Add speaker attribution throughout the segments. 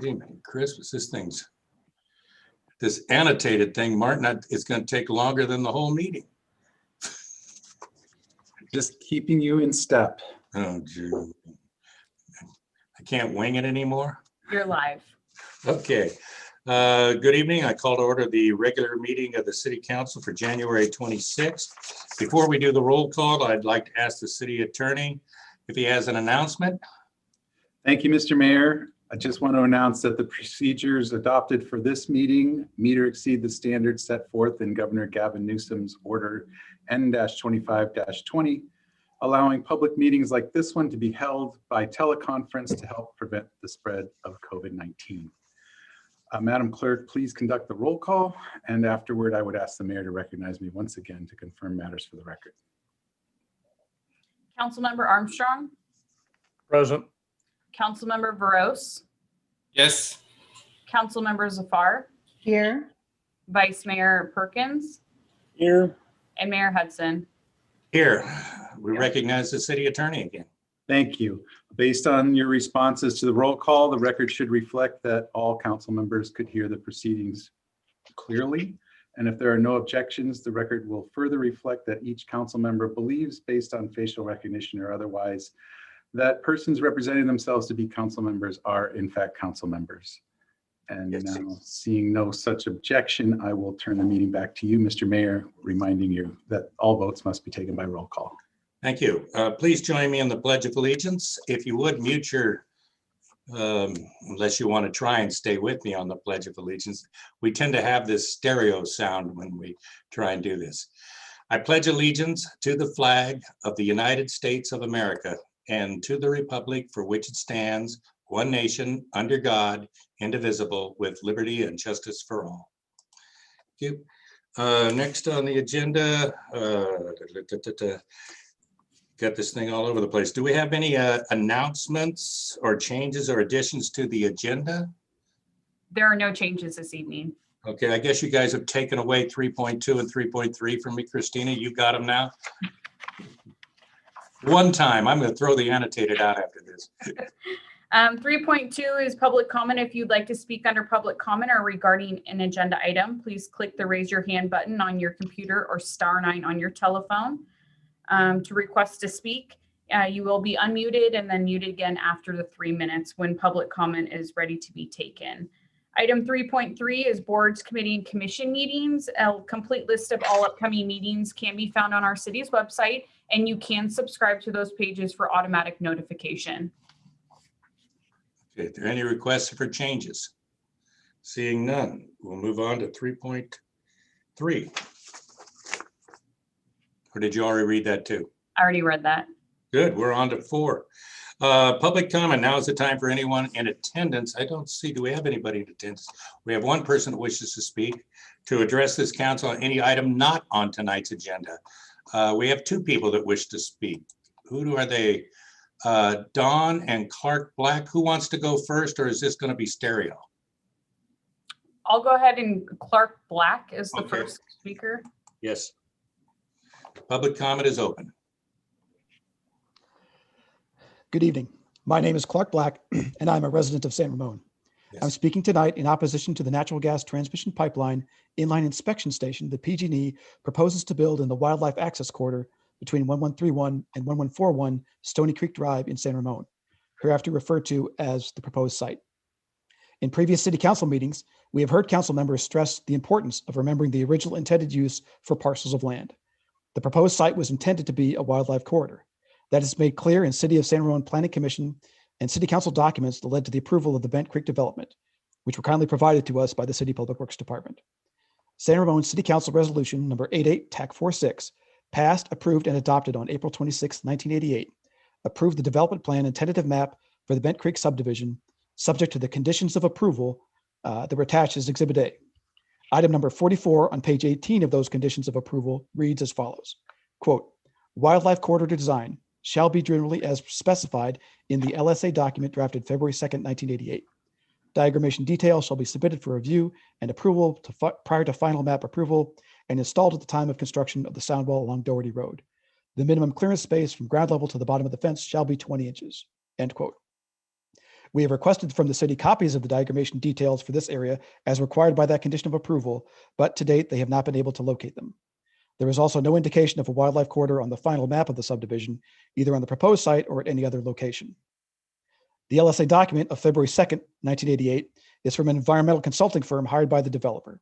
Speaker 1: Amen. Christmas, this annotated thing, Martin, it's going to take longer than the whole meeting.
Speaker 2: Just keeping you in step.
Speaker 1: Oh, gee. I can't wing it anymore.
Speaker 3: You're live.
Speaker 1: Okay. Good evening. I call to order the regular meeting of the City Council for January 26th. Before we do the roll call, I'd like to ask the City Attorney if he has an announcement.
Speaker 2: Thank you, Mr. Mayor. I just want to announce that the procedures adopted for this meeting meet or exceed the standards set forth in Governor Gavin Newsom's Order N-25-20, allowing public meetings like this one to be held by teleconference to help prevent the spread of COVID-19. Madam Clerk, please conduct the roll call, and afterward, I would ask the Mayor to recognize me once again to confirm matters for the record.
Speaker 3: Councilmember Armstrong.
Speaker 4: Present.
Speaker 3: Councilmember Veros.
Speaker 4: Yes.
Speaker 3: Councilmember Zafar.
Speaker 5: Here.
Speaker 3: Vice Mayor Perkins.
Speaker 4: Here.
Speaker 3: And Mayor Hudson.
Speaker 1: Here, we recognize the City Attorney again.
Speaker 2: Thank you. Based on your responses to the roll call, the record should reflect that all council members could hear the proceedings clearly. And if there are no objections, the record will further reflect that each council member believes, based on facial recognition or otherwise, that persons representing themselves to be council members are in fact council members. And
Speaker 1: Yes.
Speaker 2: now, seeing no such objection, I will turn the meeting back to you, Mr. Mayor, reminding you that all votes must be taken by roll call.
Speaker 1: Thank you. Please join me in the Pledge of Allegiance. If you would, mute your, unless you want to try and stay with me on the Pledge of Allegiance. We tend to have this stereo sound when we try and do this. I pledge allegiance to the flag of the United States of America and to the republic for which it stands, one nation, under God, indivisible, with liberty and justice for all. Thank you. Next on the agenda, got this thing all over the place. Do we have any announcements or changes or additions to the agenda?
Speaker 3: There are no changes this evening.
Speaker 1: Okay, I guess you guys have taken away 3.2 and 3.3 from me, Christina. You got them now? One time, I'm going to throw the annotated out after this.
Speaker 3: 3.2 is public comment. If you'd like to speak under public comment or regarding an agenda item, please click the raise your hand button on your computer or *9 on your telephone. To request to speak, you will be unmuted and then muted again after the 3 minutes when public comment is ready to be taken. Item 3.3 is boards, committee, and commission meetings. A complete list of all upcoming meetings can be found on our city's website, and you can subscribe to those pages for automatic notification.
Speaker 1: Okay, are there any requests for changes? Seeing none, we'll move on to 3.3. Or did you already read that too?
Speaker 3: I already read that.
Speaker 1: Good, we're on to 4. Public comment. Now is the time for anyone in attendance. I don't see, do we have anybody in attendance? We have one person that wishes to speak to address this council on any item not on tonight's agenda. We have 2 people that wish to speak. Who are they? Dawn and Clark Black. Who wants to go first, or is this going to be stereo?
Speaker 3: I'll go ahead and Clark Black is the
Speaker 1: Okay.
Speaker 3: first speaker.
Speaker 1: Yes. Public comment is open.
Speaker 6: Good evening. My name is Clark Black, and I'm a resident of San Ramon.
Speaker 1: Yes.
Speaker 6: I'm speaking tonight in opposition to the natural gas transmission pipeline inline inspection station that PG&E proposes to build in the wildlife access corridor between 1131 and 1141 Stony Creek Drive in San Ramon, hereafter referred to as the proposed site. In previous city council meetings, we have heard council members stress the importance of remembering the original intended use for parcels of land. The proposed site was intended to be a wildlife corridor. That is made clear in City of San Ramon Planning Commission and City Council documents that led to the approval of the Bent Creek development, which were kindly provided to us by the City Public Works Department. San Ramon City Council Resolution number 88-TAC-46 passed, approved, and adopted on April 26, 1988, approved the development plan and tentative map for the Bent Creek subdivision, subject to the conditions of approval that were attached as Exhibit A. Item number 44 on page 18 of those conditions of approval reads as follows, quote, wildlife corridor design shall be generally as specified in the LSA document drafted February 2nd, 1988. Diagrammation details shall be submitted for review and approval prior to final map approval and installed at the time of construction of the sound wall along Doherty Road. The minimum clearance space from ground level to the bottom of the fence shall be 20 inches, end quote. We have requested from the city copies of the diagrammation details for this area as required by that condition of approval, but to date, they have not been able to locate them. There is also no indication of a wildlife corridor on the final map of the subdivision, either on the proposed site or at any other location. The LSA document of February 2nd, 1988 is from an environmental consulting firm hired by the developer.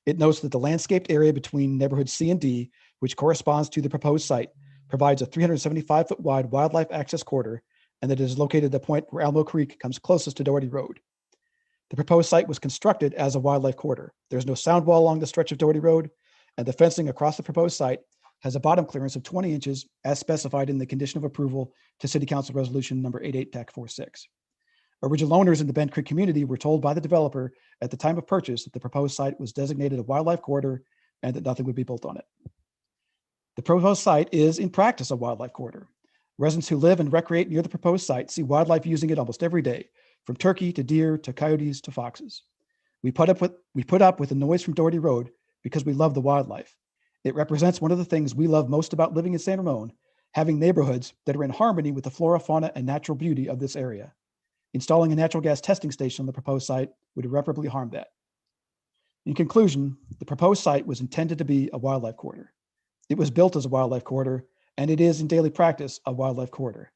Speaker 6: It notes that the landscaped area between neighborhoods C and D, which corresponds to the proposed site, provides a 375-foot wide wildlife access corridor, and that it is located at the point where Alamo Creek comes closest to Doherty Road. The proposed site was constructed as a wildlife corridor. There's no sound wall along the stretch of Doherty Road, and the fencing across the proposed site has a bottom clearance of 20 inches as specified in the condition of approval to City Council Resolution number 88-46. Original owners in the Bent Creek community were told by the developer at the time of purchase that the proposed site was designated a wildlife corridor and that nothing would be built on it. The proposed site is in practice a wildlife corridor. Residents who live and recreate near the proposed site see wildlife using it almost every day, from turkey to deer to coyotes to foxes. We put up with the noise from Doherty Road because we love the wildlife. It represents one of the things we love most about living in San Ramon, having neighborhoods that are in harmony with the flora, fauna, and natural beauty of this area. Installing a natural gas testing station on the proposed site would irreparably harm that. In conclusion, the proposed site was intended to be a wildlife corridor. It was built as a wildlife corridor, and it is in daily practice a wildlife corridor.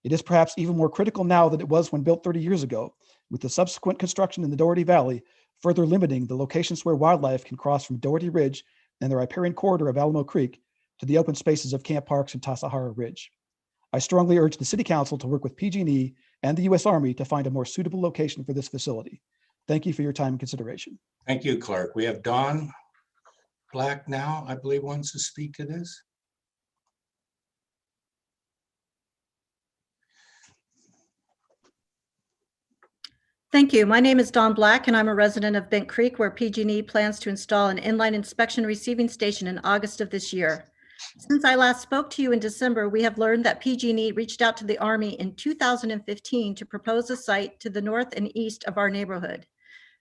Speaker 6: It is perhaps even more critical now than it was when built 30 years ago, with the subsequent construction in the Doherty Valley further limiting the locations where wildlife can cross from Doherty Ridge and the riparian corridor of Alamo Creek to the open spaces of Camp Parks and Tasahara Ridge. I strongly urge the City Council to work with PG&E and the U.S. Army to find a more suitable location for this facility. Thank you for your time and consideration.
Speaker 1: Thank you, Clark. We have Don Black now, I believe, wants to speak to this.
Speaker 5: Thank you. My name is Dawn Black, and I'm a resident of Bent Creek, where PG&E plans to install an inline inspection receiving station in August of this year. Since I last spoke to you in December, we have learned that PG&E reached out to the Army in 2015 to propose a site to the north and east of our neighborhood.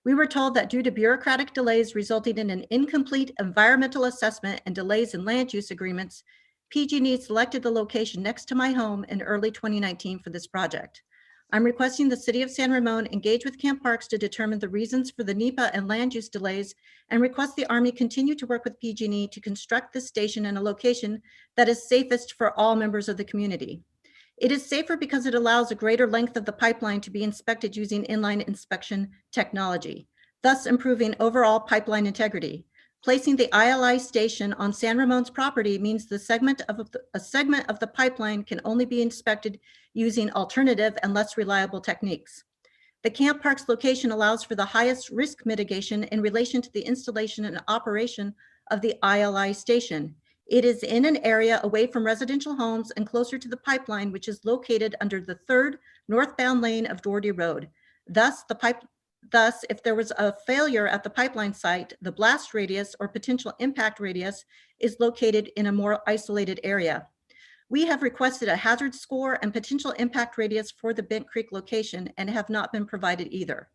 Speaker 5: We were told that due to bureaucratic delays resulting in an incomplete environmental assessment and delays in land use agreements, PG&E selected the location next to my home in early 2019 for this project. I'm requesting the City of San Ramon engage with Camp Parks to determine the reasons for the NEPA and land use delays, and request the Army continue to work with PG&E to construct this station in a location that is safest for all members of the community. It is safer because it allows a greater length of the pipeline to be inspected using inline inspection technology, thus improving overall pipeline integrity. Placing the ILI station on San Ramon's property means a segment of the pipeline can only be inspected using alternative and less reliable techniques. The Camp Parks location allows for the highest risk mitigation in relation to the installation and operation of the ILI station. It is in an area away from residential homes and closer to the pipeline, which is located under the 3rd northbound lane of Doherty Road. Thus, if there was a failure at the pipeline site, the blast radius or potential impact radius is located in a more isolated area. We have requested a hazard score and potential impact radius for the Bent Creek location and have not been provided either.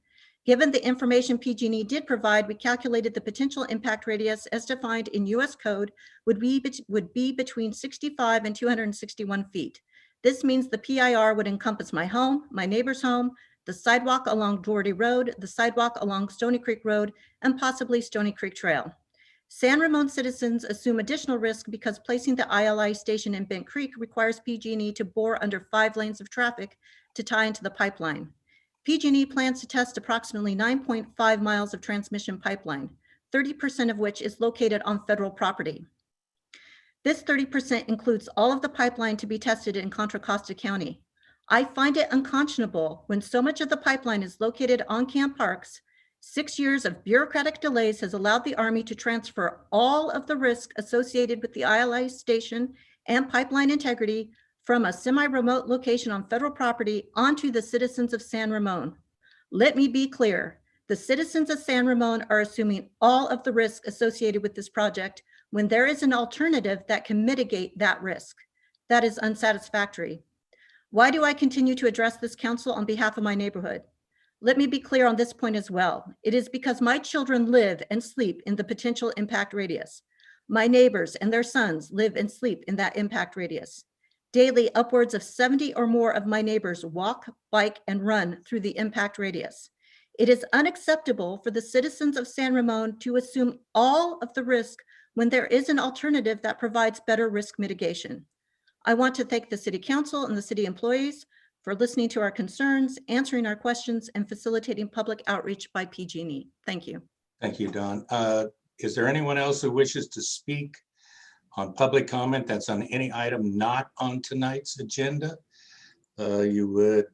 Speaker 5: Given the information PG&E did provide, we calculated the potential impact radius as defined in US code would be between 65 and 261 feet. This means the PIR would encompass my home, my neighbor's home, the sidewalk along Doherty Road, the sidewalk along Stony Creek Road, and possibly Stony Creek Trail. San Ramon citizens assume additional risk because placing the ILI station in Bent Creek requires PG&E to bore under 5 lanes of traffic to tie into the pipeline. PG&E plans to test approximately 9.5 miles of transmission pipeline, 30% of which is located on federal property. This 30% includes all of the pipeline to be tested in Contra Costa County. I find it unconscionable when so much of the pipeline is located on Camp Parks. 6 years of bureaucratic delays has allowed the Army to transfer all of the risk associated with the ILI station and pipeline integrity from a semi-remote location on federal property onto the citizens of San Ramon. Let me be clear, the citizens of San Ramon are assuming all of the risk associated with this project when there is an alternative that can mitigate that risk. That is unsatisfactory. Why do I continue to address this council on behalf of my neighborhood? Let me be clear on this point as well. It is because my children live and sleep in the potential impact radius. My neighbors and their sons live and sleep in that impact radius. Daily, upwards of 70 or more of my neighbors walk, bike, and run through the impact radius. It is unacceptable for the citizens of San Ramon to assume all of the risk when there is an alternative that provides better risk mitigation. I want to thank the City Council and the city employees for listening to our concerns, answering our questions, and facilitating public outreach by PG&E. Thank you.
Speaker 1: Thank you, Don. Is there anyone else who wishes to speak on public comment that's on any item not on tonight's agenda? You would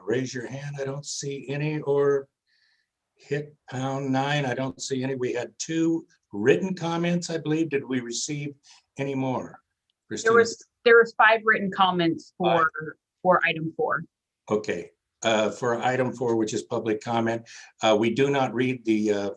Speaker 1: raise your hand. I don't see any, or hit #9. I don't see any. We had 2 written comments, I believe. Did we receive any more?
Speaker 3: There was 5 written comments for item 4.
Speaker 1: Okay, for item 4, which is public comment, we do not read the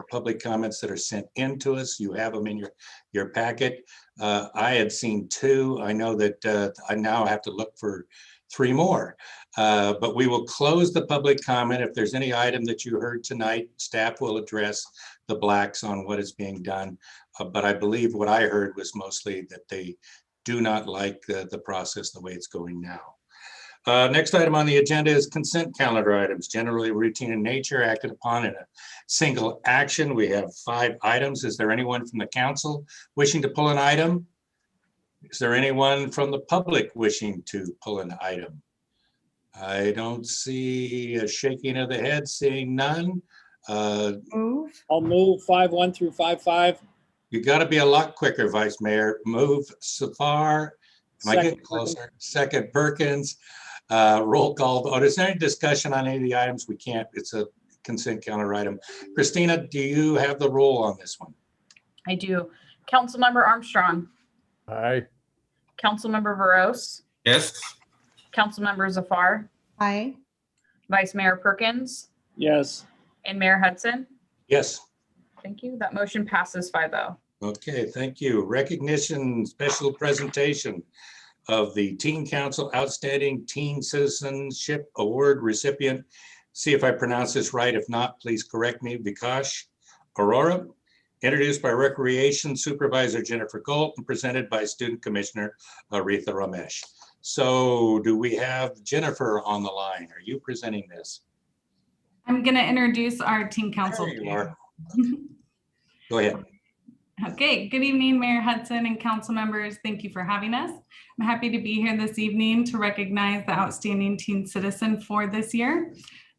Speaker 1: public comments that are sent in to us. You have them in your packet. I had seen 2. I know that I now have to look for 3 more. But we will close the public comment. If there's any item that you heard tonight, staff will address the blacks on what is being done. But I believe what I heard was mostly that they do not like the process the way it's going now. Next item on the agenda is consent calendar items, generally routine in nature, acted upon in a single action. We have 5 items. Is there anyone from the council wishing to pull an item? Is there anyone from the public wishing to pull an item? I don't see a shaking of the head, seeing none.
Speaker 5: Move.
Speaker 4: I'll move 5-1 through 5-5.
Speaker 1: You got to be a lot quicker, Vice Mayor. Move Safar. Am I getting
Speaker 4: Second,
Speaker 1: closer? Second, Perkins. Roll call vote. Is there any discussion on any of the items? We can't. It's a consent calendar item. Christina, do you have the roll on this one?
Speaker 3: I do. Councilmember Armstrong,
Speaker 4: Aye.
Speaker 3: Councilmember Veros,
Speaker 4: Yes.
Speaker 3: Councilmember Zafar,
Speaker 5: Aye.
Speaker 3: Vice Mayor Perkins,
Speaker 4: Yes.
Speaker 3: and Mayor Hudson.
Speaker 1: Yes.
Speaker 3: Thank you. That motion passes 5-0.
Speaker 1: Okay, thank you. Recognition, special presentation of the Teen Council Outstanding Teen Citizenship Award recipient. See if I pronounce this right. If not, please correct me. Vikash Aurora, introduced by Recreation Supervisor Jennifer Gold and presented by Student Commissioner Aretha Ramesh. So do we have Jennifer on the line? Are you presenting this?
Speaker 7: I'm going to introduce our teen council.
Speaker 1: There you are. Go ahead.
Speaker 7: Okay, good evening, Mayor Hudson and council members. Thank you for having us. I'm happy to be here this evening to recognize the Outstanding Teen Citizen for this year.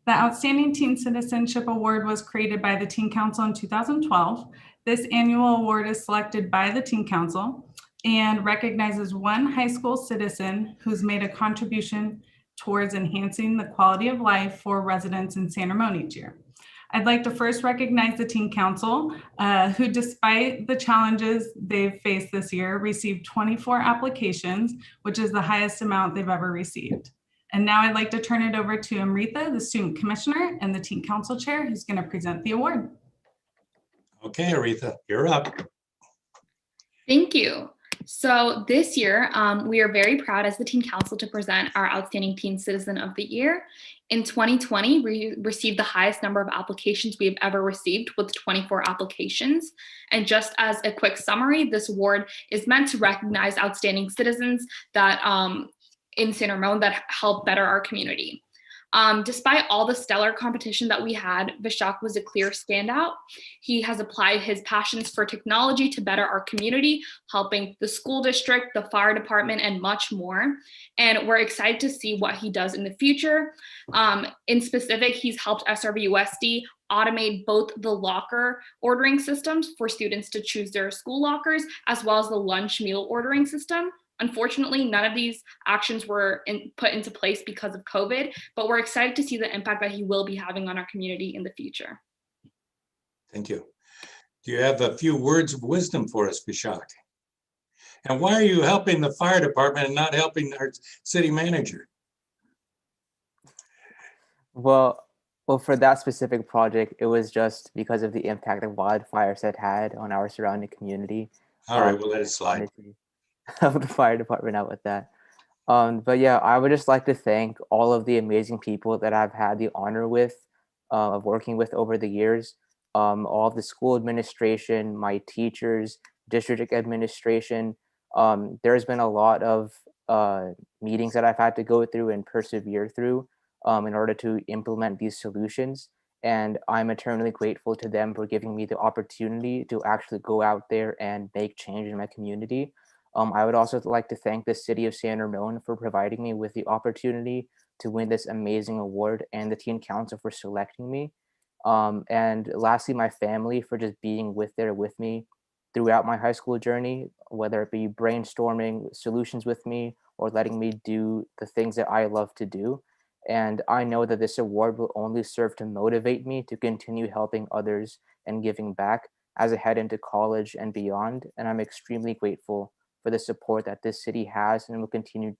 Speaker 7: The Outstanding Teen Citizenship Award was created by the Teen Council in 2012. This annual award is selected by the Teen Council and recognizes one high school citizen who's made a contribution towards enhancing the quality of life for residents in San Ramon each year. I'd like to first recognize the Teen Council, who despite the challenges they've faced this year, received 24 applications, which is the highest amount they've ever received. And now I'd like to turn it over to Amrita, the Student Commissioner and the Teen Council Chair, who's going to present the award.
Speaker 1: Okay, Aretha, you're up.
Speaker 8: Thank you. So this year, we are very proud as the Teen Council to present our Outstanding Teen Citizen of the Year. In 2020, we received the highest number of applications we've ever received with 24 applications. And just as a quick summary, this award is meant to recognize outstanding citizens that in San Ramon that help better our community. Despite all the stellar competition that we had, Vishak was a clear standout. He has applied his passions for technology to better our community, helping the school district, the fire department, and much more. And we're excited to see what he does in the future. In specific, he's helped SRVUSD automate both the locker ordering systems for students to choose their school lockers, as well as the lunch meal ordering system. Unfortunately, none of these actions were put into place because of COVID, but we're excited to see the impact that he will be having on our community in the future.
Speaker 1: Thank you. Do you have a few words of wisdom for us, Vishak? And why are you helping the fire department and not helping our city manager?
Speaker 9: Well, for that specific project, it was just because of the impact that wildfires had on our surrounding community.
Speaker 1: All right, we'll let it slide.
Speaker 9: Help the fire department out with that. But yeah, I would just like to thank all of the amazing people that I've had the honor of working with over the years. All of the school administration, my teachers, district administration. There's been a lot of meetings that I've had to go through and persevere through in order to implement these solutions. And I'm eternally grateful to them for giving me the opportunity to actually go out there and make change in my community. I would also like to thank the city of San Ramon for providing me with the opportunity to win this amazing award, and the teen council for selecting me. And lastly, my family for just being there with me throughout my high school journey, whether it be brainstorming solutions with me or letting me do the things that I love to do. And I know that this award will only serve to motivate me to continue helping others and giving back as I head into college and beyond. And I'm extremely grateful for the support that this city has and will continue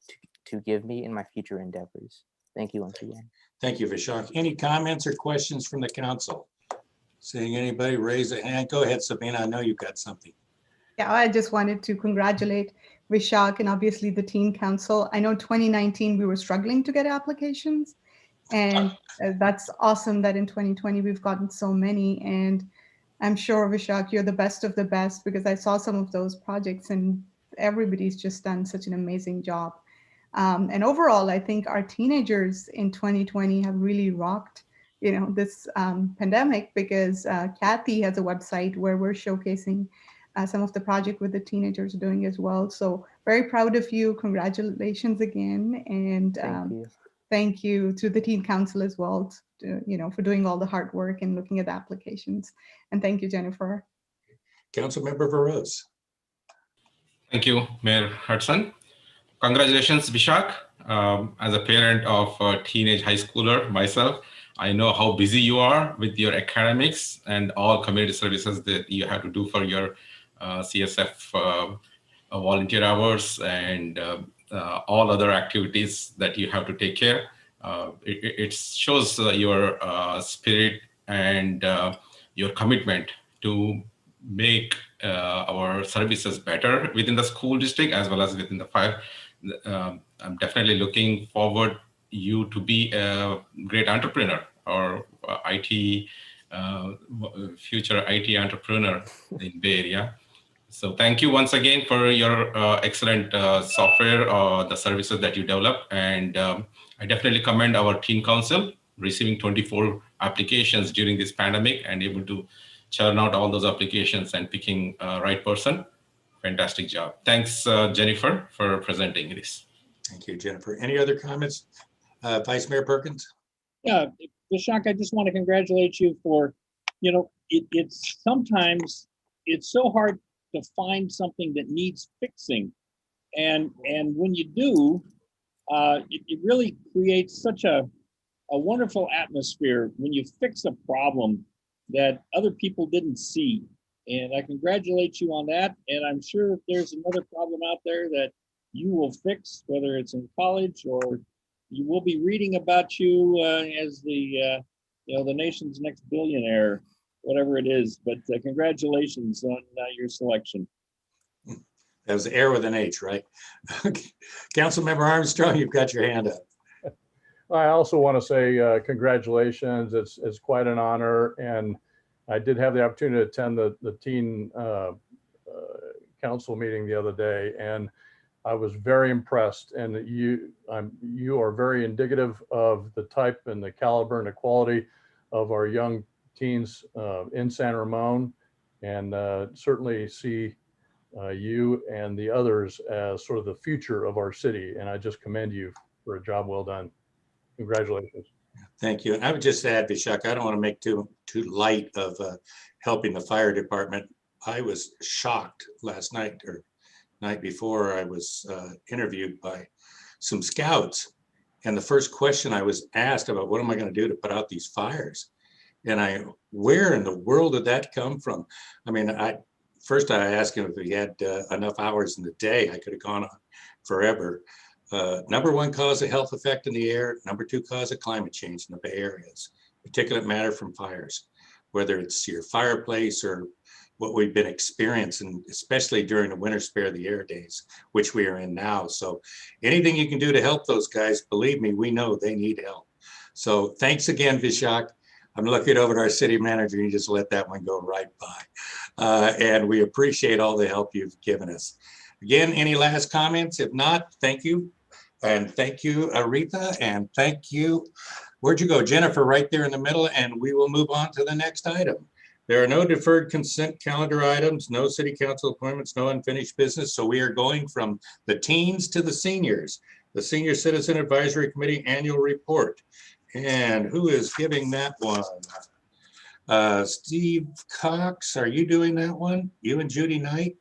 Speaker 9: to give me in my future endeavors. Thank you once again.
Speaker 1: Thank you, Vishak. Any comments or questions from the council? Seeing anybody raise a hand? Go ahead, Sabina. I know you've got something.
Speaker 10: Yeah, I just wanted to congratulate Vishak and obviously the Teen Council. I know 2019 we were struggling to get applications, and that's awesome that in 2020 we've gotten so many. And I'm sure, Vishak, you're the best of the best, because I saw some of those projects and everybody's just done such an amazing job. And overall, I think our teenagers in 2020 have really rocked, this pandemic, because Kathy has a website where we're showcasing some of the project with the teenagers doing as well. So very proud of you. Congratulations again. And thank you to the Teen Council as well, for doing all the hard work and looking at the applications. And thank you, Jennifer.
Speaker 1: Councilmember Veros.
Speaker 11: Thank you, Mayor Hudson. Congratulations, Vishak. As a parent of a teenage high schooler myself, I know how busy you are with your academics and all community services that you have to do for your CSF volunteer hours and all other activities that you have to take care. It shows your spirit and your commitment to make our services better within the school district as well as within the fire. I'm definitely looking forward you to be a great entrepreneur or IT future IT entrepreneur in Bay Area. So thank you once again for your excellent software or the services that you develop. And I definitely commend our Teen Council receiving 24 applications during this pandemic and able to churn out all those applications and picking right person. Fantastic job. Thanks, Jennifer, for presenting this.
Speaker 1: Thank you, Jennifer. Any other comments? Vice Mayor Perkins?
Speaker 4: Yeah, Vishak, I just want to congratulate you for, it's sometimes it's so hard to find something that needs fixing. And when you do, it really creates such a wonderful atmosphere when you fix a problem that other people didn't see. And I congratulate you on that. And I'm sure if there's another problem out there that you will fix, whether it's in college or you will be reading about you as the nation's next billionaire, whatever it is. But congratulations on your selection.
Speaker 1: That was air with an H, right? Councilmember Armstrong, you've got your hand up.
Speaker 12: I also want to say congratulations. It's quite an honor. And I did have the opportunity to attend the teen council meeting the other day, and I was very impressed. And you are very indicative of the type and the caliber and the quality of our young teens in San Ramon, and certainly see you and the others as sort of the future of our city. And I just commend you for a job well done. Congratulations.
Speaker 1: Thank you. And I would just add, Vishak, I don't want to make too light of helping the fire department. I was shocked last night or night before. I was interviewed by some scouts, and the first question I was asked about, what am I going to do to put out these fires? And where in the world did that come from? I mean, first I asked him if he had enough hours in the day. I could have gone on forever. Number one cause of health effect in the air. Number two cause of climate change in the Bay Areas, particulate matter from fires, whether it's your fireplace or what we've been experiencing, especially during the winter spare the air days, which we are in now. So anything you can do to help those guys, believe me, we know they need help. So thanks again, Vishak. I'm looking over at our city manager, and you just let that one go right by. And we appreciate all the help you've given us. Again, any last comments? If not, thank you. And thank you, Aretha, and thank you. Where'd you go? Jennifer, right there in the middle, and we will move on to the next item. There are no deferred consent calendar items, no city council appointments, no unfinished business. So we are going from the teens to the seniors. The Senior Citizen Advisory Committee Annual Report. And who is giving that one? Steve Cox, are you doing that one? You and Judy Knight?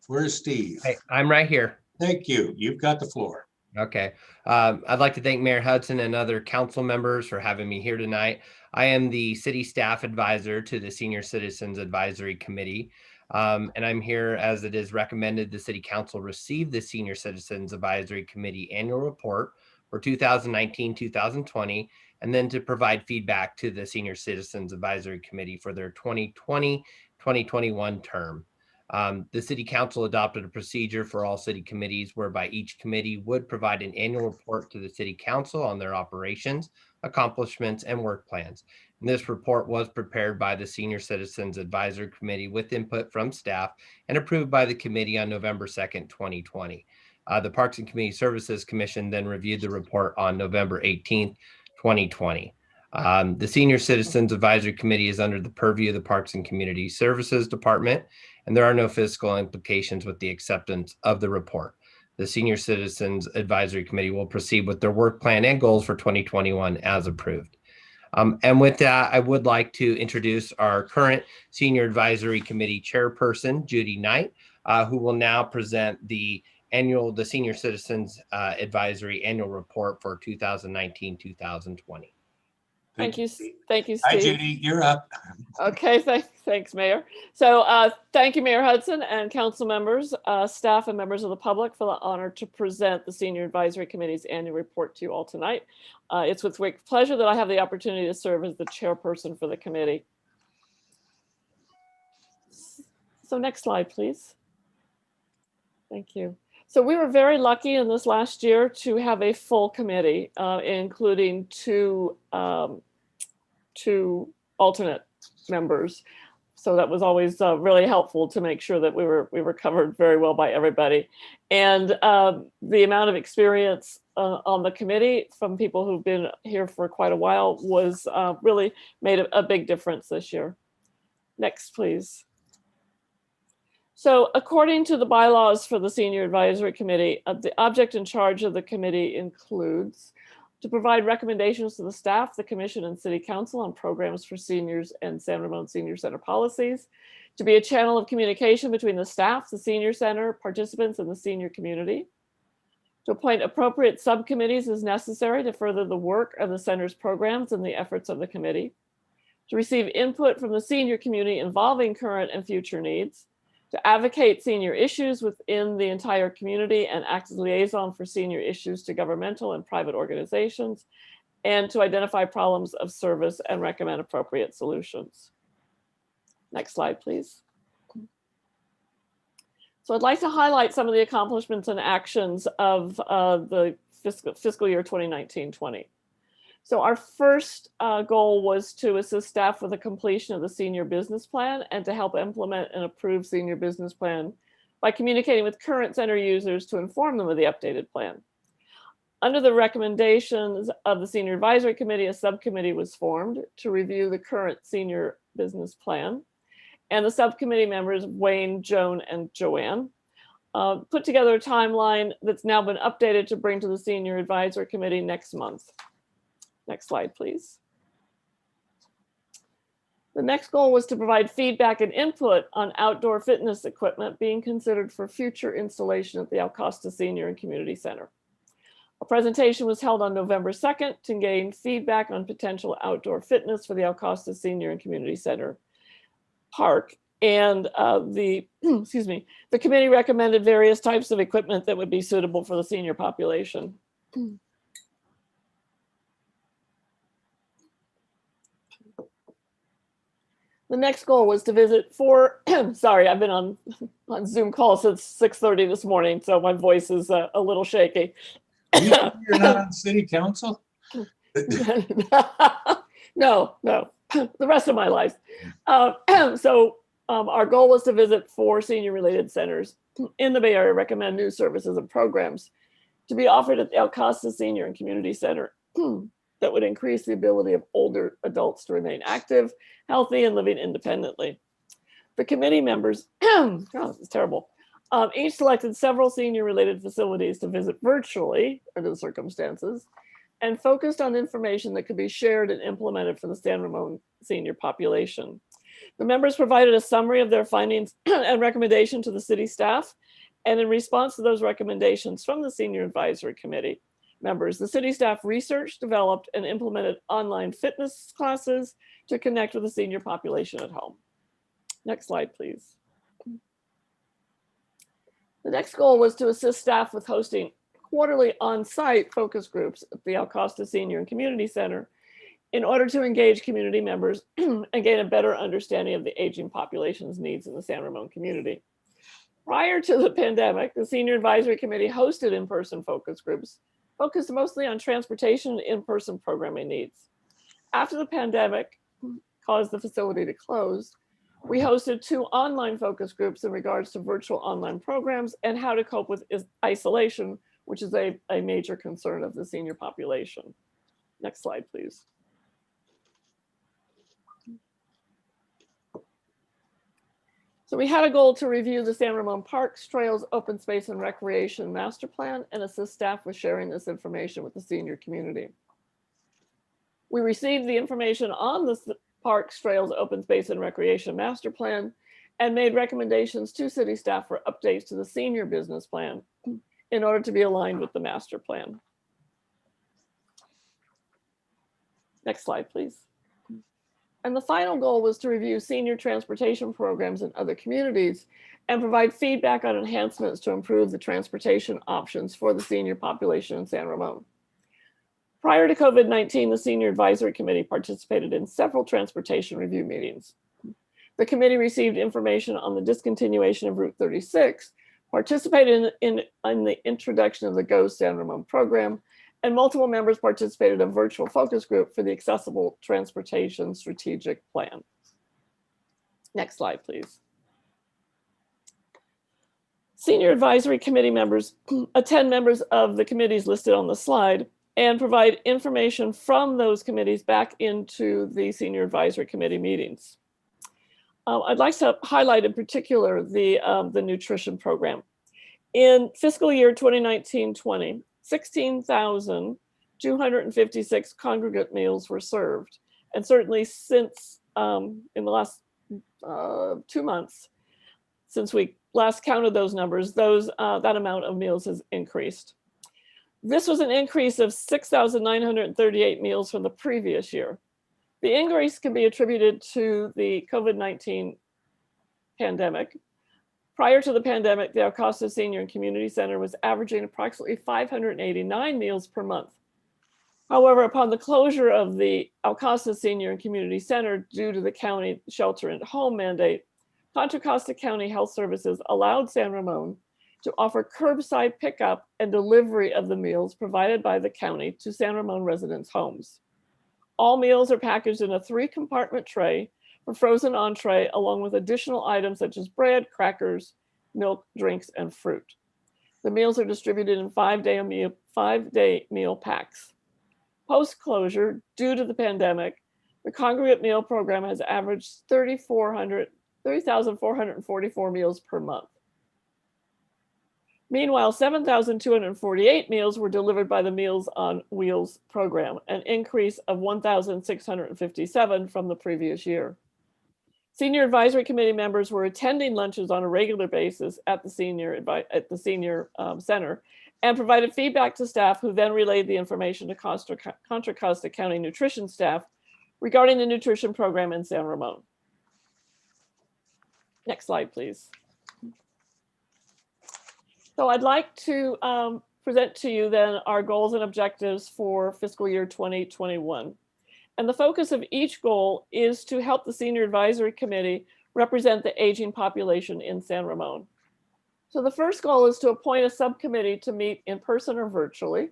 Speaker 1: Where's Steve?
Speaker 13: Hey, I'm right here.
Speaker 1: Thank you. You've got the floor.
Speaker 13: Okay. I'd like to thank Mayor Hudson and other council members for having me here tonight. I am the city staff advisor to the Senior Citizens Advisory Committee. And I'm here as it is recommended the city council receive the Senior Citizens Advisory Committee annual report for 2019-2020, and then to provide feedback to the Senior Citizens Advisory Committee for their 2020-2021 term. The city council adopted a procedure for all city committees whereby each committee would provide an annual report to the city council on their operations, accomplishments, and work plans. And this report was prepared by the Senior Citizens Advisory Committee with input from staff and approved by the committee on November 2nd, 2020. The Parks and Community Services Commission then reviewed the report on November 18th, 2020. The Senior Citizens Advisory Committee is under the purview of the Parks and Community Services Department, and there are no fiscal implications with the acceptance of the report. The Senior Citizens Advisory Committee will proceed with their work plan and goals for 2021 as approved. And with that, I would like to introduce our current Senior Advisory Committee Chairperson, Judy Knight, who will now present the Senior Citizens Advisory Annual Report for 2019-2020.
Speaker 14: Thank you, Steve.
Speaker 1: Hi, Judy, you're up.
Speaker 14: Okay, thanks, Mayor. So thank you, Mayor Hudson and council members, staff and members of the public for the honor to present the Senior Advisory Committee's annual report to you all tonight. It's with great pleasure that I have the opportunity to serve as the chairperson for the committee. So next slide, please. Thank you. So we were very lucky in this last year to have a full committee, including two alternate members. So that was always really helpful to make sure that we were covered very well by everybody. And the amount of experience on the committee from people who've been here for quite a while was really made a big difference this year. Next, please. So according to the bylaws for the Senior Advisory Committee, the object and charge of the committee includes to provide recommendations to the staff, the commission, and city council on programs for seniors and San Ramon Senior Center policies, to be a channel of communication between the staff, the senior center, participants, and the senior community, to appoint appropriate subcommittees as necessary to further the work of the center's programs and the efforts of the committee, to receive input from the senior community involving current and future needs, to advocate senior issues within the entire community and act as liaison for senior issues to governmental and private organizations, and to identify problems of service and recommend appropriate solutions. Next slide, please. So I'd like to highlight some of the accomplishments and actions of the fiscal year 2019-20. So our first goal was to assist staff with the completion of the senior business plan and to help implement and approve senior business plan by communicating with current center users to inform them of the updated plan. Under the recommendations of the Senior Advisory Committee, a subcommittee was formed to review the current senior business plan. And the subcommittee members, Wayne, Joan, and Joanne, put together a timeline that's now been updated to bring to the Senior Advisory Committee next month. Next slide, please. The next goal was to provide feedback and input on outdoor fitness equipment being considered for future installation at the Alcosta Senior and Community Center. A presentation was held on November 2nd to gain feedback on potential outdoor fitness for the Alcosta Senior and Community Center Park. And the committee recommended various types of equipment that would be suitable for the senior population. The next goal was to visit sorry, I've been on Zoom call since 6:30 this morning, so my voice is a little shaky.
Speaker 1: You're not on city council?
Speaker 14: No, the rest of my life. Our goal was to visit 4 senior related centers in the Bay Area recommend new services and programs to be offered at the El Costa Senior and Community Center that would increase the ability of older adults to remain active, healthy, and living independently. The committee members, oh, this is terrible, each selected several senior-related facilities to visit virtually under the circumstances, and focused on information that could be shared and implemented for the San Ramon senior population. The members provided a summary of their findings and recommendation to the city staff, and in response to those recommendations from the Senior Advisory Committee members, the city staff researched, developed, and implemented online fitness classes to connect with the senior population at home. Next slide, please. The next goal was to assist staff with hosting quarterly on-site focus groups at the El Costa Senior and Community Center in order to engage community members and gain a better understanding of the aging population's needs in the San Ramon community. Prior to the pandemic, the Senior Advisory Committee hosted in-person focus groups focused mostly on transportation and in-person programming needs. After the pandemic caused the facility to close, we hosted 2 online focus groups in regards to virtual online programs and how to cope with isolation, which is a major concern of the senior population. Next slide, please. So we had a goal to review the San Ramon Parks, Trails, Open Space, and Recreation Master Plan and assist staff with sharing this information with the senior community. We received the information on the Parks, Trails, Open Space, and Recreation Master Plan and made recommendations to city staff for updates to the senior business plan in order to be aligned with the master plan. Next slide, please. And the final goal was to review senior transportation programs in other communities and provide feedback on enhancements to improve the transportation options for the senior population in San Ramon. Prior to COVID-19, the Senior Advisory Committee participated in several transportation review meetings. The committee received information on the discontinuation of Route 36, participated in the introduction of the Go San Ramon program, and multiple members participated in a virtual focus group for the Accessible Transportation Strategic Plan. Next slide, please. Senior Advisory Committee members attend members of the committees listed on the slide and provide information from those committees back into the Senior Advisory Committee meetings. I'd like to highlight in particular the nutrition program. In fiscal year 2019-20, 16,256 congregate meals were served. And certainly since in the last 2 months, since we last counted those numbers, that amount of meals has increased. This was an increase of 6,938 meals from the previous year. The increase can be attributed to the COVID-19 pandemic. Prior to the pandemic, the El Costa Senior and Community Center was averaging approximately 589 meals per month. However, upon the closure of the El Costa Senior and Community Center due to the county shelter-at-home mandate, Contra Costa County Health Services allowed San Ramon to offer curbside pickup and delivery of the meals provided by the county to San Ramon residents' homes. All meals are packaged in a 3-compartment tray for frozen entree, along with additional items such as bread, crackers, milk, drinks, and fruit. The meals are distributed in 5-day meal packs. Post-closure, due to the pandemic, the congregate meal program has averaged 30,444 meals per month. Meanwhile, 7,248 meals were delivered by the Meals on Wheels program, an increase of 1,657 from the previous year. Senior Advisory Committee members were attending lunches on a regular basis at the Senior Center and provided feedback to staff, who then relayed the information to Contra Costa County nutrition staff regarding the nutrition program in San Ramon. Next slide, please. So I'd like to present to you then our goals and objectives for fiscal year 2021. And the focus of each goal is to help the Senior Advisory Committee represent the aging population in San Ramon. So the first goal is to appoint a subcommittee to meet in person or virtually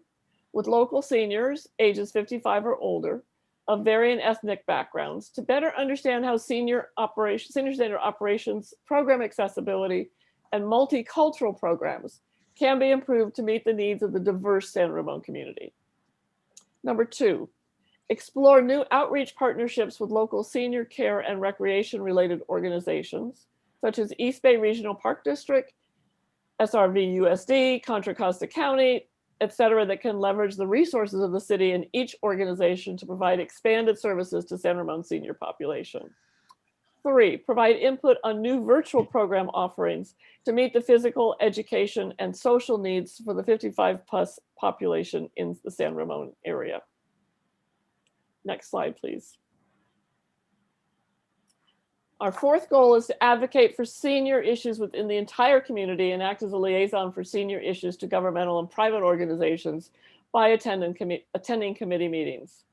Speaker 14: with local seniors ages 55 or older of varying ethnic backgrounds to better understand how senior center operations program accessibility and multicultural programs can be improved to meet the needs of the diverse San Ramon community. Number 2, explore new outreach partnerships with local senior care and recreation related organizations, such as East Bay Regional Park District, SRV USD, Contra Costa County, etc., that can leverage the resources of the city and each organization to provide expanded services to San Ramon senior population. 3, provide input on new virtual program offerings to meet the physical, education, and social needs for the 55+ population in the San Ramon area. Next slide, please. Our 4th goal is to advocate for senior issues within the entire community and act as a liaison for senior issues to governmental and private organizations by attending committee meetings.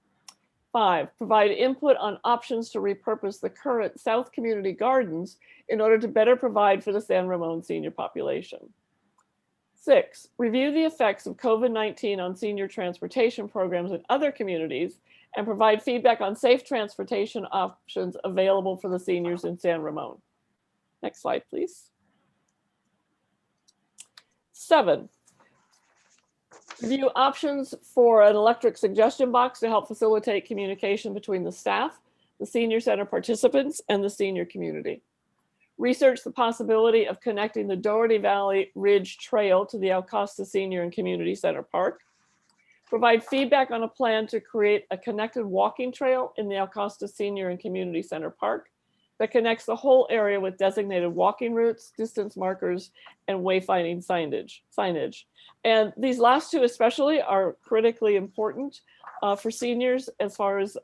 Speaker 14: 5, provide input on options to repurpose the current South Community Gardens in order to better provide for the San Ramon senior population. 6, review the effects of COVID-19 on senior transportation programs in other communities and provide feedback on safe transportation options available for the seniors in San Ramon. Next slide, please. 7, review options for an electric suggestion box to help facilitate communication between the staff, the senior center participants, and the senior community. Research the possibility of connecting the Doherty Valley Ridge Trail to the El Costa Senior and Community Center Park. Provide feedback on a plan to create a connected walking trail in the El Costa Senior and Community Center Park that connects the whole area with designated walking routes, distance markers, and wayfinding signage. And these last 2 especially are critically important for seniors as far as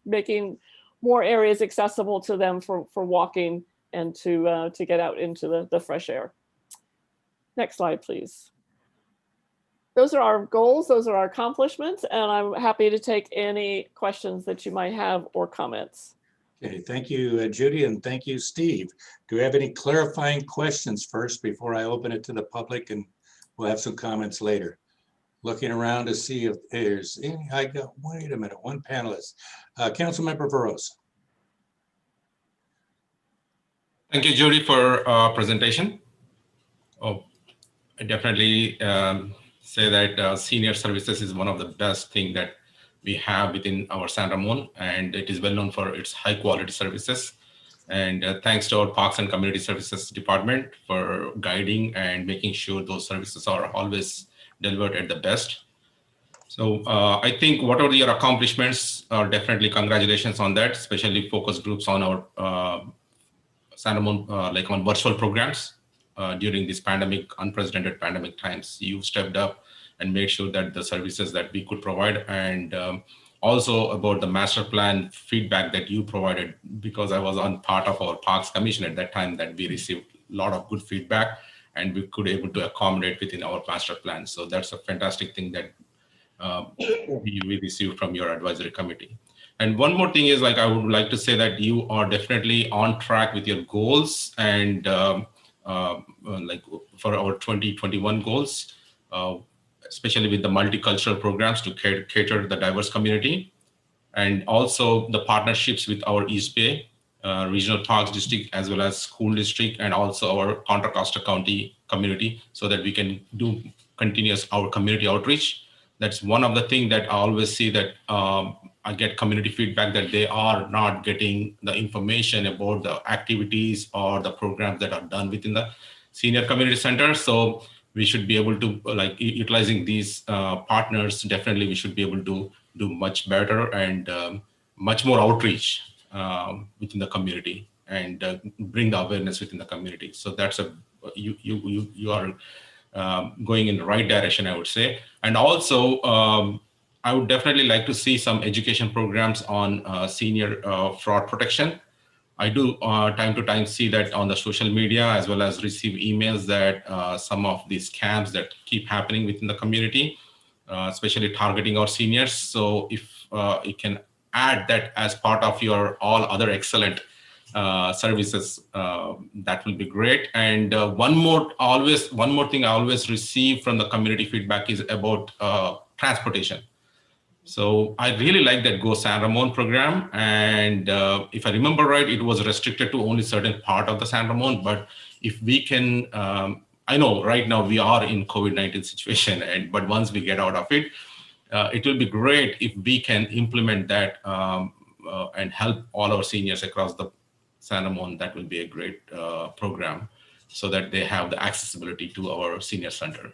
Speaker 14: making more areas accessible to them for walking and to get out into the fresh air. Next slide, please. Those are our goals, those are our accomplishments, and I'm happy to take any questions that you might have or comments.
Speaker 1: Okay, thank you, Judy, and thank you, Steve. Do we have any clarifying questions first before I open it to the public, and we'll have some comments later? Looking around to see if there's any. Wait a minute, one panelist. Councilmember Veros.
Speaker 11: Thank you, Judy, for presentation. Oh, I definitely say that senior services is one of the best thing that we have within our San Ramon, and it is well known for its high quality services. And thanks to our Parks and Community Services Department for guiding and making sure those services are always delivered at the best. So I think whatever your accomplishments are, definitely congratulations on that, especially focus groups on our San Ramon, like on virtual programs. During this pandemic, unprecedented pandemic times, you stepped up and made sure that the services that we could provide, and also about the master plan feedback that you provided, because I was on part of our Parks Commission at that time, that we received a lot of good feedback and we could able to accommodate within our master plan. So that's a fantastic thing that we received from your advisory committee. And one more thing is, like, I would like to say that you are definitely on track with your goals and like for our 2021 goals, especially with the multicultural programs to cater to the diverse community, and also the partnerships with our East Bay Regional Parks District, as well as school district, and also our Contra Costa County community, so that we can do continuous our community outreach. That's one of the things that I always see, that I get community feedback that they are not getting the information about the activities or the programs that are done within the senior community center. So we should be able to, like, utilizing these partners, definitely we should be able to do much better and much more outreach within the community and bring the awareness within the community. So that's you are going in the right direction, I would say. And also, I would definitely like to see some education programs on senior fraud protection. I do time to time see that on the social media, as well as receive emails that some of these scams that keep happening within the community, especially targeting our seniors. So if you can add that as part of your all other excellent services, that will be great. And one more thing I always receive from the community feedback is about transportation. So I really like that Go San Ramon program. And if I remember right, it was restricted to only certain part of the San Ramon, but if we can, I know right now we are in COVID-19 situation, but once we get out of it, it will be great if we can implement that and help all our seniors across the San Ramon. That will be a great program so that they have the accessibility to our senior center.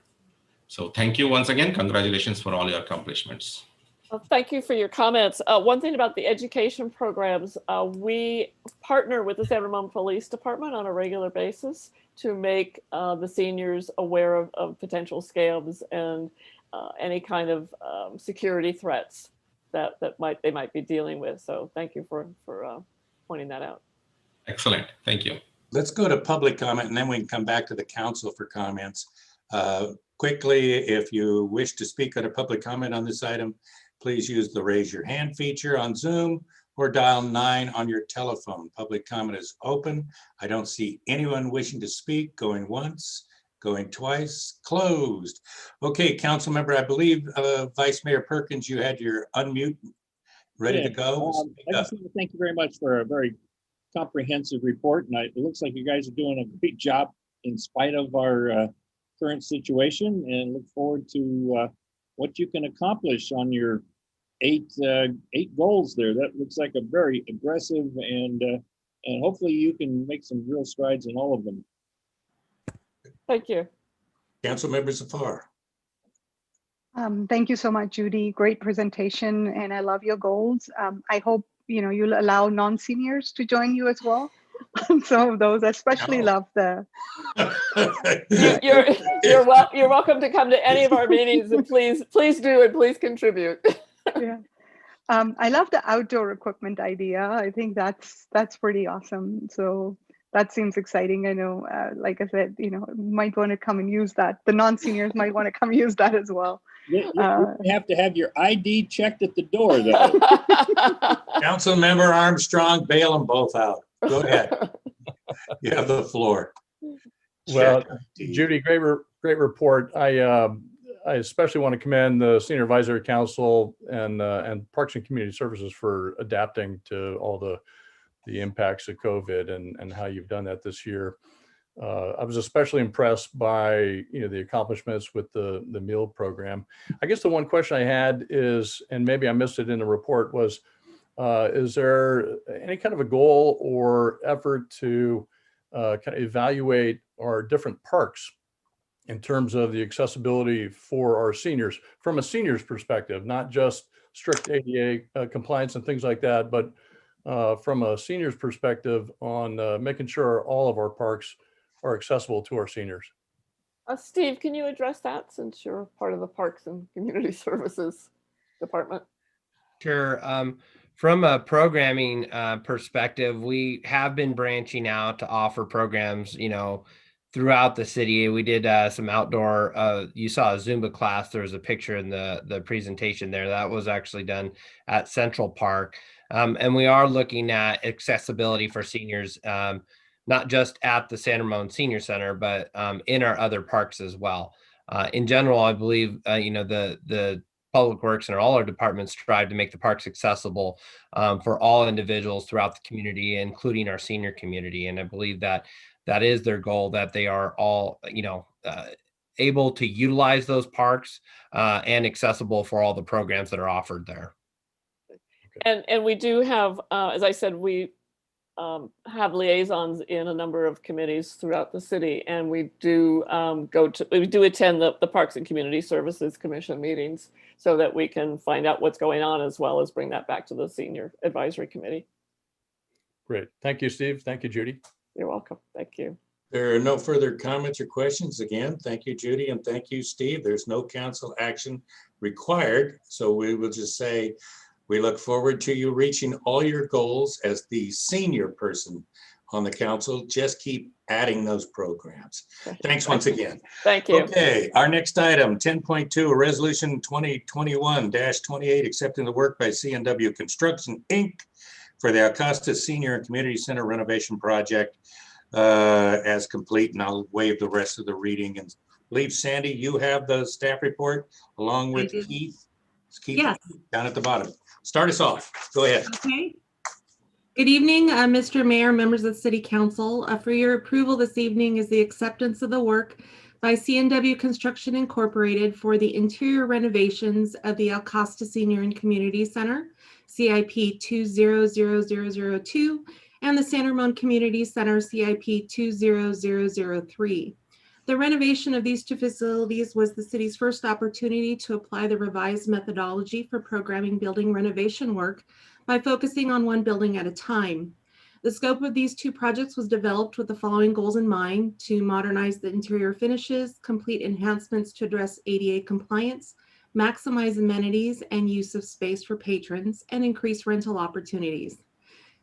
Speaker 11: So thank you once again. Congratulations for all your accomplishments.
Speaker 14: Well, thank you for your comments. One thing about the education programs, we partner with the San Ramon Police Department on a regular basis to make the seniors aware of potential scams and any kind of security threats that they might be dealing with. So thank you for pointing that out.
Speaker 11: Excellent. Thank you.
Speaker 1: Let's go to public comment and then we can come back to the council for comments. Quickly, if you wish to speak at a public comment on this item, please use the raise your hand feature on Zoom or dial 9 on your telephone. Public comment is open. I don't see anyone wishing to speak. Going once, going twice, closed. Okay, council member, I believe Vice Mayor Perkins, you had your unmute ready to go.
Speaker 4: I just want to thank you very much for a very comprehensive report, and it looks like you guys are doing a great job in spite of our current situation, and look forward to what you can accomplish on your eight goals there. That looks like a very aggressive, and hopefully you can make some real strides in all of them.
Speaker 14: Thank you.
Speaker 1: Council member Zafar.
Speaker 10: Thank you so much, Judy. Great presentation, and I love your goals. I hope you'll allow non-seniors to join you as well. Some of those, especially love the.
Speaker 14: You're welcome to come to any of our meetings, and please do, and please contribute.
Speaker 10: Yeah, I love the outdoor equipment idea. I think that's pretty awesome. So that seems exciting. I know, like I said, might want to come and use that. The non-seniors might want to come use that as well.
Speaker 4: You have to have your ID checked at the door, though.
Speaker 1: Council member Armstrong, bail them both out. Go ahead. You have the floor.
Speaker 12: Well, Judy, great report. I especially want to commend the Senior Advisory Council and Parks and Community Services for adapting to all the impacts of COVID and how you've done that this year. I was especially impressed by the accomplishments with the meal program. I guess the one question I had is, and maybe I missed it in the report, was is there any kind of a goal or effort to kind of evaluate our different parks in terms of the accessibility for our seniors from a senior's perspective, not just strict ADA compliance and things like that, but from a senior's perspective on making sure all of our parks are accessible to our seniors?
Speaker 14: Steve, can you address that since you're part of the Parks and Community Services Department?
Speaker 13: Sure. From a programming perspective, we have been branching out to offer programs, throughout the city. We did some outdoor, you saw a Zumba class. There was a picture in the presentation there. That was actually done at Central Park. And we are looking at accessibility for seniors, not just at the San Ramon Senior Center, but in our other parks as well. In general, I believe, the Public Works and all our departments strive to make the parks accessible for all individuals throughout the community, including our senior community. And I believe that is their goal, that they are all, able to utilize those parks and accessible for all the programs that are offered there.
Speaker 14: And we do have, as I said, we have liaisons in a number of committees throughout the city, and we do attend the Parks and Community Services Commission meetings so that we can find out what's going on, as well as bring that back to the Senior Advisory Committee.
Speaker 12: Great. Thank you, Steve. Thank you, Judy.
Speaker 14: You're welcome. Thank you.
Speaker 1: There are no further comments or questions. Again, thank you, Judy, and thank you, Steve. There's no council action required. So we will just say, we look forward to you reaching all your goals as the senior person on the council. Just keep adding those programs. Thanks once again.
Speaker 14: Thank you.
Speaker 1: Okay, our next item, 10.2, a resolution 2021-28, accepting the work by C&W Construction, Inc. for the Acosta Senior and Community Center renovation project as complete, and I'll waive the rest of the reading and leave Sandy, you have the staff report along with Keith. Keith,
Speaker 15: yes,
Speaker 1: down at the bottom. Start us off. Go ahead.
Speaker 15: Okay. Good evening, Mr. Mayor, members of the City Council. For your approval this evening is the acceptance of the work by C&W Construction Incorporated for the interior renovations of the El Costa Senior and Community Center, CIP 200002, and the San Ramon Community Center, CIP 20003. The renovation of these two facilities was the city's first opportunity to apply the revised methodology for programming building renovation work by focusing on one building at a time. The scope of these two projects was developed with the following goals in mind: to modernize the interior finishes, complete enhancements to address ADA compliance, maximize amenities and use of space for patrons, and increase rental opportunities.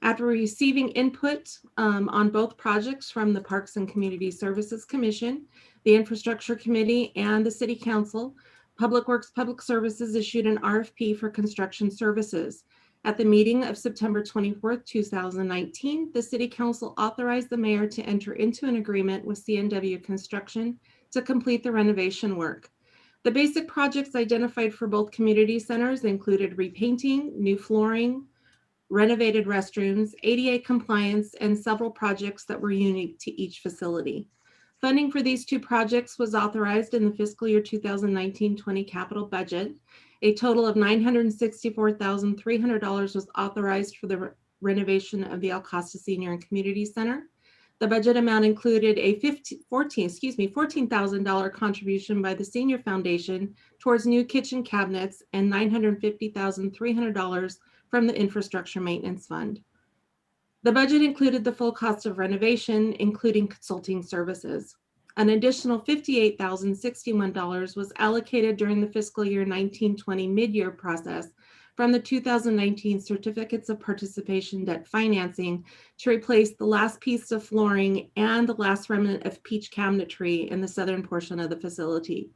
Speaker 15: After receiving input on both projects from the Parks and Community Services Commission, the Infrastructure Committee, and the City Council, Public Works Public Services issued an RFP for construction services. At the meeting of September 24th, 2019, the City Council authorized the mayor to enter into an agreement with C&W Construction to complete the renovation work. The basic projects identified for both community centers included repainting, new flooring, renovated restrooms, ADA compliance, and several projects that were unique to each facility. Funding for these two projects was authorized in the fiscal year 2019-20 capital budget. A total of $964,300 was authorized for the renovation of the El Costa Senior and Community Center. The budget amount included a $14,000 contribution by the Senior Foundation towards new kitchen cabinets and $950,300 from the Infrastructure Maintenance Fund. The budget included the full cost of renovation, including consulting services. An additional $58,061 was allocated during the fiscal year 19-20 mid-year process from the 2019 Certificates of Participation Debt Financing to replace the last piece of flooring and the last remnant of peach cabinetry in the southern portion of the facility.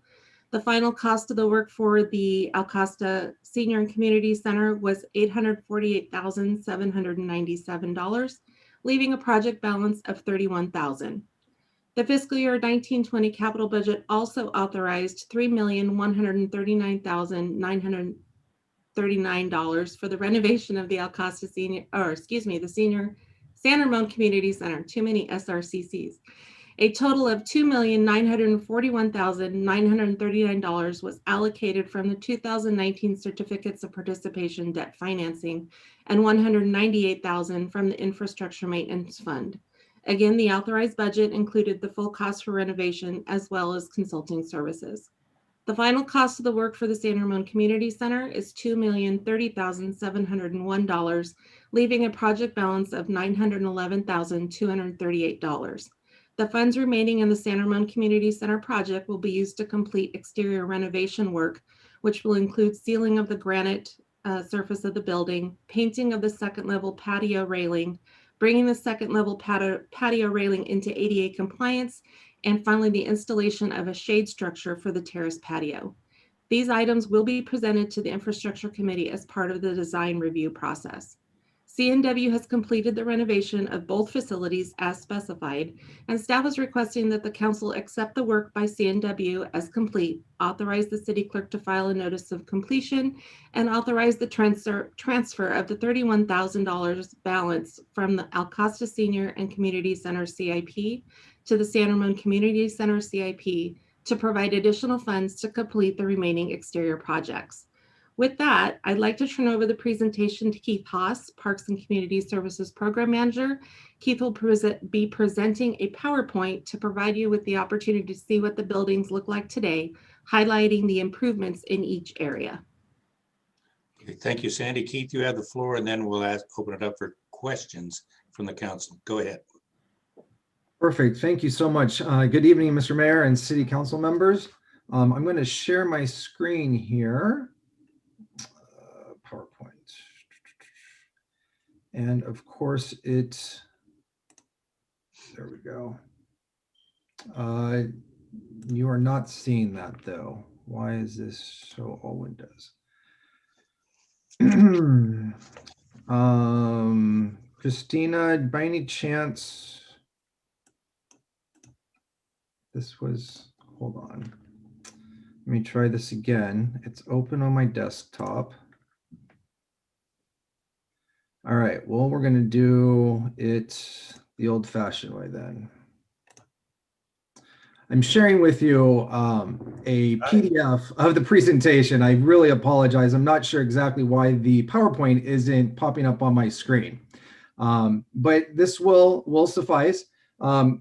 Speaker 15: The final cost of the work for the El Costa Senior and Community Center was $848,797, leaving a project balance of $31,000. The fiscal year 19-20 capital budget also authorized $3,139,939 for the renovation of the El Costa Senior, the Senior San Ramon Community Center, too many SRCCs. A total of $2,941,939 was allocated from the 2019 Certificates of Participation Debt Financing and $198,000 from the Infrastructure Maintenance Fund. Again, the authorized budget included the full cost for renovation as well as consulting services. The final cost of the work for the San Ramon Community Center is $2,030,701, leaving a project balance of $911,238. The funds remaining in the San Ramon Community Center project will be used to complete exterior renovation work, which will include sealing of the granite surface of the building, painting of the second level patio railing, bringing the second level patio railing into ADA compliance, and finally the installation of a shade structure for the terrace patio. These items will be presented to the Infrastructure Committee as part of the design review process. C&W has completed the renovation of both facilities as specified, and staff is requesting that the council accept the work by C&W as complete, authorize the city clerk to file a notice of completion, and authorize the transfer of the $31,000 balance from the El Costa Senior and Community Center CIP to the San Ramon Community Center CIP to provide additional funds to complete the remaining exterior projects. With that, I'd like to turn over the presentation to Keith Haas, Parks and Community Services Program Manager. Keith will be presenting a PowerPoint to provide you with the opportunity to see what the buildings look like today, highlighting the improvements in each area.
Speaker 1: Okay, thank you, Sandy. Keith, you have the floor, and then we'll open it up for questions from the council. Go ahead.
Speaker 16: Perfect. Thank you so much. Good evening, Mr. Mayor and City Council members. I'm going to share my screen here. PowerPoint. And of course, there we go. You are not seeing that though. Why is this show all windows? Christina, by any chance, hold on. Let me try this again. It's open on my desktop. All right, well, we're gonna do it the old fashioned way then. I'm sharing with you a PDF of the presentation. I really apologize. I'm not sure exactly why the PowerPoint isn't popping up on my screen, but this will suffice.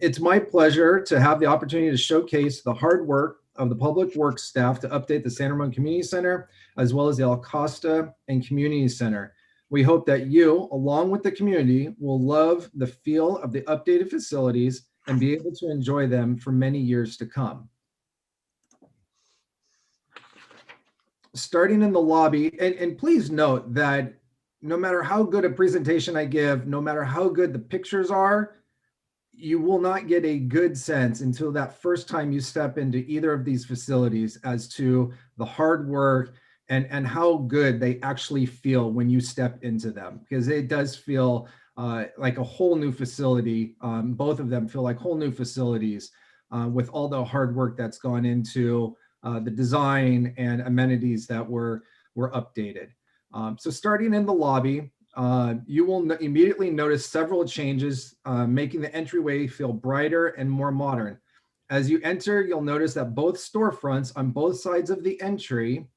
Speaker 16: It's my pleasure to have the opportunity to showcase the hard work of the public works staff to update the San Ramon Community Center, as well as the El Costa and Community Center. We hope that you, along with the community, will love the feel of the updated facilities and be able to enjoy them for many years to come. Starting in the lobby, and please note that no matter how good a presentation I give, no matter how good the pictures are, you will not get a good sense until that first time you step into either of these facilities as to the hard work and how good they actually feel when you step into them, because it does feel like a whole new facility. Both of them feel like whole new facilities with all the hard work that's gone into the design and amenities that were updated. So starting in the lobby, you will immediately notice several changes, making the entryway feel brighter and more modern. As you enter, you'll notice that both storefronts on both sides of the entry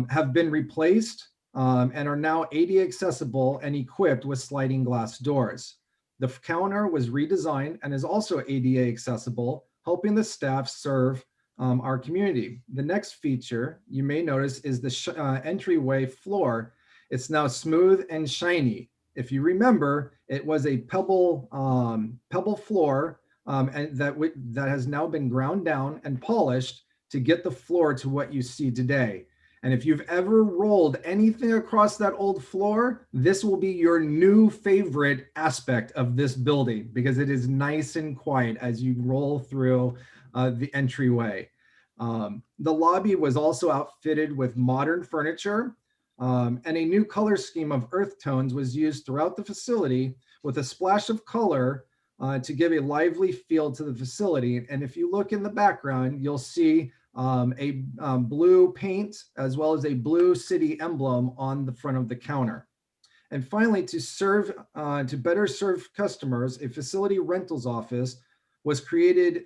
Speaker 16: have been replaced and are now ADA accessible and equipped with sliding glass doors. The counter was redesigned and is also ADA accessible, helping the staff serve our community. The next feature you may notice is the entryway floor. It's now smooth and shiny. If you remember, it was a pebble floor and that has now been ground down and polished to get the floor to what you see today. And if you've ever rolled anything across that old floor, this will be your new favorite aspect of this building because it is nice and quiet as you roll through the entryway. The lobby was also outfitted with modern furniture and a new color scheme of earth tones was used throughout the facility with a splash of color to give a lively feel to the facility. And if you look in the background, you'll see a blue paint as well as a blue city emblem on the front of the counter. And finally, to better serve customers, a facility rentals office was created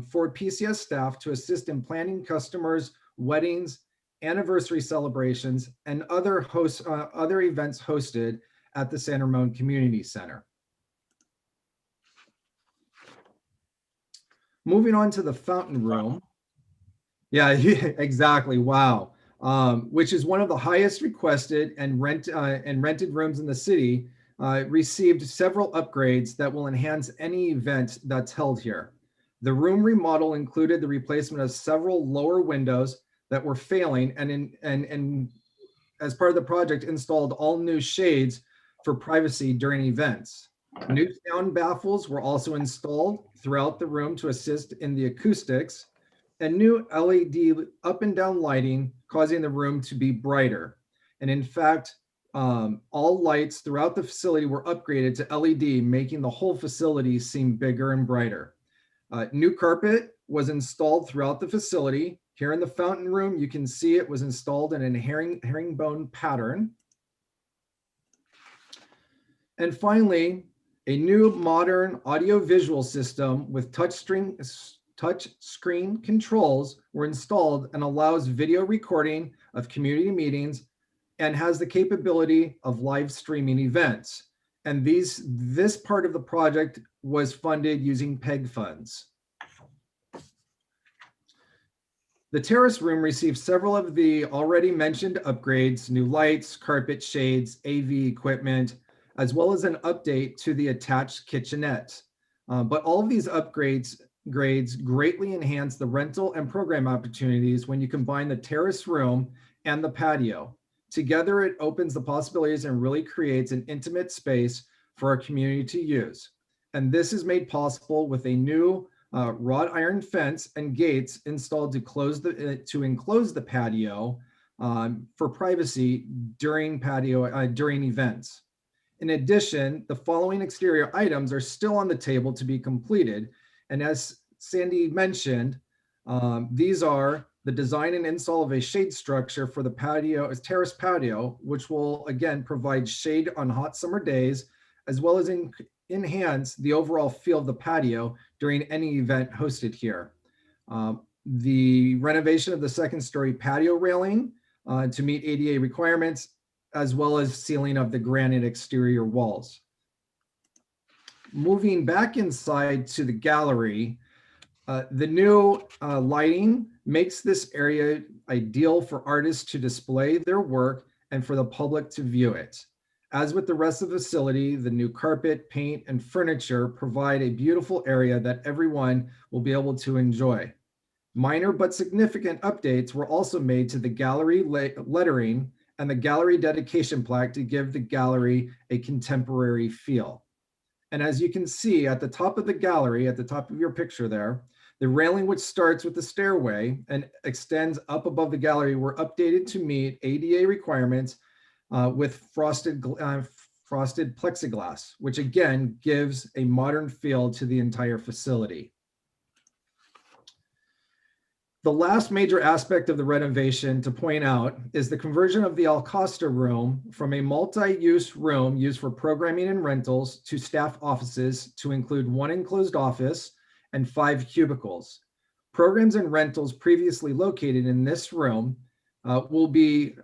Speaker 16: for PCS staff to assist in planning customers' weddings, anniversary celebrations, and other events hosted at the San Ramon Community Center. Moving on to the fountain room. Yeah, exactly. Wow. Which is one of the highest requested and rented rooms in the city, received several upgrades that will enhance any event that's held here. The room remodel included the replacement of several lower windows that were failing and as part of the project installed all new shades for privacy during events. New sound baffles were also installed throughout the room to assist in the acoustics, and new LED up and down lighting, causing the room to be brighter. And in fact, all lights throughout the facility were upgraded to LED, making the whole facility seem bigger and brighter. New carpet was installed throughout the facility. Here in the fountain room, you can see it was installed in a herringbone pattern. And finally, a new modern audio-visual system with touch screen controls were installed and allows video recording of community meetings and has the capability of live streaming events. And this part of the project was funded using PEG funds. The terrace room received several of the already mentioned upgrades, new lights, carpet shades, AV equipment, as well as an update to the attached kitchenette. But all of these upgrades greatly enhance the rental and program opportunities when you combine the terrace room and the patio. Together, it opens the possibilities and really creates an intimate space for our community to use. And this is made possible with a new wrought iron fence and gates installed to enclose the patio for privacy during events. In addition, the following exterior items are still on the table to be completed. And as Sandy mentioned, these are the design and install of a shade structure for the patio, terrace patio, which will again provide shade on hot summer days, as well as enhance the overall feel of the patio during any event hosted here. The renovation of the second story patio railing to meet ADA requirements, as well as sealing of the granite exterior walls. Moving back inside to the gallery, the new lighting makes this area ideal for artists to display their work and for the public to view it. As with the rest of the facility, the new carpet, paint, and furniture provide a beautiful area that everyone will be able to enjoy. Minor but significant updates were also made to the gallery lettering and the gallery dedication plaque to give the gallery a contemporary feel. And as you can see at the top of the gallery, at the top of your picture there, the railing which starts with the stairway and extends up above the gallery were updated to meet ADA requirements with frosted plexiglass, which again gives a modern feel to the entire facility. The last major aspect of the renovation to point out is the conversion of the Al Costa room from a multi-use room used for programming and rentals to staff offices to include one enclosed office and 5 cubicles. Programs and rentals previously located in this room will be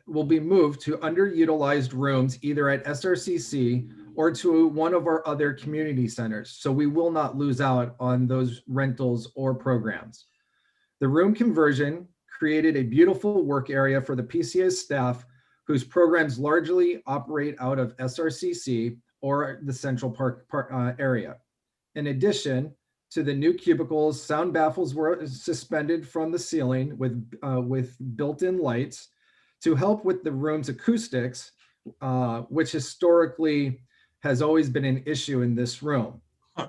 Speaker 16: moved to underutilized rooms either at SRCC or to one of our other community centers. So we will not lose out on those rentals or programs. The room conversion created a beautiful work area for the PCA staff whose programs largely operate out of SRCC or the Central Park area. In addition to the new cubicles, sound baffles were suspended from the ceiling with built-in lights to help with the room's acoustics, which historically has always been an issue in this room.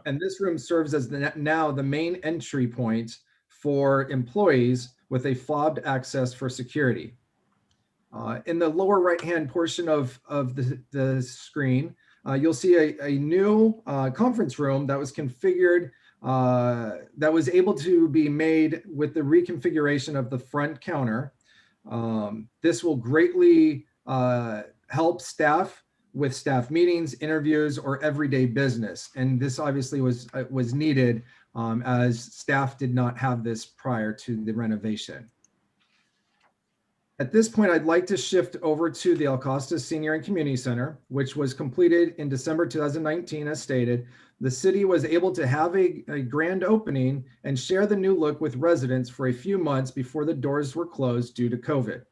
Speaker 16: And this room serves as now the main entry point for employees with a fobbed access for security. In the lower right-hand portion of the screen, you'll see a new conference room that was configured, that was able to be made with the reconfiguration of the front counter. This will greatly help staff with staff meetings, interviews, or everyday business. And this obviously was needed as staff did not have this prior to the renovation. At this point, I'd like to shift over to the Al Costa Senior and Community Center, which was completed in December 2019, as stated. The city was able to have a grand opening and share the new look with residents for a few months before the doors were closed due to COVID.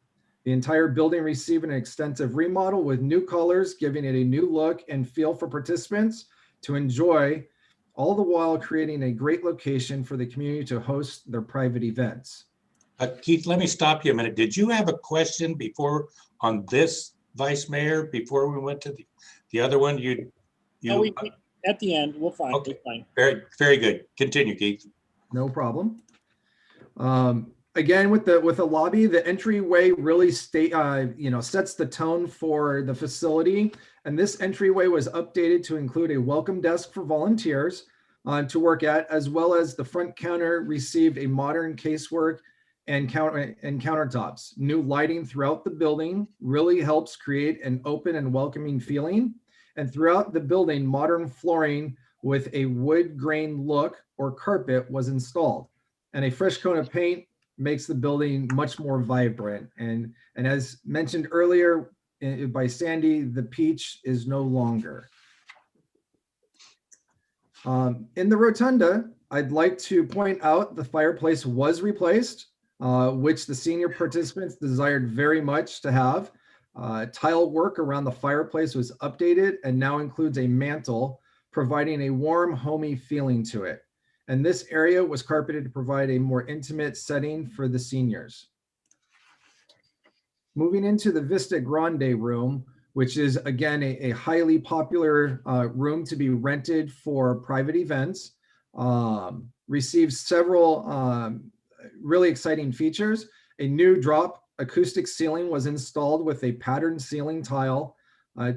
Speaker 16: The entire building received an extensive remodel with new colors, giving it a new look and feel for participants to enjoy, all the while creating a great location for the community to host their private events.
Speaker 1: Keith, let me stop you a minute. Did you have a question before on this, Vice Mayor, before we went to the other one?
Speaker 4: No, at the end, we'll find.
Speaker 1: Okay. Very, very good. Continue, Keith.
Speaker 16: No problem. Again, with the lobby, the entryway really sets the tone for the facility. And this entryway was updated to include a welcome desk for volunteers to work at, as well as the front counter received a modern casework and countertops. New lighting throughout the building really helps create an open and welcoming feeling. And throughout the building, modern flooring with a wood grain look or carpet was installed. And a fresh coat of paint makes the building much more vibrant. And as mentioned earlier by Sandy, the peach is no longer. In the rotunda, I'd like to point out the fireplace was replaced, which the senior participants desired very much to have. Tile work around the fireplace was updated and now includes a mantle, providing a warm, homey feeling to it. And this area was carpeted to provide a more intimate setting for the seniors. Moving into the Vista Grande room, which is again a highly popular room to be rented for private events, received several really exciting features. A new drop acoustic ceiling was installed with a patterned ceiling tile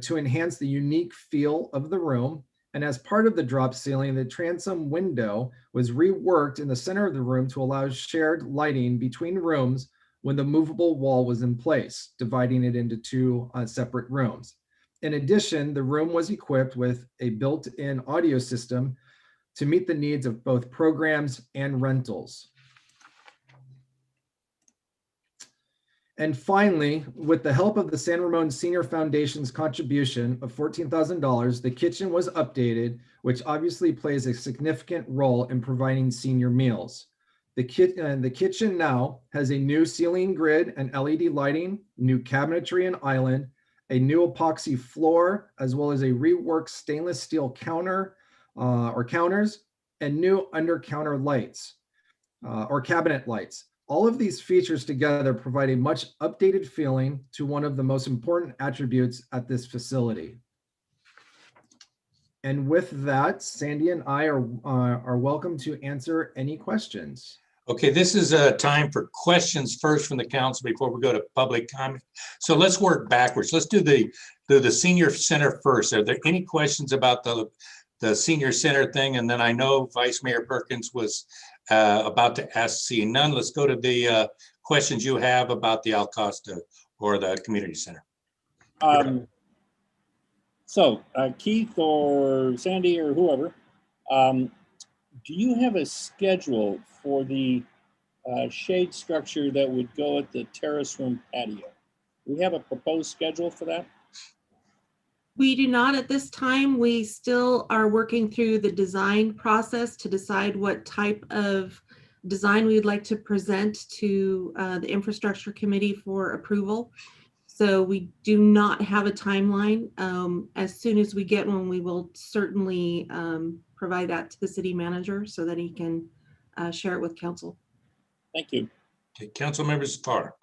Speaker 16: to enhance the unique feel of the room. And as part of the drop ceiling, the transom window was reworked in the center of the room to allow shared lighting between rooms when the movable wall was in place, dividing it into two separate rooms. In addition, the room was equipped with a built-in audio system to meet the needs of both programs and rentals. And finally, with the help of the San Ramon Senior Foundation's contribution of $14,000, the kitchen was updated, which obviously plays a significant role in providing senior meals. The kitchen now has a new ceiling grid and LED lighting, new cabinetry and island, a new epoxy floor, as well as a reworked stainless steel counter or counters, and new under counter lights or cabinet lights. All of these features together provide a much updated feeling to one of the most important attributes at this facility. And with that, Sandy and I are welcome to answer any questions.
Speaker 1: Okay, this is a time for questions first from the council before we go to public comment. So let's work backwards. Let's do the senior center first. Are there any questions about the senior center thing? And then I know Vice Mayor Perkins was about to ask, seeing none. Let's go to the questions you have about the Al Costa or the community center.
Speaker 4: So Keith or Sandy or whoever, do you have a schedule for the shade structure that would go at the terrace room patio? Do we have a proposed schedule for that?
Speaker 15: We do not at this time. We still are working through the design process to decide what type of design we'd like to present to the infrastructure committee for approval. So we do not have a timeline. As soon as we get one, we will certainly provide that to the city manager so that he can share it with council.
Speaker 4: Thank you.
Speaker 1: Okay, council members, Tara.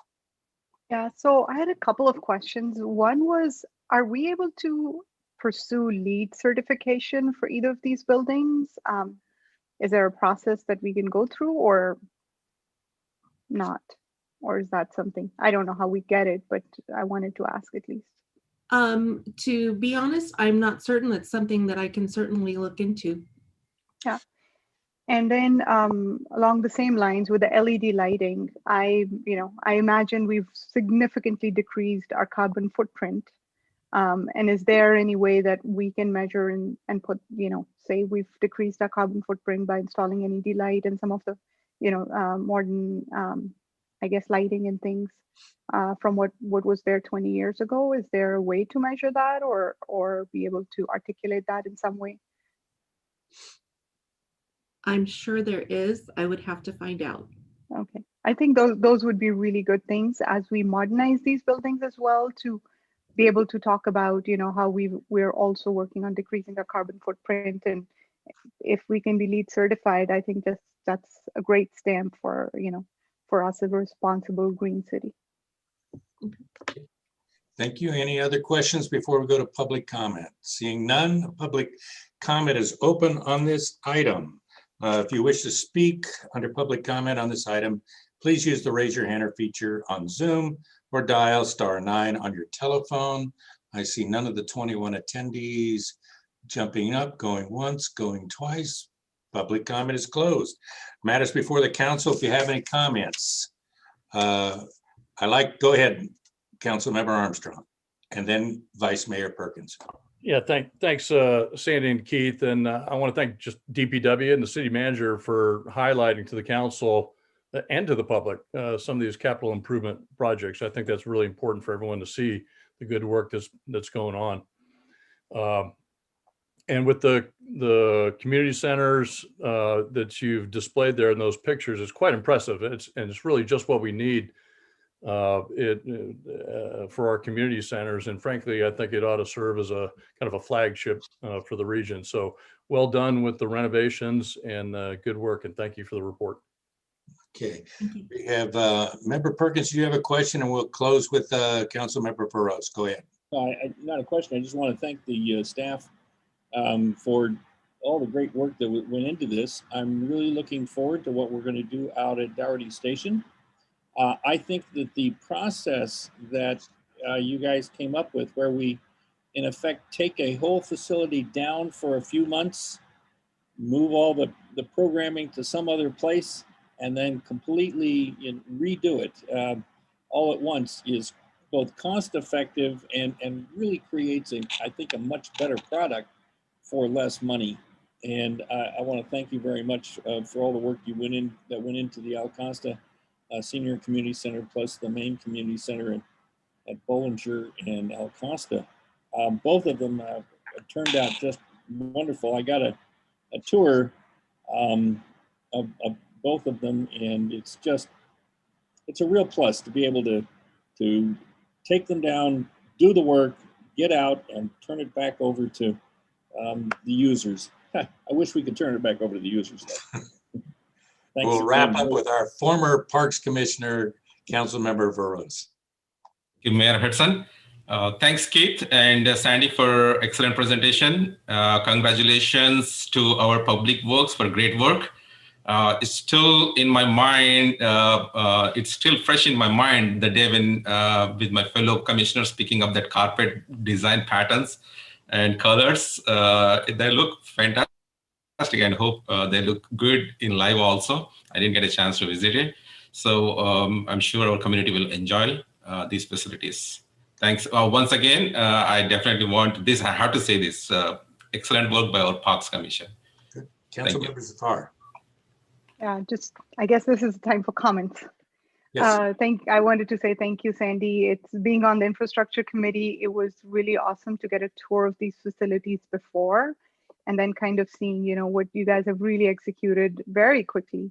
Speaker 17: Yeah, so I had a couple of questions. One was, are we able to pursue LEED certification for either of these buildings? Is there a process that we can go through or not? Or is that something, I don't know how we get it, but I wanted to ask at least.
Speaker 15: To be honest, I'm not certain. It's something that I can certainly look into.
Speaker 17: Yeah. And then along the same lines with the LED lighting, I imagine we've significantly decreased our carbon footprint. And is there any way that we can measure and put, say we've decreased our carbon footprint by installing LED light and some of the, modern, I guess, lighting and things from what was there 20 years ago? Is there a way to measure that or be able to articulate that in some way?
Speaker 15: I'm sure there is. I would have to find out.
Speaker 17: Okay. I think those would be really good things as we modernize these buildings as well, to be able to talk about, how we're also working on decreasing our carbon footprint. And if we can be LEED certified, I think that's a great stamp for, for us as a responsible green city.
Speaker 1: Thank you. Any other questions before we go to public comment? Seeing none, public comment is open on this item. If you wish to speak under public comment on this item, please use the raise your hand feature on Zoom or dial *9 on your telephone. I see none of the 21 attendees jumping up, going once, going twice. Public comment is closed. Matters before the council. If you have any comments, go ahead, Councilmember Armstrong, and then Vice Mayor Perkins.
Speaker 12: Yeah, thanks, Sandy and Keith. And I want to thank just DPW and the city manager for highlighting to the council and to the public some of these capital improvement projects. I think that's really important for everyone to see the good work that's going on. And with the community centers that you've displayed there in those pictures, it's quite impressive. It's really just what we need for our community centers. And frankly, I think it ought to serve as a kind of a flagship for the region. So well done with the renovations and good work. And thank you for the report.
Speaker 1: Okay, we have Member Perkins, do you have a question? And we'll close with Councilmember Perros. Go ahead.
Speaker 4: Not a question. I just want to thank the staff for all the great work that went into this. I'm really looking forward to what we're going to do out at Dougherty Station. I think that the process that you guys came up with, where we in effect, take a whole facility down for a few months, move all the programming to some other place, and then completely redo it all at once is both cost effective and really creates I think a much better product for less money. And I want to thank you very much for all the work that went into the Al Costa Senior Community Center, plus the main community center at Bollinger and Al Costa. Both of them turned out just wonderful. I got a tour of both of them, and it's a real plus to be able to take them down, do the work, get out, and turn it back over to the users. I wish we could turn it back over to the users.
Speaker 1: We'll wrap up with our former Parks Commissioner, Councilmember Veros.
Speaker 11: Thank you, Mayor Hudson. Thanks, Keith and Sandy, for excellent presentation. Congratulations to our Public Works for great work. It's still in my mind. It's still fresh in my mind the day when, with my fellow commissioners, picking up that carpet design patterns and colors. They look fantastic, and hope they look good in live also. I didn't get a chance to visit it, so I'm sure our community will enjoy these facilities. Thanks once again. I definitely want this. I have to say this. Excellent work by our Parks Commission.
Speaker 1: Councilmember Zafar.
Speaker 17: Yeah, I guess this is the time for comments.
Speaker 1: Yes.
Speaker 17: I wanted to say thank you, Sandy. It's being on the infrastructure committee. It was really awesome to get a tour of these facilities before, and then kind of seeing, what you guys have really executed very quickly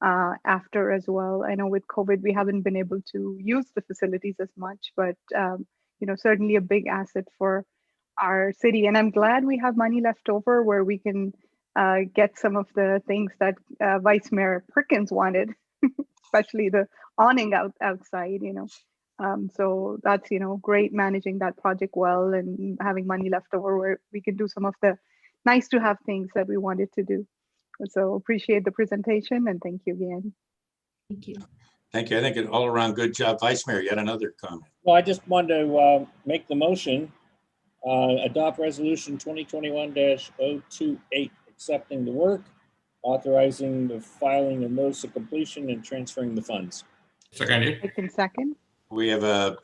Speaker 17: after as well. I know with COVID, we haven't been able to use the facilities as much, but certainly a big asset for our city. And I'm glad we have money left over where we can get some of the things that Vice Mayor Perkins wanted, especially the awning outside, so that's, great managing that project well and having money left over where we can do some of the nice to have things that we wanted to do. So appreciate the presentation and thank you again.
Speaker 15: Thank you.
Speaker 1: Thank you. I think an all around good job. Vice Mayor, yet another comment.
Speaker 4: Well, I just wanted to make the motion, adopt resolution 2021-028, accepting the work, authorizing the filing of notice of completion and transferring the funds.
Speaker 11: Second.
Speaker 17: I can second.
Speaker 1: We have a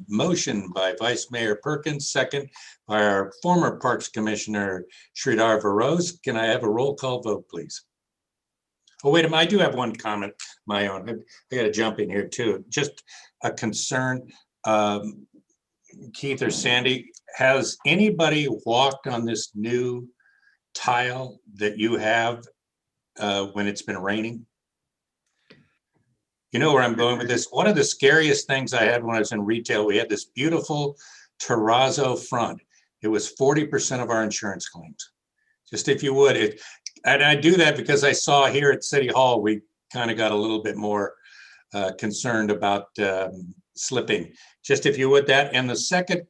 Speaker 1: motion by Vice Mayor Perkins, second by our former Parks Commissioner, Sridhar Veros. Can I have a roll call vote, please? Oh, wait a minute. I do have one comment, my own. I got to jump in here too. Just a concern. Keith or Sandy, has anybody walked on this new tile that you have when it's been raining? You know where I'm going with this. One of the scariest things I had when I was in retail, we had this beautiful terrazzo front. It was 40% of our insurance claims. Just if you would, and I do that because I saw here at City Hall, we kind of got a little bit more concerned about slipping. Just if you would that. And the second,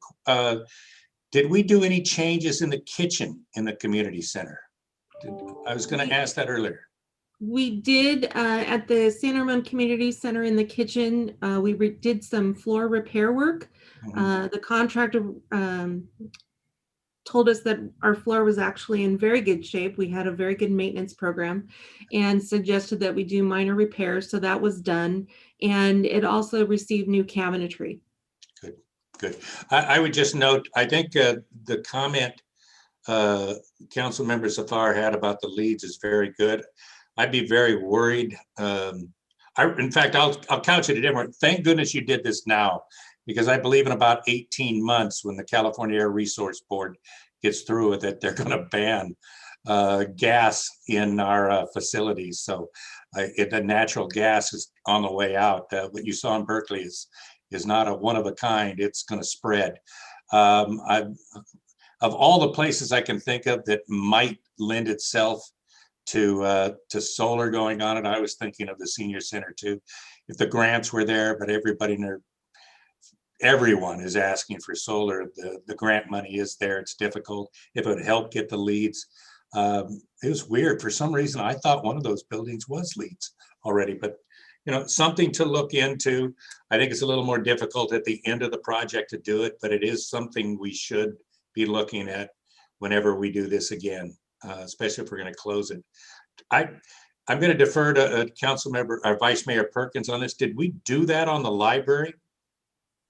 Speaker 1: did we do any changes in the kitchen in the community center? I was going to ask that earlier.
Speaker 15: We did at the San Ramon Community Center in the kitchen. We did some floor repair work. The contractor told us that our floor was actually in very good shape. We had a very good maintenance program and suggested that we do minor repairs. So that was done. And it also received new cabinetry.
Speaker 1: Good. I would just note, I think the comment Councilmember Zafar had about the leads is very good. I'd be very worried. In fact, I'll couch it a different. Thank goodness you did this now, because I believe in about 18 months when the California Air Resource Board gets through with it, they're going to ban gas in our facilities. So the natural gas is on the way out. What you saw in Berkeley is not a one of a kind. It's going to spread. Of all the places I can think of that might lend itself to solar going on, and I was thinking of the senior center too. If the grants were there, but everyone is asking for solar. The grant money is there. It's difficult. If it would help get the leads, it was weird. For some reason, I thought one of those buildings was leads already, but something to look into. I think it's a little more difficult at the end of the project to do it, but it is something we should be looking at whenever we do this again, especially if we're going to close it. I'm going to defer to Council Member, Vice Mayor Perkins on this. Did we do that on the library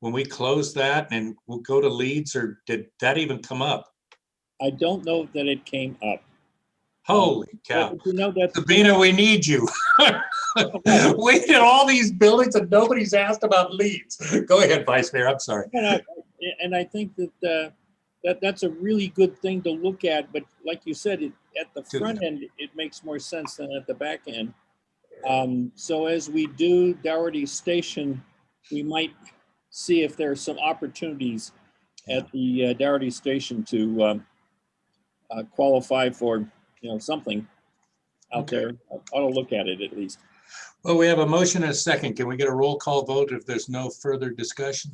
Speaker 1: when we closed that and we'll go to leads, or did that even come up?
Speaker 4: I don't know that it came up.
Speaker 1: Holy cow.
Speaker 4: But you know that
Speaker 1: Sabina, we need you. We did all these buildings and nobody's asked about leads. Go ahead, Vice Mayor. I'm sorry.
Speaker 4: And I think that that's a really good thing to look at. But like you said, at the front end, it makes more sense than at the back end. So as we do Dougherty Station, we might see if there are some opportunities at the Dougherty Station to qualify for, something out there. I ought to look at it at least.
Speaker 1: Well, we have a motion and a second. Can we get a roll call vote if there's no further discussion?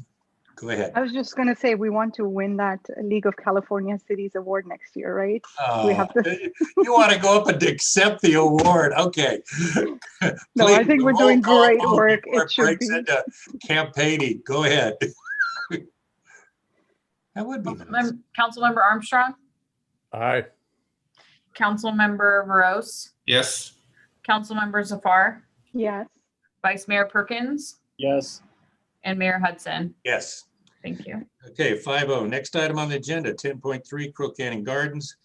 Speaker 1: Go ahead.
Speaker 17: I was just going to say, we want to win that League of California Cities award next year, right? We have to.
Speaker 1: You want to go up and accept the award? Okay.
Speaker 17: No, I think we're doing great work.
Speaker 1: It breaks into campaigning. Go ahead. That would be nice.
Speaker 3: Councilmember Armstrong,
Speaker 12: Aye.
Speaker 3: Councilmember Morose,
Speaker 11: Yes.
Speaker 3: Councilmember Zafar,
Speaker 17: Yes.
Speaker 3: Vice Mayor Perkins,
Speaker 4: Yes.
Speaker 3: and Mayor Hudson.
Speaker 1: Yes.
Speaker 3: Thank you.
Speaker 1: Okay, 5-0. Next item on the agenda, 10.3, Crow Canyon Gardens,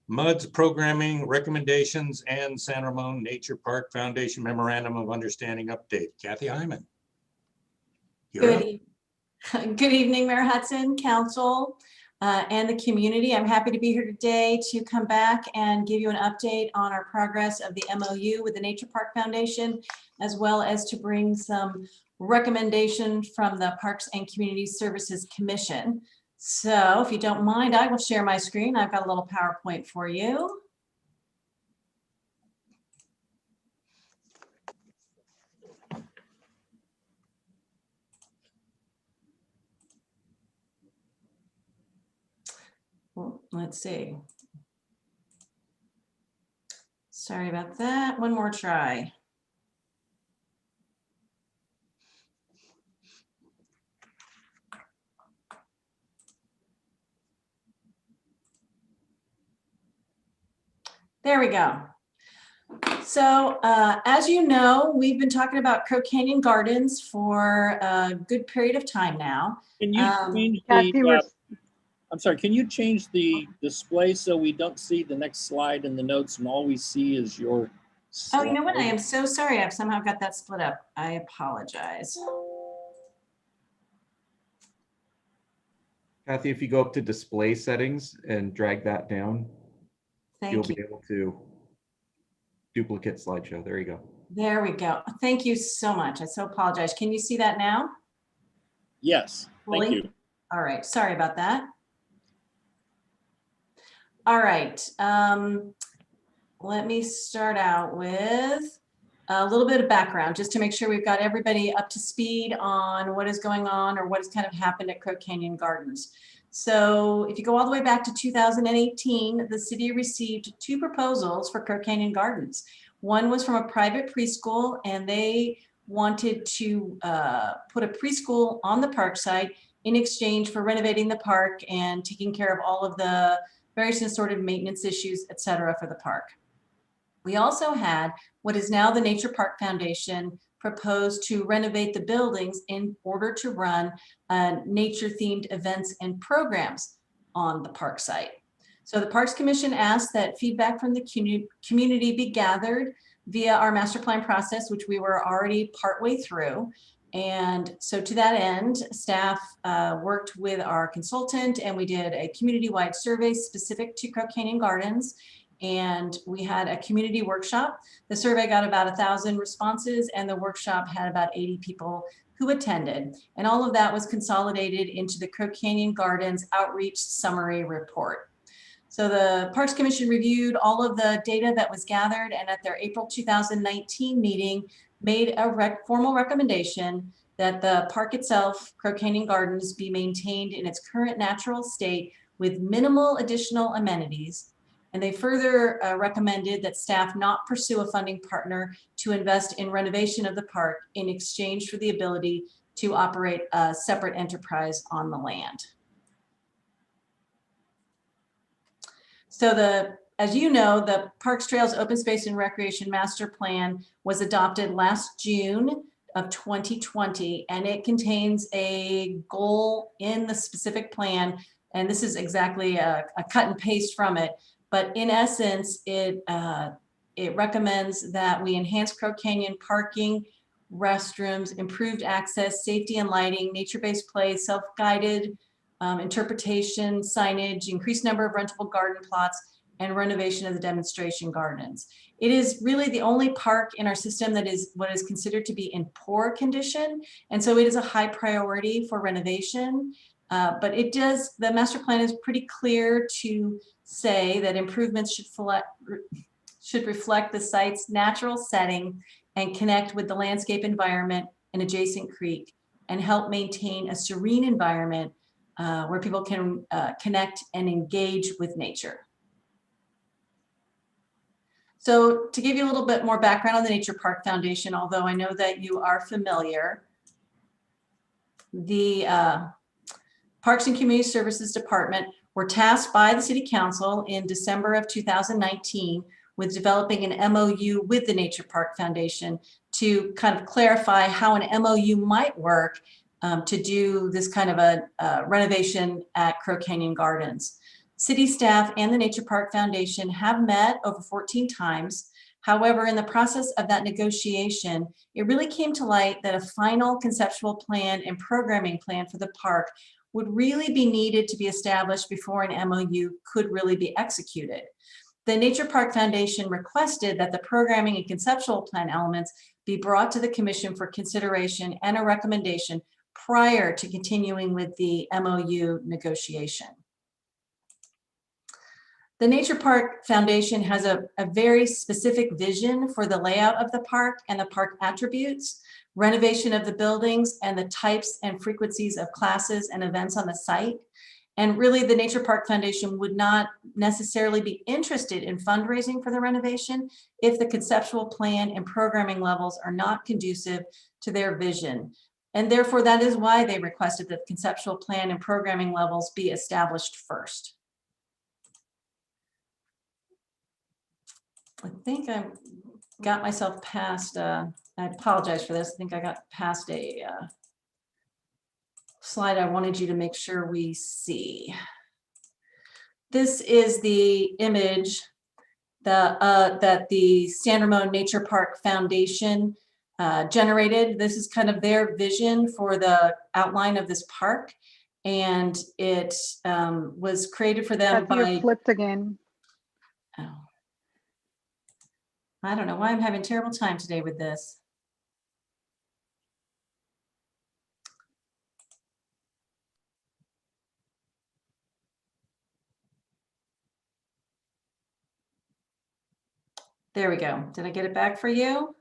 Speaker 1: MUD's programming recommendations, and San Ramon Nature Park Foundation Memorandum of Understanding update. Kathy Hyman.
Speaker 18: Good evening, Mayor Hudson, Council, and the community. I'm happy to be here today to come back and give you an update on our progress of the MOU with the Nature Park Foundation, as well as to bring some recommendation from the Parks and Community Services Commission. So if you don't mind, I will share my screen. I've got a little PowerPoint for you. Well, let's see. Sorry about that. One more try. There we go. So as you know, we've been talking about Crow Canyon Gardens for a good period of time now.
Speaker 4: Can you change the, I'm sorry, can you change the display so we don't see the next slide in the notes and all we see is your slide?
Speaker 18: Oh, you know what? I am so sorry. I've somehow got that split up. I apologize.
Speaker 19: Kathy, if you go up to display settings and drag that down, you'll be able to duplicate slideshow. There you go.
Speaker 18: There we go. Thank you so much. I so apologize. Can you see that now?
Speaker 4: Yes, thank you.
Speaker 18: All right, sorry about that. All right, let me start out with a little bit of background just to make sure we've got everybody up to speed on what is going on or what has kind of happened at Crow Canyon Gardens. So if you go all the way back to 2018, the city received 2 proposals for Crow Canyon Gardens. One was from a private preschool, and they wanted to put a preschool on the park site in exchange for renovating the park and taking care of all of the various assorted maintenance issues, et cetera, for the park. We also had what is now the Nature Park Foundation proposed to renovate the buildings in order to run nature-themed events and programs on the park site. So the Parks Commission asked that feedback from the community be gathered via our master plan process, which we were already partway through. And so to that end, staff worked with our consultant, and we did a community-wide survey specific to Crow Canyon Gardens. And we had a community workshop. The survey got about 1,000 responses, and the workshop had about 80 people who attended. And all of that was consolidated into the Crow Canyon Gardens Outreach Summary Report. So the Parks Commission reviewed all of the data that was gathered, and at their April 2019 meeting, made a formal recommendation that the park itself, Crow Canyon Gardens, be maintained in its current natural state with minimal additional amenities. And they further recommended that staff not pursue a funding partner to invest in renovation of the park in exchange for the ability to operate a separate enterprise on the land. So as you know, the Parks, Trails, Open Space and Recreation Master Plan was adopted last June of 2020, and it contains a goal in the specific plan. And this is exactly a cut and paste from it. But in essence, it recommends that we enhance Crow Canyon parking, restrooms, improved access, safety and lighting, nature-based play, self-guided interpretation, signage, increased number of rentable garden plots, and renovation of the demonstration gardens. It is really the only park in our system that is what is considered to be in poor condition. And so it is a high priority for renovation. But the master plan is pretty clear to say that improvements should reflect the site's natural setting and connect with the landscape environment and adjacent creek and help maintain a serene environment where people can connect and engage with nature. So to give you a little bit more background on the Nature Park Foundation, although I know that you are familiar, the Parks and Community Services Department were tasked by the City Council in December of 2019 with developing an MOU with the Nature Park Foundation to kind of clarify how an MOU might work to do this kind of a renovation at Crow Canyon Gardens. City staff and the Nature Park Foundation have met over 14 times. However, in the process of that negotiation, it really came to light that a final conceptual plan and programming plan for the park would really be needed to be established before an MOU could really be executed. The Nature Park Foundation requested that the programming and conceptual plan elements be brought to the Commission for consideration and a recommendation prior to continuing with the MOU negotiation. The Nature Park Foundation has a very specific vision for the layout of the park and the park attributes, renovation of the buildings, and the types and frequencies of classes and events on the site. And really, the Nature Park Foundation would not necessarily be interested in fundraising for the renovation if the conceptual plan and programming levels are not conducive to their vision. And therefore, that is why they requested that the conceptual plan and programming levels be established first. I think I got myself past, I apologize for this. I think I got past a slide I wanted you to make sure we see. This is the image that the San Ramon Nature Park Foundation generated. This is kind of their vision for the outline of this park. And it was created for them by—
Speaker 17: You're flipped again.
Speaker 18: Oh. I don't know why I'm having a terrible time today with this. There we go. Did I get it back for you?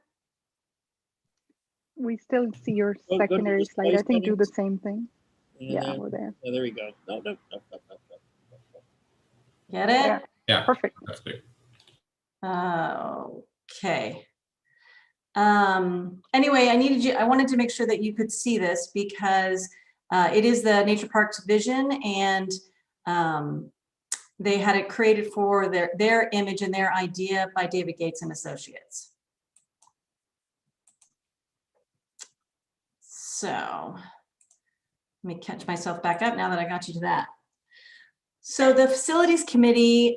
Speaker 17: We still see your secondary slide. I think do the same thing. Yeah, we're there.
Speaker 4: Yeah, there we go. No.
Speaker 18: Get it?
Speaker 11: Yeah.
Speaker 17: Perfect.
Speaker 11: That's great.
Speaker 18: Okay. Anyway, I wanted to make sure that you could see this because it is the Nature Park's vision, and they had it created for their image and their idea by David Gates and Associates. So let me catch myself back up now that I got you to that. So the Facilities Committee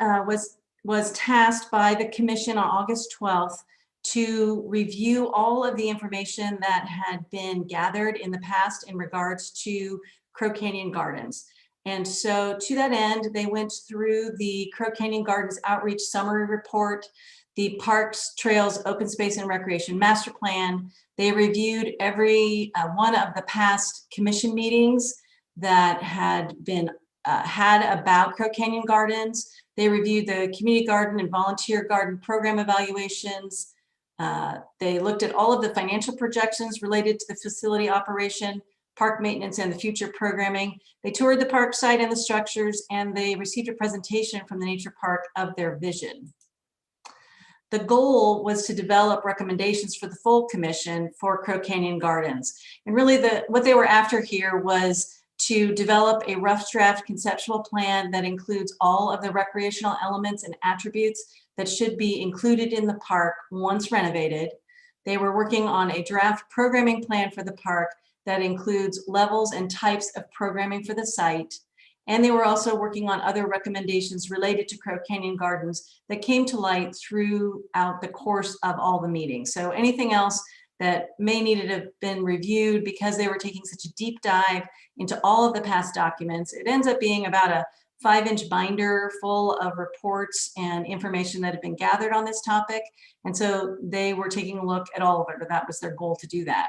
Speaker 18: was tasked by the Commission on August 12th to review all of the information that had been gathered in the past in regards to Crow Canyon Gardens. And so to that end, they went through the Crow Canyon Gardens Outreach Summary Report, the Parks, Trails, Open Space and Recreation Master Plan. They reviewed every one of the past commission meetings that had been had about Crow Canyon Gardens. They reviewed the community garden and volunteer garden program evaluations. They looked at all of the financial projections related to the facility operation, park maintenance, and the future programming. They toured the park site and the structures, and they received a presentation from the Nature Park of their vision. The goal was to develop recommendations for the full commission for Crow Canyon Gardens. And really what they were after here was to develop a rough draft conceptual plan that includes all of the recreational elements and attributes that should be included in the park once renovated. They were working on a draft programming plan for the park that includes levels and types of programming for the site. And they were also working on other recommendations related to Crow Canyon Gardens that came to light throughout the course of all the meetings. So anything else that may need to have been reviewed, because they were taking such a deep dive into all of the past documents, it ends up being about a 5-inch binder full of reports and information that had been gathered on this topic. And so they were taking a look at all of it, or that was their goal to do that.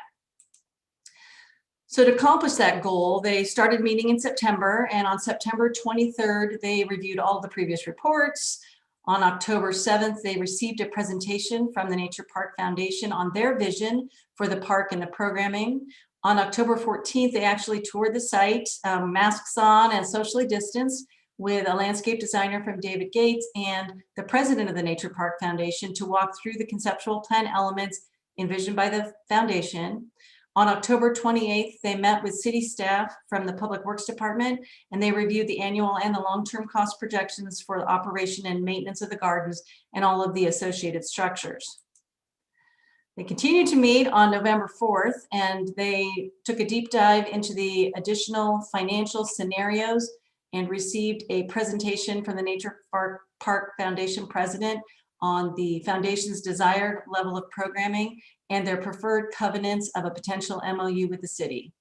Speaker 18: So to accomplish that goal, they started meeting in September, and on September 23rd, they reviewed all the previous reports. On October 7th, they received a presentation from the Nature Park Foundation on their vision for the park and the programming. On October 14th, they actually toured the site, masks on and socially distanced, with a landscape designer from David Gates and the president of the Nature Park Foundation to walk through the conceptual plan elements envisioned by the foundation. On October 28th, they met with city staff from the Public Works Department, and they reviewed the annual and the long-term cost projections for the operation and maintenance of the gardens and all of the associated structures. They continued to meet on November 4th, and they took a deep dive into the additional financial scenarios and received a presentation from the Nature Park Foundation president on the foundation's desired level of programming and their preferred covenants of a potential MOU with the city.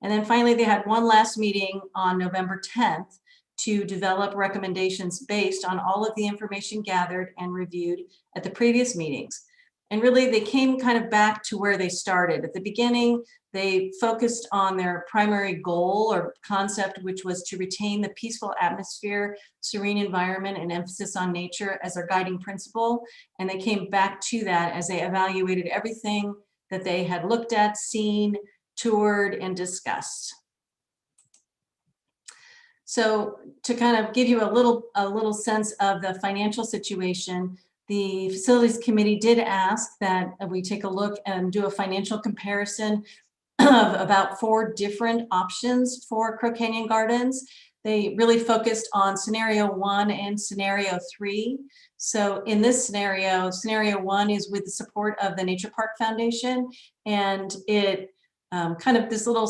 Speaker 18: And then finally, they had one last meeting on November 10th to develop recommendations based on all of the information gathered and reviewed at the previous meetings. And really, they came kind of back to where they started. At the beginning, they focused on their primary goal or concept, which was to retain the peaceful atmosphere, serene environment, and emphasis on nature as their guiding principle. And they came back to that as they evaluated everything that they had looked at, seen, toured, and discussed. So to kind of give you a little sense of the financial situation, the Facilities Committee did ask that we take a look and do a financial comparison of about 4 different options for Crow Canyon Gardens. They really focused on scenario 1 and scenario 3. So in this scenario 1 is with the support of the Nature Park Foundation, and it kind of this little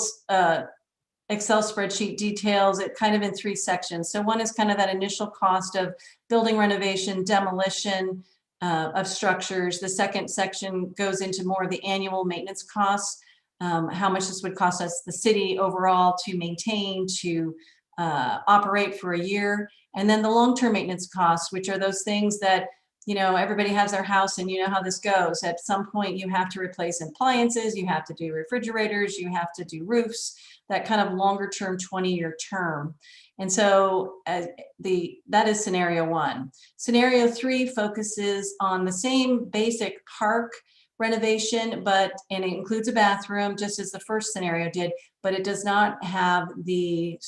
Speaker 18: Excel spreadsheet details it kind of in 3 sections. So one is kind of that initial cost of building renovation, demolition of structures. The second section goes into more of the annual maintenance costs, how much this would cost us, the city overall, to maintain, to operate for a year. And then the long-term maintenance costs, which are those things that, you know, everybody has their house and you know how this goes. At some point you have to replace appliances, you have to do refrigerators, you have to do roofs, that kind of longer term 20-year term. And so that is scenario 1. Scenario 3 focuses on the same basic park renovation, and it includes a bathroom, just as the first scenario did, but it does not have the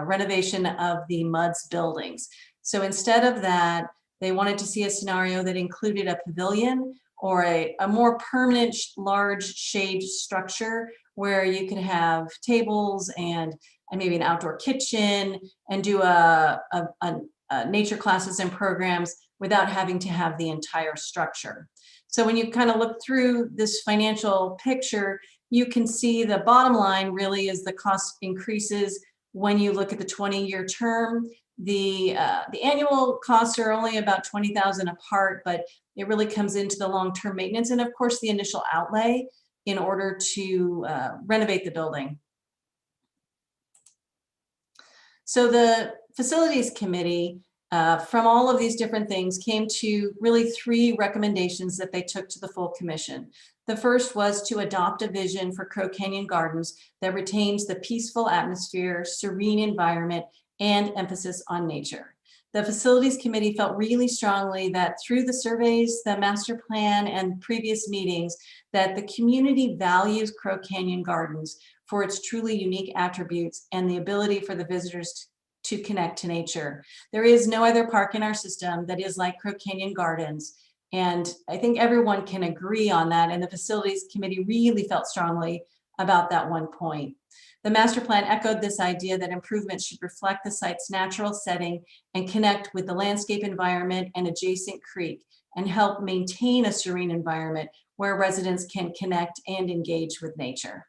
Speaker 18: renovation of the MUDS buildings. So instead of that, they wanted to see a scenario that included a pavilion or a more permanent large shade structure where you could have tables and maybe an outdoor kitchen and do nature classes and programs without having to have the entire structure. So when you kind of look through this financial picture, you can see the bottom line really is the cost increases when you look at the 20-year term. The annual costs are only about $20,000 apart, but it really comes into the long-term maintenance and of course the initial outlay in order to renovate the building. So the Facilities Committee, from all of these different things, came to really 3 recommendations that they took to the full commission. The first was to adopt a vision for Crow Canyon Gardens that retains the peaceful atmosphere, serene environment, and emphasis on nature. The Facilities Committee felt really strongly that through the surveys, the master plan, and previous meetings, that the community values Crow Canyon Gardens for its truly unique attributes and the ability for the visitors to connect to nature. There is no other park in our system that is like Crow Canyon Gardens. And I think everyone can agree on that. And the Facilities Committee really felt strongly about that one point. The master plan echoed this idea that improvements should reflect the site's natural setting and connect with the landscape environment and adjacent creek and help maintain a serene environment where residents can connect and engage with nature.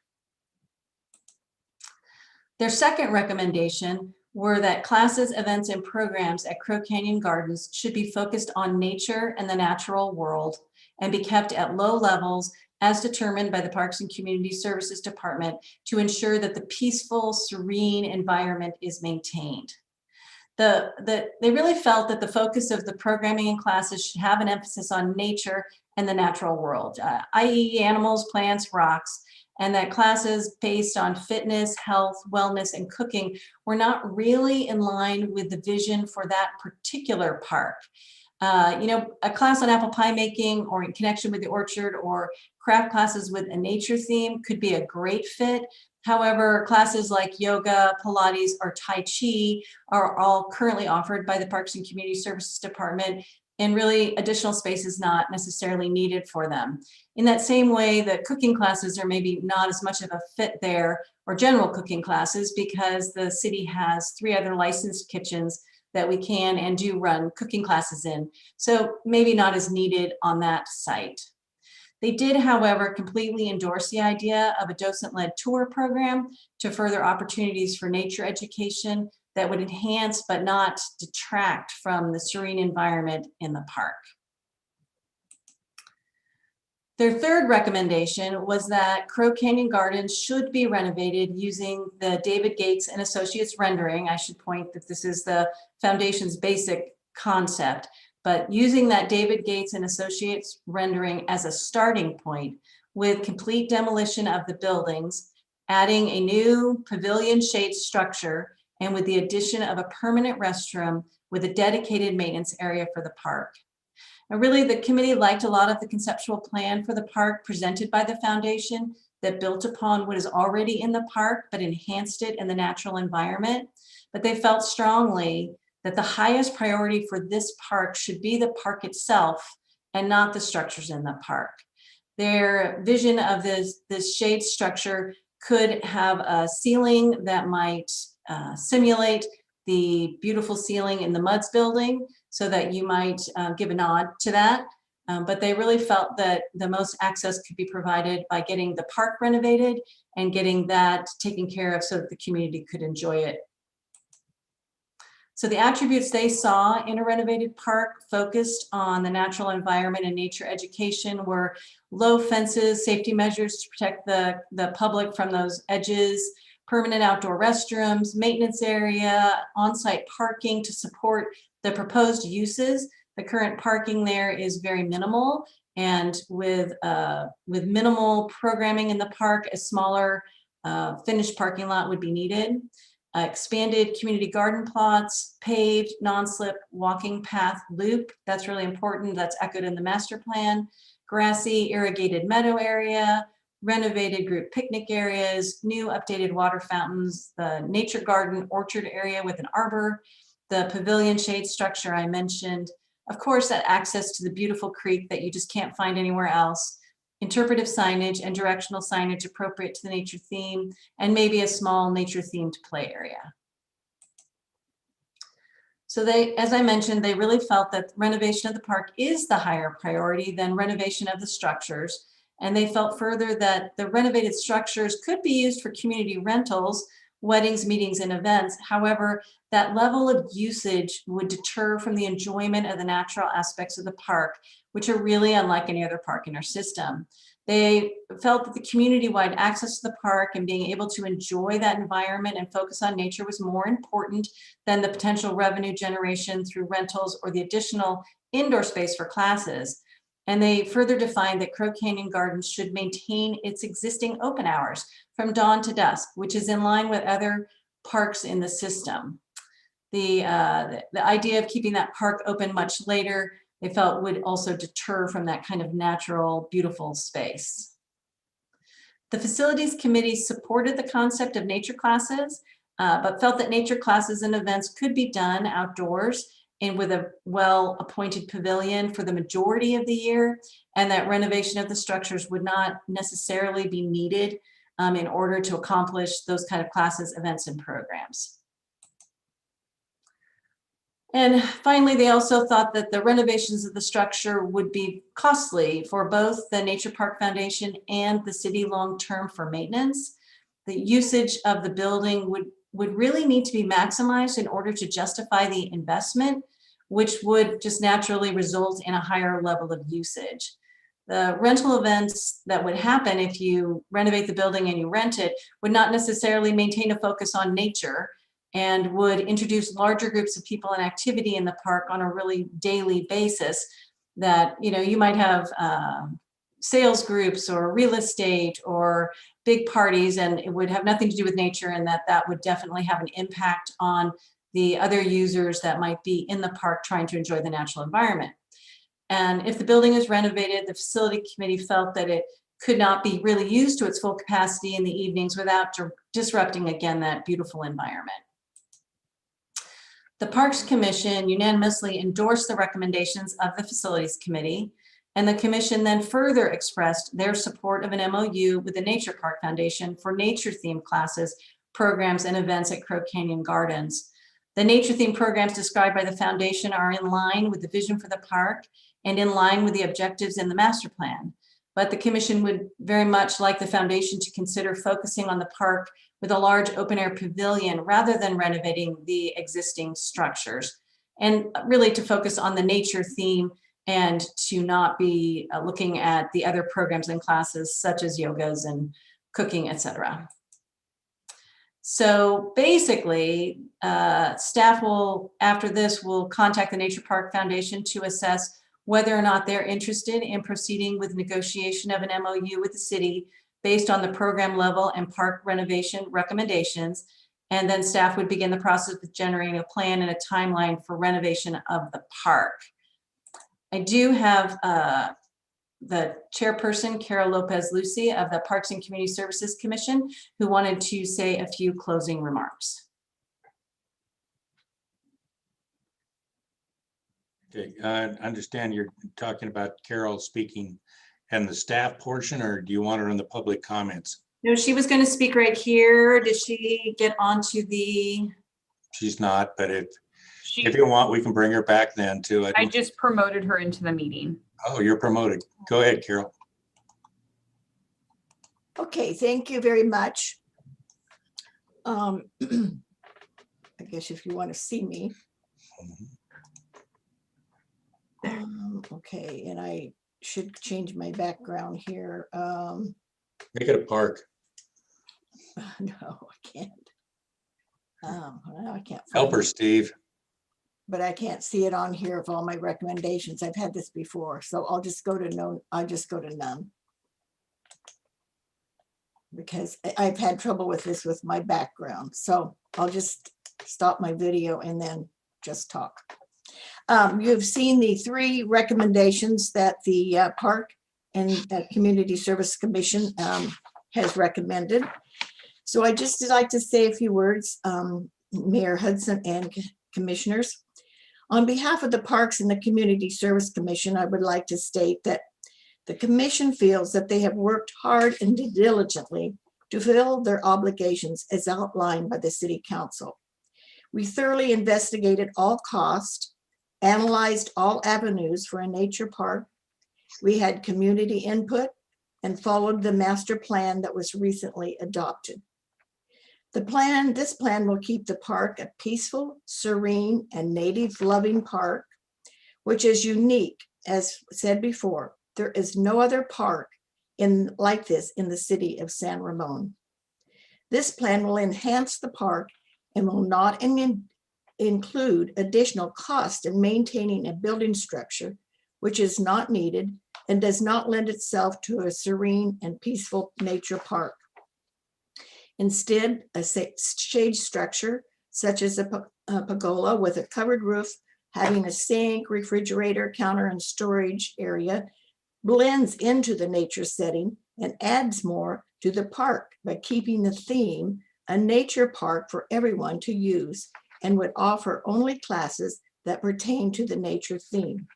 Speaker 18: Their second recommendation were that classes, events, and programs at Crow Canyon Gardens should be focused on nature and the natural world and be kept at low levels as determined by the Parks and Community Services Department to ensure that the peaceful, serene environment is maintained. They really felt that the focus of the programming and classes should have an emphasis on nature and the natural world, i.e. animals, plants, rocks, and that classes based on fitness, health, wellness, and cooking were not really in line with the vision for that particular park. A class on apple pie making or in connection with the orchard or craft classes with a nature theme could be a great fit. However, classes like yoga, Pilates, or Tai Chi are all currently offered by the Parks and Community Services Department, and really additional space is not necessarily needed for them. In that same way, the cooking classes are maybe not as much of a fit there, or general cooking classes, because the city has 3 other licensed kitchens that we can and do run cooking classes in. So maybe not as needed on that site. They did, however, completely endorse the idea of a docent-led tour program to further opportunities for nature education that would enhance but not detract from the serene environment in the park. Their third recommendation was that Crow Canyon Gardens should be renovated using the David Gates and Associates rendering. I should point that this is the foundation's basic concept, but using that David Gates and Associates rendering as a starting point with complete demolition of the buildings, adding a new pavilion shade structure, and with the addition of a permanent restroom with a dedicated maintenance area for the park. And really, the committee liked a lot of the conceptual plan for the park presented by the foundation that built upon what is already in the park, but enhanced it in the natural environment. But they felt strongly that the highest priority for this park should be the park itself and not the structures in the park. Their vision of this shade structure could have a ceiling that might simulate the beautiful ceiling in the MUDS building, so that you might give a nod to that. But they really felt that the most access could be provided by getting the park renovated and getting that taken care of so that the community could enjoy it. So the attributes they saw in a renovated park focused on the natural environment and nature education were low fences, safety measures to protect the public from those edges, permanent outdoor restrooms, maintenance area, on-site parking to support the proposed uses. The current parking there is very minimal, and with minimal programming in the park, a smaller finished parking lot would be needed. Expanded community garden plots, paved non-slip walking path loop. That's really important. That's echoed in the master plan. Grassy irrigated meadow area, renovated group picnic areas, new updated water fountains, the nature garden orchard area with an arbor, the pavilion shade structure I mentioned. Of course, that access to the beautiful creek that you just can't find anywhere else. Interpretive signage and directional signage appropriate to the nature theme, and maybe a small nature themed play area. So they, as I mentioned, they really felt that renovation of the park is the higher priority than renovation of the structures. And they felt further that the renovated structures could be used for community rentals, weddings, meetings, and events. However, that level of usage would deter from the enjoyment of the natural aspects of the park, which are really unlike any other park in our system. They felt that the community-wide access to the park and being able to enjoy that environment and focus on nature was more important than the potential revenue generation through rentals or the additional indoor space for classes. And they further defined that Crow Canyon Gardens should maintain its existing open hours from dawn to dusk, which is in line with other parks in the system. The idea of keeping that park open much later, they felt would also deter from that kind of natural, beautiful space. The facilities committee supported the concept of nature classes, but felt that nature classes and events could be done outdoors and with a well-appointed pavilion for the majority of the year, and that renovation of the structures would not necessarily be needed in order to accomplish those kind of classes, events, and programs. And finally, they also thought that the renovations of the structure would be costly for both the Nature Park Foundation and the city long-term for maintenance. The usage of the building would really need to be maximized in order to justify the investment, which would just naturally result in a higher level of usage. The rental events that would happen if you renovate the building and you rent it would not necessarily maintain a focus on nature, and would introduce larger groups of people and activity in the park on a really daily basis that, you know, you might have sales groups or real estate or big parties, and it would have nothing to do with nature, and that would definitely have an impact on the other users that might be in the park trying to enjoy the natural environment. And if the building is renovated, the facility committee felt that it could not be really used to its full capacity in the evenings without disrupting, again, that beautiful environment. The Parks Commission unanimously endorsed the recommendations of the Facilities Committee, and the Commission then further expressed their support of an MOU with the Nature Park Foundation for nature-themed classes, programs, and events at Crow Canyon Gardens. The nature-themed programs described by the Foundation are in line with the vision for the park and in line with the objectives in the master plan. But the Commission would very much like the Foundation to consider focusing on the park with a large open-air pavilion rather than renovating the existing structures, and really to focus on the nature theme and to not be looking at the other programs and classes such as yogas and cooking, etc. So basically, staff will, after this, will contact the Nature Park Foundation to assess whether or not they're interested in proceeding with negotiation of an MOU with the city based on the program level and park renovation recommendations. And then staff would begin the process of generating a plan and a timeline for renovation of the park. I do have the chairperson, Carol Lopez-Lucy of the Parks and Community Services Commission, who wanted to say a few closing remarks.
Speaker 1: Okay, I understand you're talking about Carol speaking and the staff portion, or do you want her in the public comments?
Speaker 18: No, she was going to speak right here. Did she get onto the?
Speaker 1: She's not, but if you want, we can bring her back then too.
Speaker 3: I just promoted her into the meeting.
Speaker 1: Oh, you're promoted. Go ahead, Carol.
Speaker 20: Okay, thank you very much. I guess if you want to see me. Okay, and I should change my background here.
Speaker 1: Make it a park.
Speaker 20: No, I can't. I can't.
Speaker 1: Help her, Steve.
Speaker 20: But I can't see it on here of all my recommendations. I've had this before, so I'll just go to no. I'll just go to none. Because I've had trouble with this with my background. So I'll just stop my video and then just talk. You've seen the 3 recommendations that the Park and Community Service Commission has recommended. So I just like to say a few words, Mayor Hudson and commissioners. On behalf of the Parks and the Community Service Commission, I would like to state that the commission feels that they have worked hard and diligently to fulfill their obligations as outlined by the City Council. We thoroughly investigated all costs, analyzed all avenues for a nature park. We had community input and followed the master plan that was recently adopted. This plan will keep the park a peaceful, serene, and native-loving park, which is unique. As said before, there is no other park like this in the city of San Ramon. This plan will enhance the park and will not include additional cost in maintaining a building structure, which is not needed and does not lend itself to a serene and peaceful nature park. Instead, a shade structure, such as a pergola with a covered roof, having a sink, refrigerator, counter, and storage area, blends into the nature setting and adds more to the park by keeping the theme a nature park for everyone to use, and would offer only classes that pertain to the nature theme.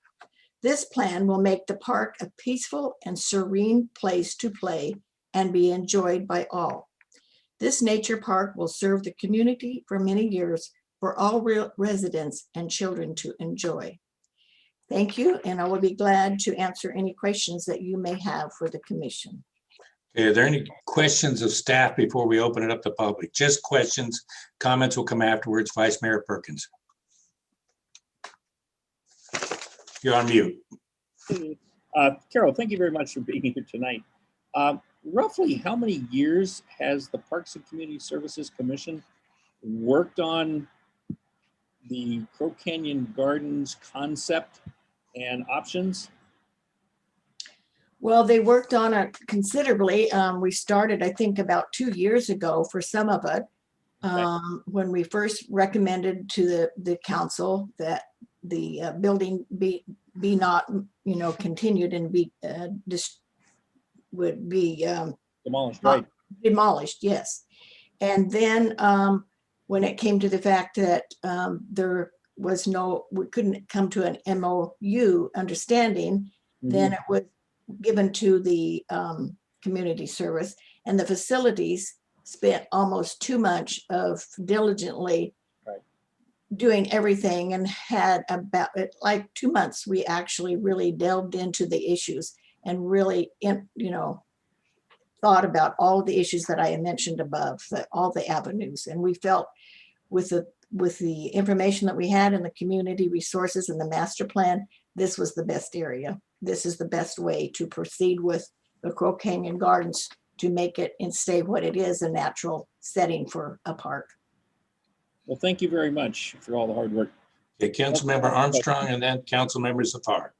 Speaker 20: This plan will make the park a peaceful and serene place to play and be enjoyed by all. This nature park will serve the community for many years for all residents and children to enjoy. Thank you, and I will be glad to answer any questions that you may have for the commission.
Speaker 1: Okay, are there any questions of staff before we open it up to public? Just questions. Comments will come afterwards. Vice Mayor Perkins. You're on mute.
Speaker 4: Carol, thank you very much for being here tonight. Roughly how many years has the Parks and Community Services Commission worked on the Crow Canyon Gardens concept and options?
Speaker 20: Well, they worked on it considerably. We started, I think, about 2 years ago for some of it. When we first recommended to the council that the building be not, continued and would be
Speaker 4: demolished, right?
Speaker 20: Demolished, yes. And then when it came to the fact that we couldn't come to an MOU understanding, then it was given to the community service, and the facilities spent almost too much of diligently doing everything, and had about like 2 months we actually really delved into the issues and really thought about all the issues that I mentioned above, all the avenues. And we felt with the information that we had in the community resources and the master plan, this was the best area. This is the best way to proceed with the Crow Canyon Gardens to make it and stay what it is, a natural setting for a park.
Speaker 4: Well, thank you very much for all the hard work.
Speaker 1: Okay, Councilmember Armstrong and then Councilmember Zafar.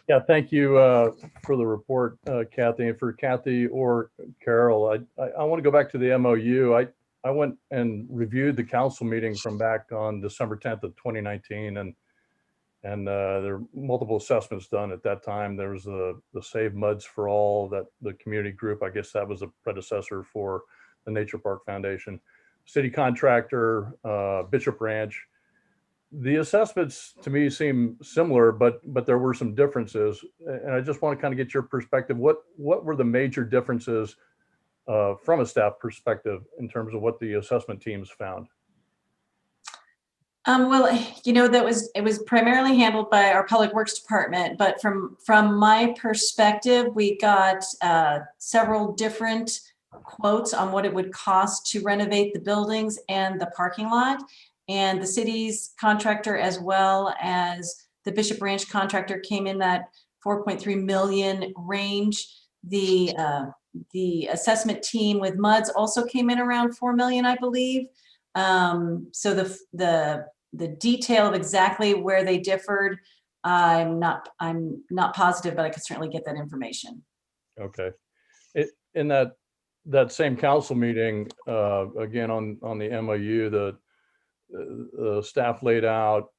Speaker 12: Yeah, thank you for the report, Kathy. And for Kathy or Carol, I want to go back to the MOU. I went and reviewed the council meeting from back on December 10th of 2019, and there were multiple assessments done at that time. There was the Save Muds for All, that the community group, I guess that was a predecessor for the Nature Park Foundation, city contractor, Bishop Ranch. The assessments to me seem similar, but there were some differences. And I just want to kind of get your perspective. What were the major differences from a staff perspective in terms of what the assessment teams found?
Speaker 18: Well, it was primarily handled by our Public Works Department, but from my perspective, we got several different quotes on what it would cost to renovate the buildings and the parking lot. And the city's contractor, as well as the Bishop Ranch contractor, came in that 4.3 million range. The assessment team with MUDS also came in around 4 million, I believe. So the detail of exactly where they differed, I'm not positive, but I could certainly get that information.
Speaker 12: Okay. In that same council meeting, again on the MOU, the staff laid out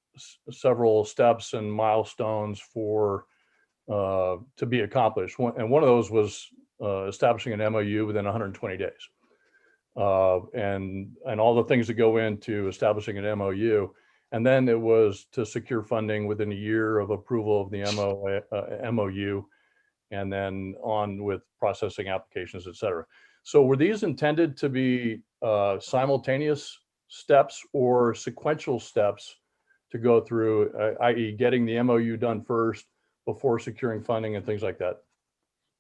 Speaker 12: several steps and milestones for to be accomplished. And one of those was establishing an MOU within 120 days. And all the things that go into establishing an MOU. And then it was to secure funding within a year of approval of the MOU, and then on with processing applications, et cetera. So were these intended to be simultaneous steps or sequential steps to go through, i.e. getting the MOU done first before securing funding and things like that?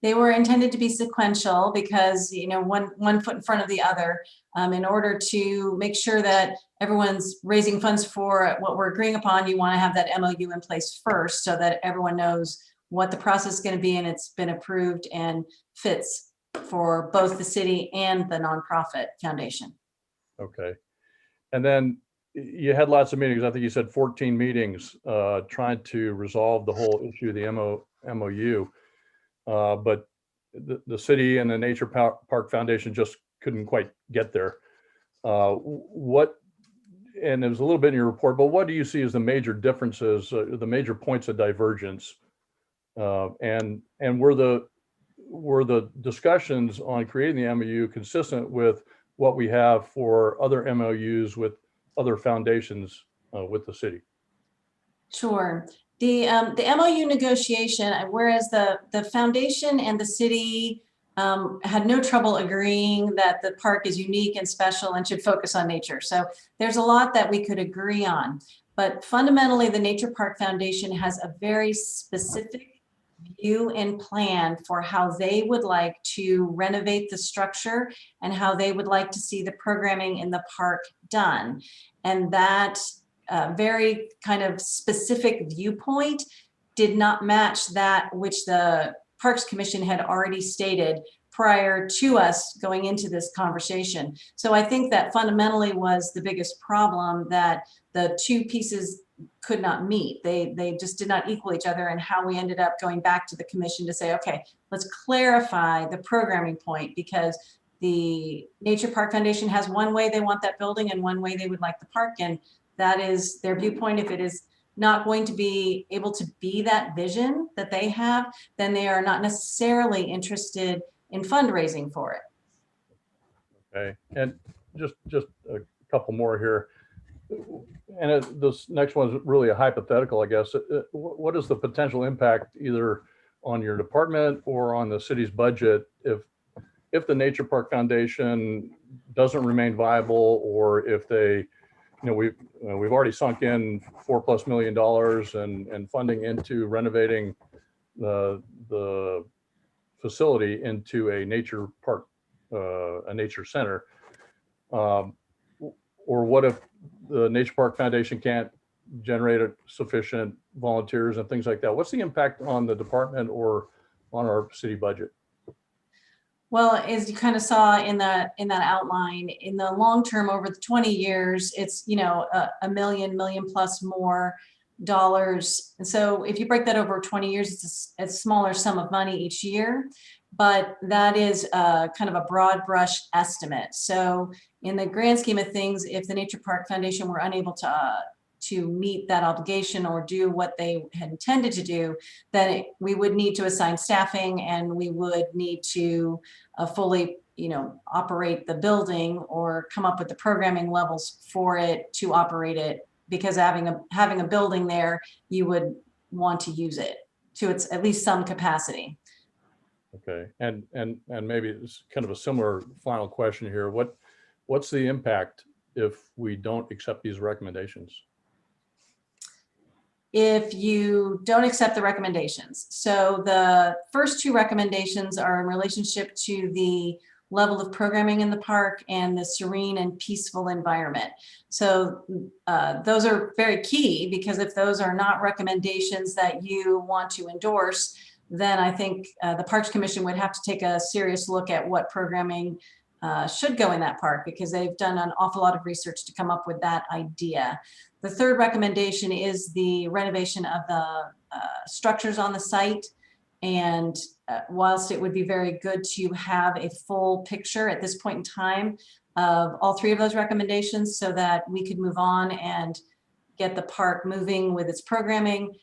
Speaker 18: They were intended to be sequential because, one foot in front of the other, in order to make sure that everyone's raising funds for what we're agreeing upon. You want to have that MOU in place first so that everyone knows what the process is going to be and it's been approved and fits for both the city and the nonprofit foundation.
Speaker 12: Okay. And then you had lots of meetings. I think you said 14 meetings trying to resolve the whole issue of the MOU. But the city and the Nature Park Foundation just couldn't quite get there. And it was a little bit in your report, but what do you see as the major differences, the major points of divergence? And were the discussions on creating the MOU consistent with what we have for other MOUs with other foundations with the city?
Speaker 18: Sure. The MOU negotiation, whereas the foundation and the city had no trouble agreeing that the park is unique and special and should focus on nature. So there's a lot that we could agree on. But fundamentally, the Nature Park Foundation has a very specific view and plan for how they would like to renovate the structure and how they would like to see the programming in the park done. And that very kind of specific viewpoint did not match that which the Parks Commission had already stated prior to us going into this conversation. So I think that fundamentally was the biggest problem, that the two pieces could not meet. They just did not equal each other, and how we ended up going back to the commission to say, okay, let's clarify the programming point, because the Nature Park Foundation has one way they want that building and one way they would like the park, and that is their viewpoint. If it is not going to be able to be that vision that they have, then they are not necessarily interested in fundraising for it.
Speaker 12: Okay, and just a couple more here. And this next one's really a hypothetical, I guess. What is the potential impact either on your department or on the city's budget if the Nature Park Foundation doesn't remain viable, or if they, we've already sunk in $4+ million and funding into renovating the facility into a nature park, a nature center. Or what if the Nature Park Foundation can't generate sufficient volunteers and things like that? What's the impact on the department or on our city budget?
Speaker 18: Well, as you kind of saw in that outline, in the long term, over the 20 years, it's a million plus more dollars. And so if you break that over 20 years, it's a smaller sum of money each year, but that is kind of a broad brush estimate. So in the grand scheme of things, if the Nature Park Foundation were unable to meet that obligation or do what they had intended to do, then we would need to assign staffing, and we would need to fully operate the building or come up with the programming levels for it to operate it, because having a building there, you would want to use it to its at least some capacity.
Speaker 12: Okay, and maybe it's kind of a similar final question here. What's the impact if we don't accept these recommendations?
Speaker 18: If you don't accept the recommendations. So the first two recommendations are in relationship to the level of programming in the park and the serene and peaceful environment. So those are very key, because if those are not recommendations that you want to endorse, then I think the Parks Commission would have to take a serious look at what programming should go in that park, because they've done an awful lot of research to come up with that idea. The third recommendation is the renovation of the structures on the site. And whilst it would be very good to have a full picture at this point in time of all three of those recommendations, so that we could move on and get the park moving with its programming,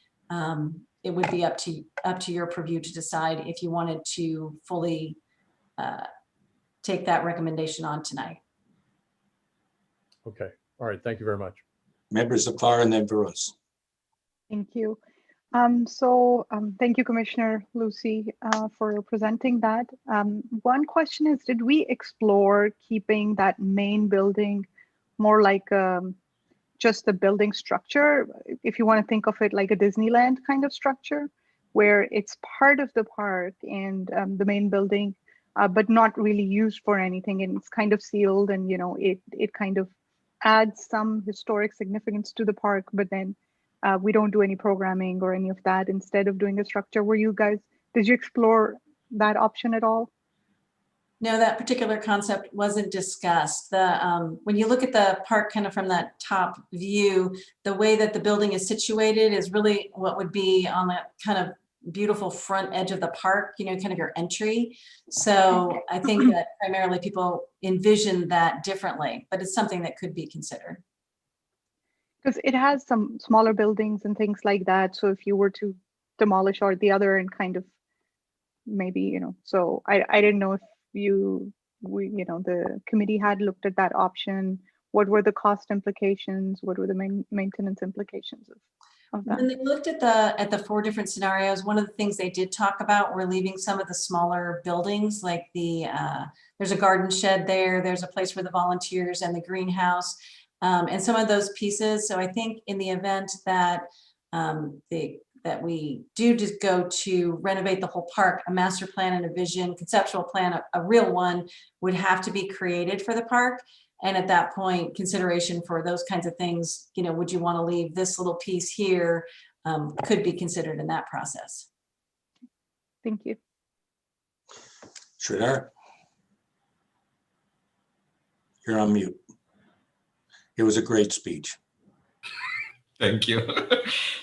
Speaker 18: it would be up to your purview to decide if you wanted to fully take that recommendation on tonight.
Speaker 12: Okay, all right, thank you very much.
Speaker 1: Members of FAR and then Veros.
Speaker 17: Thank you. Thank you, Commissioner Lucy, for presenting that. One question is, did we explore keeping that main building more like just the building structure? If you want to think of it like a Disneyland kind of structure, where it's part of the park and the main building, but not really used for anything, and it's kind of sealed, and it kind of adds some historic significance to the park, but then we don't do any programming or any of that instead of doing a structure. Did you explore that option at all?
Speaker 18: No, that particular concept wasn't discussed. When you look at the park kind of from that top view, the way that the building is situated is really what would be on that kind of beautiful front edge of the park, kind of your entry. So I think that primarily people envision that differently, but it's something that could be considered.
Speaker 17: Because it has some smaller buildings and things like that. So if you were to demolish or the other and kind of maybe, so I didn't know if the committee had looked at that option. What were the cost implications? What were the maintenance implications of? of that.
Speaker 18: When they looked at the 4 different scenarios, one of the things they did talk about were leaving some of the smaller buildings, like there's a garden shed there, there's a place for the volunteers and the greenhouse, and some of those pieces. So I think in the event that that we do just go to renovate the whole park, a master plan and a vision, conceptual plan, a real one would have to be created for the park. And at that point, consideration for those kinds of things, you know, would you want to leave this little piece here, could be considered in that process.
Speaker 17: Thank you.
Speaker 1: Sridhar, you're on mute. It was a great speech.
Speaker 11: Thank you.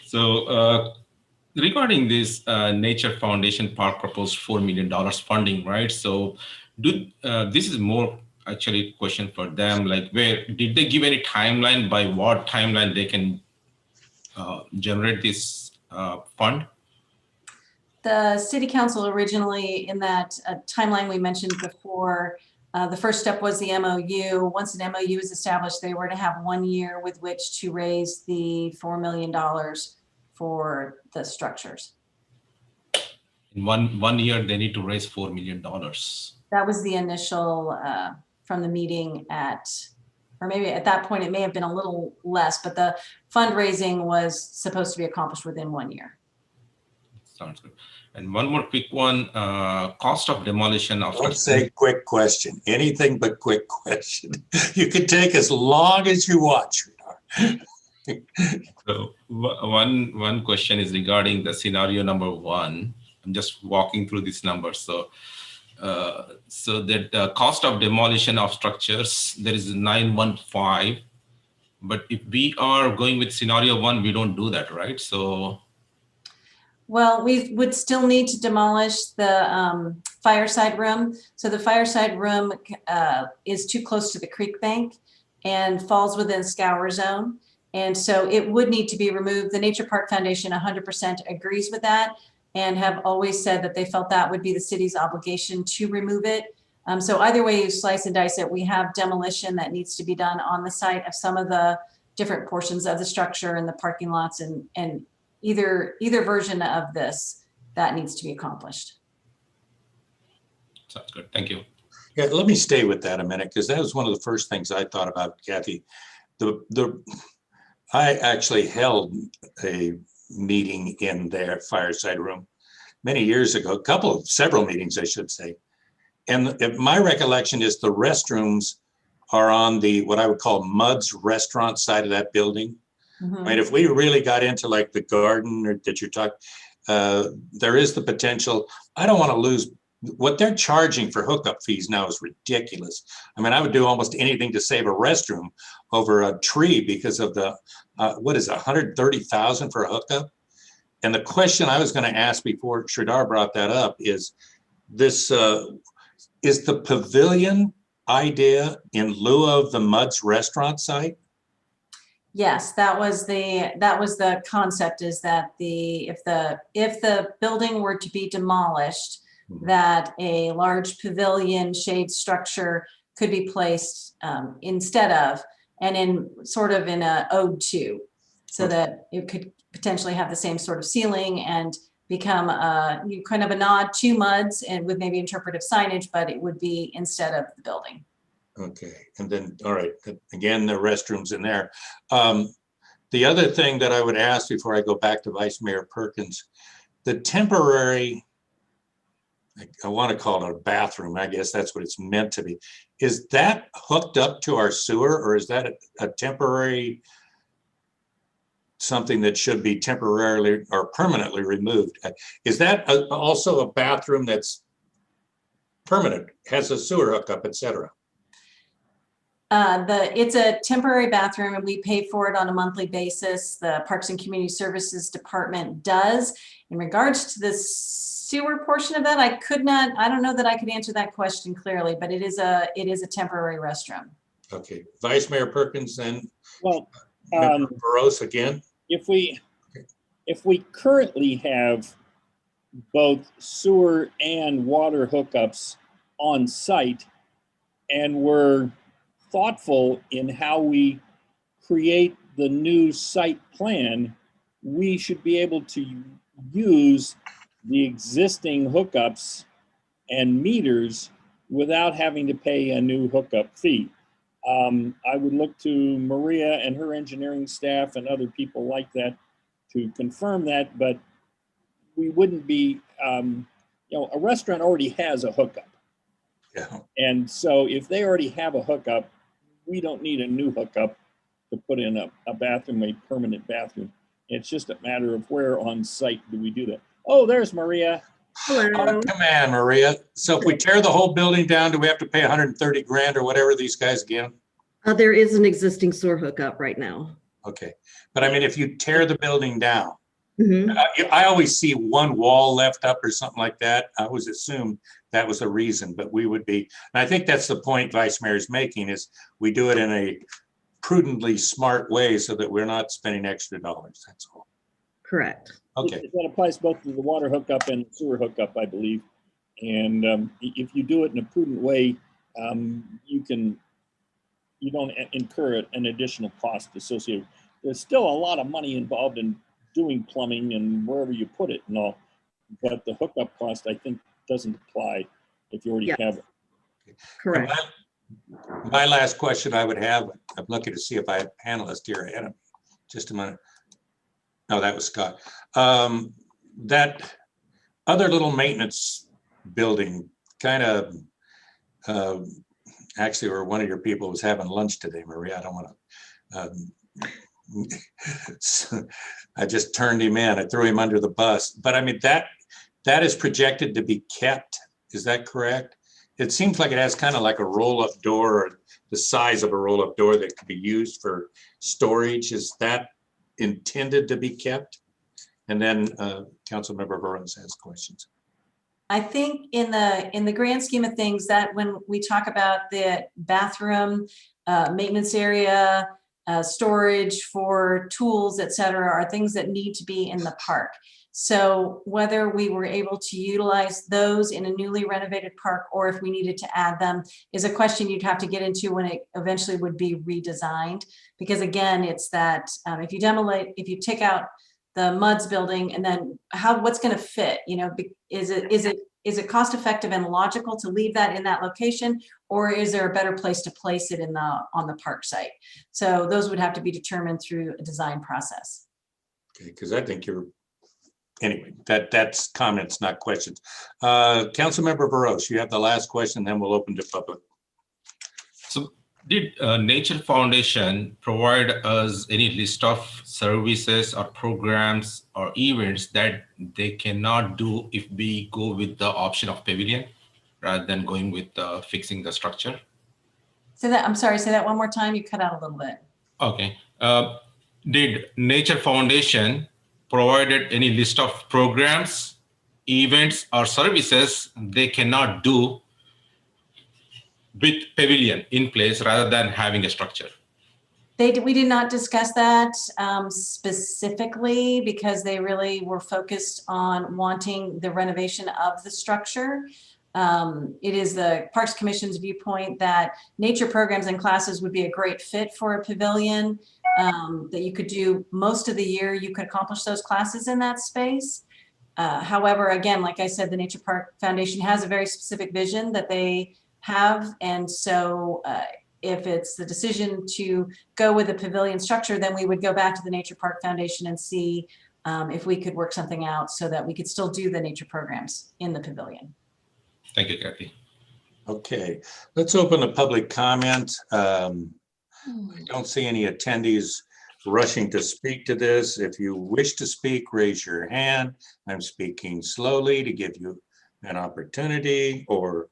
Speaker 11: So regarding this Nature Foundation Park proposed $4 million funding, right? So this is more actually a question for them, like where did they give any timeline, by what timeline they can generate this fund?
Speaker 18: The city council originally, in that timeline we mentioned before, the first step was the MOU. Once an MOU is established, they were to have 1 year with which to raise the $4 million for the structures.
Speaker 11: In one year, they need to raise $4 million.
Speaker 18: That was the initial from the meeting or maybe at that point, it may have been a little less, but the fundraising was supposed to be accomplished within 1 year.
Speaker 11: Sounds good. And one more quick one, cost of demolition of.
Speaker 1: Don't say quick question, anything but quick question. You can take as long as you want, Sridhar.
Speaker 11: So one question is regarding the scenario number 1. I'm just walking through these numbers. So that cost of demolition of structures, there is 915. But if we are going with scenario 1, we don't do that, right? So.
Speaker 18: Well, we would still need to demolish the fireside room. So the fireside room is too close to the creek bank and falls within scour zone. And so it would need to be removed. The Nature Park Foundation 100% agrees with that and have always said that they felt that would be the city's obligation to remove it. So either way you slice and dice it, we have demolition that needs to be done on the site of some of the different portions of the structure and the parking lots, and either version of this that needs to be accomplished.
Speaker 11: Sounds good. Thank you.
Speaker 1: Yeah, let me stay with that a minute, because that was one of the first things I thought about, Kathy. I actually held a meeting in their fireside room many years ago, several meetings, I should say. And my recollection is the restrooms are on the, what I would call Mud's restaurant side of that building.
Speaker 18: Mm-hmm.
Speaker 1: I mean, if we really got into like the garden that you're talking, there is the potential. I don't want to lose what they're charging for hookup fees now is ridiculous. I mean, I would do almost anything to save a restroom over a tree because of the, what is it, 130,000 for a hookup? And the question I was going to ask before Sridhar brought that up is this, is the pavilion idea in lieu of the Mud's restaurant site?
Speaker 18: Yes, that was the concept, is that if the building were to be demolished, that a large pavilion shade structure could be placed instead of, and in sort of in a ode to, so that it could potentially have the same sort of ceiling and become kind of a nod to Mud's, and with maybe interpretive signage, but it would be instead of the building.
Speaker 1: Okay, and then, all right, again, the restrooms in there. The other thing that I would ask before I go back to Vice Mayor Perkins, the temporary, I want to call it a bathroom, I guess that's what it's meant to be. Is that hooked up to our sewer, or is that a temporary, something that should be temporarily or permanently removed? Is that also a bathroom that's permanent, has a sewer hookup, et cetera?
Speaker 18: It's a temporary bathroom and we pay for it on a monthly basis. The Parks and Community Services Department does. In regards to the sewer portion of that, I don't know that I could answer that question clearly, but it is a temporary restroom.
Speaker 1: Okay, Vice Mayor Perkins, then.
Speaker 4: Well,
Speaker 1: Burrows again.
Speaker 4: If we currently have both sewer and water hookups on site, and we're thoughtful in how we create the new site plan, we should be able to use the existing hookups and meters without having to pay a new hookup fee. I would look to Maria and her engineering staff and other people like that to confirm that, but we wouldn't be, a restaurant already has a hookup.
Speaker 1: Yeah.
Speaker 4: And so if they already have a hookup, we don't need a new hookup to put in a bathroom, a permanent bathroom. It's just a matter of where on site do we do that. Oh, there's Maria.
Speaker 1: Oh, come on, Maria. So if we tear the whole building down, do we have to pay 130 grand or whatever these guys get?
Speaker 21: There is an existing sewer hookup right now.
Speaker 1: Okay. But I mean, if you tear the building down,
Speaker 21: Mhm.
Speaker 1: I always see one wall left up or something like that. I always assumed that was a reason, but we would be, and I think that's the point Vice Mayor is making, is we do it in a prudently smart way so that we're not spending extra dollars. That's all.
Speaker 21: Correct.
Speaker 1: Okay.
Speaker 4: That applies both to the water hookup and sewer hookup, I believe. And if you do it in a prudent way, you don't incur an additional cost associated. There's still a lot of money involved in doing plumbing and wherever you put it and all, but the hookup cost, I think, doesn't apply if you already have it.
Speaker 21: Correct.
Speaker 1: My last question I would have, I'm looking to see if I have panelists here ahead of me. Just a minute. No, that was Scott. That other little maintenance building kind of, actually, where one of your people was having lunch today, Maria. I don't want to, I just turned him in. I threw him under the bus. But I mean, that is projected to be kept. Is that correct? It seems like it has kind of like a roll-up door, or the size of a roll-up door that could be used for storage. Is that intended to be kept? And then Councilmember Burns has questions.
Speaker 18: I think in the grand scheme of things, that when we talk about the bathroom, maintenance area, storage for tools, et cetera, are things that need to be in the park. So whether we were able to utilize those in a newly renovated park or if we needed to add them is a question you'd have to get into when it eventually would be redesigned. Because again, it's that if you take out the MUDS building and then what's going to fit, is it cost effective and logical to leave that in that location, or is there a better place to place it on the park site? So those would have to be determined through a design process.
Speaker 1: Okay, because I think anyway, that's comments, not questions. Councilmember Burrows, you have the last question, then we'll open to public.
Speaker 11: So did Nature Foundation provide us any list of services or programs or events that they cannot do if we go with the option of pavilion rather than going with fixing the structure?
Speaker 18: I'm sorry, say that one more time. You cut out a little bit.
Speaker 11: Okay. Did Nature Foundation provided any list of programs, events, or services they cannot do with pavilion in place rather than having a structure?
Speaker 18: We did not discuss that specifically because they really were focused on wanting the renovation of the structure. It is the Parks Commission's viewpoint that nature programs and classes would be a great fit for a pavilion, that you could do most of the year. You could accomplish those classes in that space. However, again, like I said, the Nature Park Foundation has a very specific vision that they have. And so if it's the decision to go with a pavilion structure, then we would go back to the Nature Park Foundation and see if we could work something out so that we could still do the nature programs in the pavilion.
Speaker 11: Thank you, Kathy.
Speaker 1: Okay, let's open the public comment. I don't see any attendees rushing to speak to this. If you wish to speak, raise your hand. I'm speaking slowly to give you an opportunity, or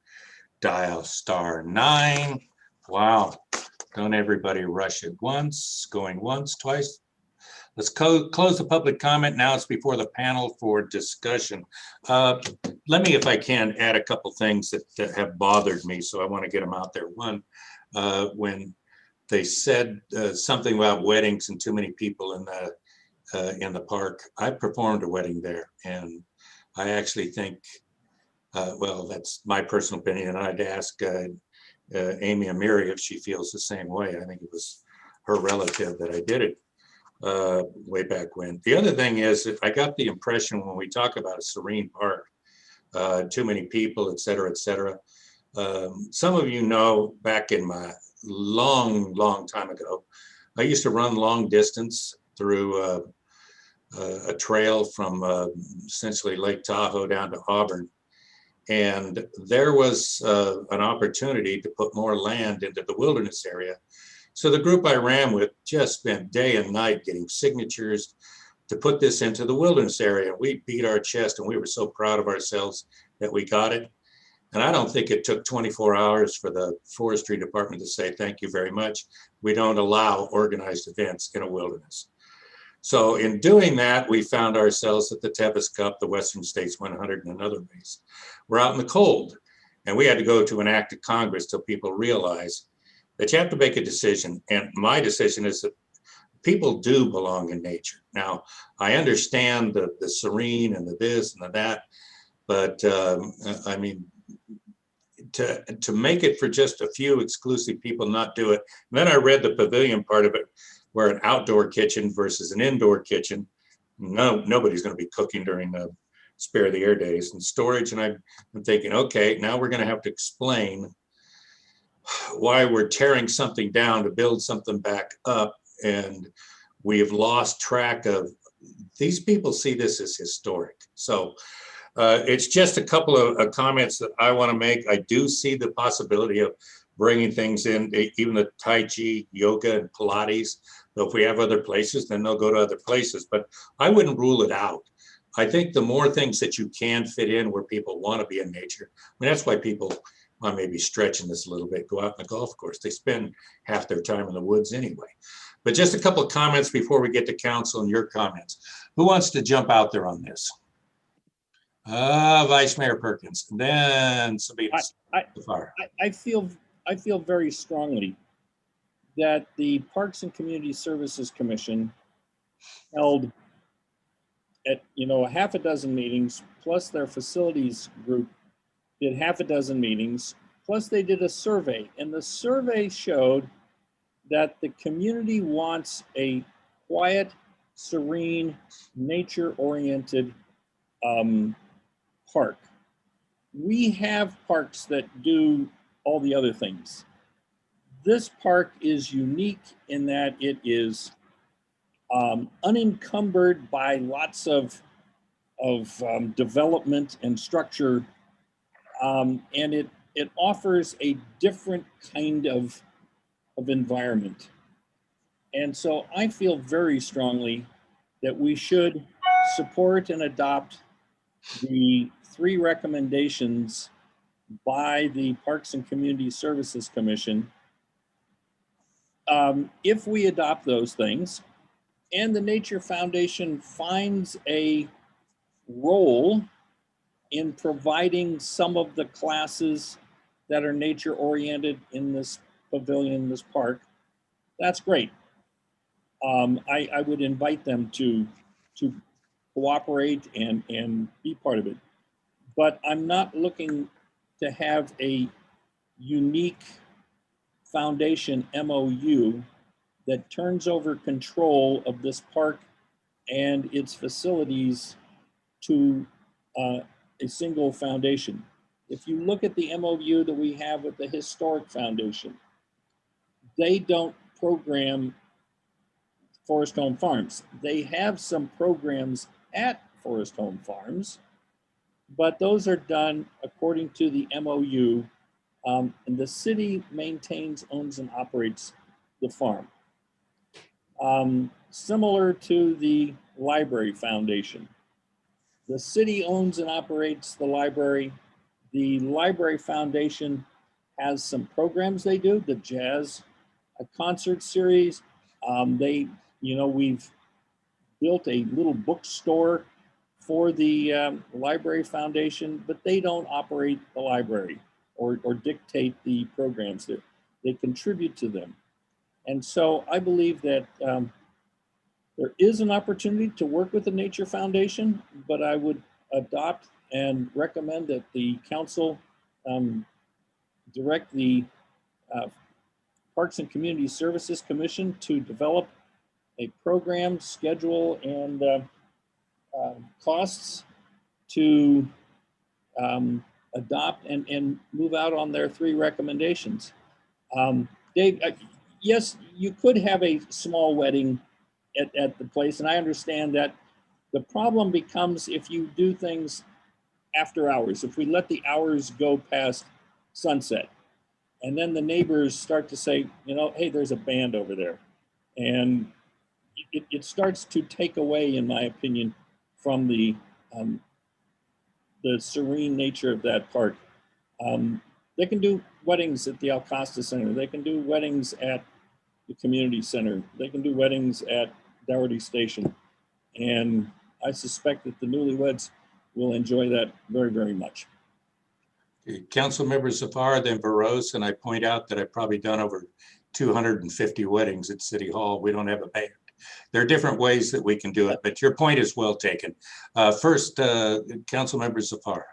Speaker 1: dial *9. Wow, don't everybody rush at once. Going once, twice. Let's close the public comment. Now it's before the panel for discussion. Let me, if I can, add a couple things that have bothered me, so I want to get them out there. One, when they said something about weddings and too many people in the park. I performed a wedding there, and I actually think, well, that's my personal opinion, and I'd ask Amy Amiri if she feels the same way. I think it was her relative that I did it way back when. The other thing is, I got the impression when we talk about a serene park, too many people, et cetera, et cetera. Some of you know, back in my long time ago, I used to run long distance through a trail from essentially Lake Tahoe down to Auburn. And there was an opportunity to put more land into the wilderness area. So the group I ran with just spent day and night getting signatures to put this into the wilderness area. We beat our chest and we were so proud of ourselves that we got it. And I don't think it took 24 hours for the forestry department to say, thank you very much. We don't allow organized events in a wilderness. So in doing that, we found ourselves at the Tevis Cup, the Western States 100 and another race. We're out in the cold and we had to go to an act of Congress till people realize that you have to make a decision. And my decision is that people do belong in nature. Now, I understand the serene and the this and the that, but I mean, to make it for just a few exclusive people, not do it. And then I read the pavilion part of it, where an outdoor kitchen versus an indoor kitchen. Nobody's going to be cooking during the spare the air days and storage. And I'm thinking, okay, now we're going to have to explain why we're tearing something down to build something back up. And we have lost track of, these people see this as historic. So it's just a couple of comments that I want to make. I do see the possibility of bringing things in, even the Tai Chi, yoga, and Pilates. So if we have other places, then they'll go to other places. But I wouldn't rule it out. I think the more things that you can fit in where people want to be in nature, I mean, that's why people, I may be stretching this a little bit, go out on the golf course. They spend half their time in the woods anyway. But just a couple of comments before we get to council and your comments. Who wants to jump out there on this? Vice Mayor Perkins, then Sabina.
Speaker 4: I feel very strongly that the Parks and Community Services Commission held at a half a dozen meetings, plus their facilities group did half a dozen meetings, plus they did a survey, and the survey showed that the community wants a quiet, serene, nature-oriented park. We have parks that do all the other things. This park is unique in that it is unencumbered by lots of development and structure, and it offers a different kind of environment. And so I feel very strongly that we should support and adopt the 3 recommendations by the Parks and Community Services Commission. If we adopt those things and the Nature Foundation finds a role in providing some of the classes that are nature oriented in this pavilion, this park, that's great. I would invite them to cooperate and be part of it. But I'm not looking to have a unique foundation MOU that turns over control of this park and its facilities to a single foundation. If you look at the MOU that we have with the Historic Foundation, they don't program Forest Home Farms. They have some programs at Forest Home Farms, but those are done according to the MOU, and the city maintains, owns, and operates the farm. Similar to the Library Foundation. The city owns and operates the library. The Library Foundation has some programs they do, the jazz concert series. We've built a little bookstore for the Library Foundation, but they don't operate the library or dictate the programs there. They contribute to them. And so I believe that there is an opportunity to work with the Nature Foundation, but I would adopt and recommend that the council direct the Parks and Community Services Commission to develop a program, schedule, and costs to adopt and move out on their 3 recommendations. Dave, yes, you could have a small wedding at the place, and I understand that. The problem becomes if you do things after hours, if we let the hours go past sunset, and then the neighbors start to say, you know, hey, there's a band over there. And it starts to take away, in my opinion, from the serene nature of that park. They can do weddings at the Alcosta Center. They can do weddings at the community center. They can do weddings at Dougherty Station. And I suspect that the newlyweds will enjoy that very, very much.
Speaker 1: Councilmember Zafar, then Veros, and I point out that I've probably done over 250 weddings at City Hall. We don't have a band. There are different ways that we can do it, but your point is well taken. First, Councilmember Zafar.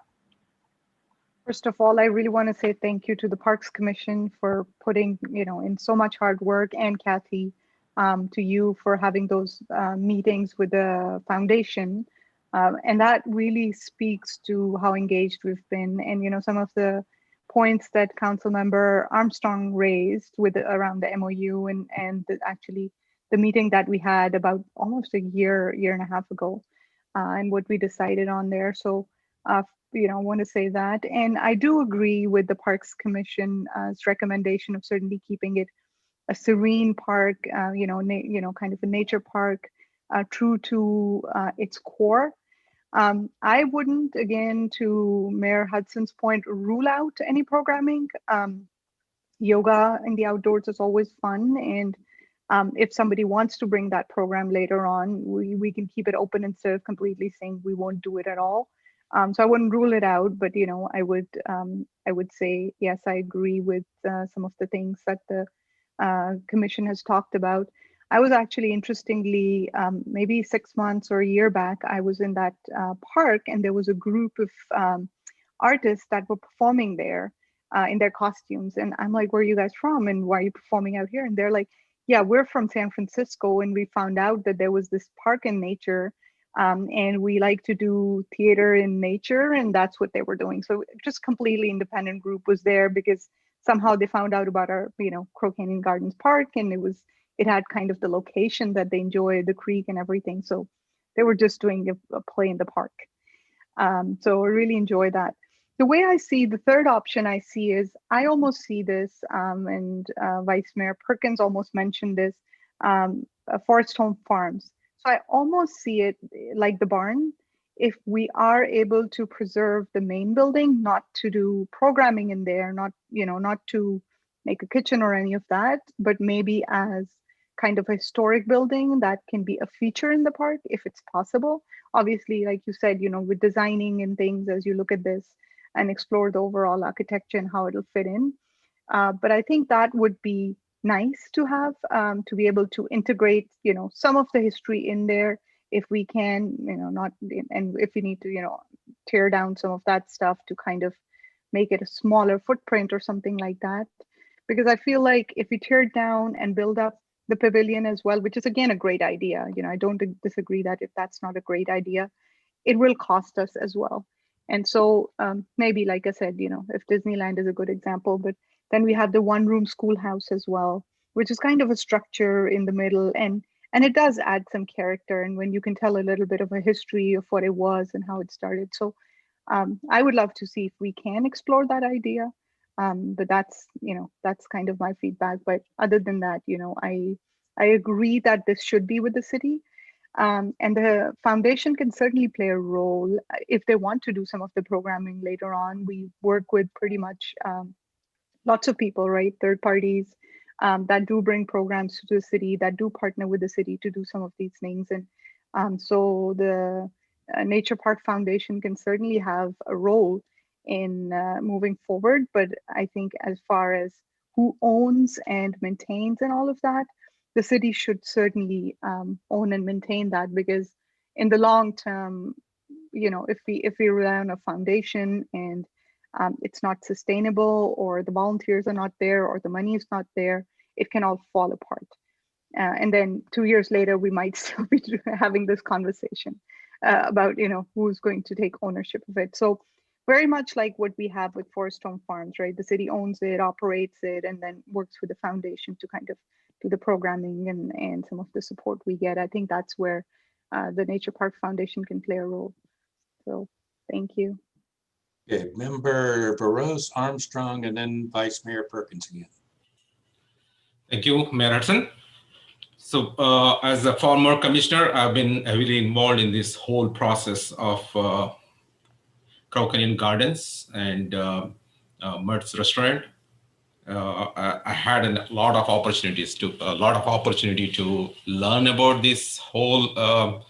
Speaker 17: First of all, I really want to say thank you to the Parks Commission for putting, in so much hard work, and Kathy, to you for having those meetings with the foundation. And that really speaks to how engaged we've been. And, some of the points that Councilmember Armstrong raised with around the MOU and actually the meeting that we had about almost a year and a half ago, and what we decided on there. So, I want to say that. And I do agree with the Parks Commission's recommendation of certainly keeping it a serene park, kind of a nature park, true to its core. I wouldn't, again, to Mayor Hudson's point, rule out any programming. Yoga in the outdoors is always fun. And if somebody wants to bring that program later on, we can keep it open instead of completely saying we won't do it at all. So I wouldn't rule it out, but I would say yes, I agree with some of the things that the Commission has talked about. I was actually, interestingly, maybe 6 months or a year back, I was in that park, and there was a group of artists that were performing there in their costumes. And I'm like, where are you guys from? And why are you performing out here? And they're like, yeah, we're from San Francisco, and we found out that there was this park in nature, and we like to do theater in nature, and that's what they were doing. So just completely independent group was there because somehow they found out about our, Crow Canyon Gardens Park, and it had kind of the location that they enjoyed, the creek and everything. So they were just doing a play in the park. So I really enjoy that. The way I see the third option I see is, I almost see this, and Vice Mayor Perkins almost mentioned this, Forest Home Farms. So I almost see it like the barn. If we are able to preserve the main building, not to do programming in there, not to make a kitchen or any of that, but maybe as kind of a historic building that can be a feature in the park if it's possible. Obviously, like you said, with designing and things, as you look at this and explore the overall architecture and how it'll fit in. But I think that would be nice to have, to be able to integrate, some of the history in there if we can, not, and if we need to, tear down some of that stuff to kind of make it a smaller footprint or something like that. Because I feel like if we tear it down and build up the pavilion as well, which is again a great idea, I don't disagree that if that's not a great idea, it will cost us as well. And so maybe, like I said, if Disneyland is a good example, but then we have the one-room schoolhouse as well, which is kind of a structure in the middle, and it does add some character. And when you can tell a little bit of a history of what it was and how it started. So I would love to see if we can explore that idea. But that's kind of my feedback. But other than that, I agree that this should be with the city. And the foundation can certainly play a role if they want to do some of the programming later on. We work with pretty much lots of people, right? Third parties that do bring programs to the city, that do partner with the city to do some of these things. And so the Nature Park Foundation can certainly have a role in moving forward. But I think as far as who owns and maintains and all of that, the city should certainly own and maintain that, because in the long term, if we rely on a foundation and it's not sustainable, or the volunteers are not there, or the money is not there, it can all fall apart. And then 2 years later, we might still be having this conversation about, who's going to take ownership of it. So very much like what we have with Forest Home Farms, right? The city owns it, operates it, and then works with the foundation to kind of do the programming and some of the support we get. I think that's where the Nature Park Foundation can play a role. So thank you.
Speaker 1: Okay, Member Veros, Armstrong, and then Vice Mayor Perkins again.
Speaker 11: Thank you, Mayor Hudson. So as a former commissioner, I've been heavily involved in this whole process of Crow Canyon Gardens and Mertz Restaurant. I had a lot of opportunity to learn about this whole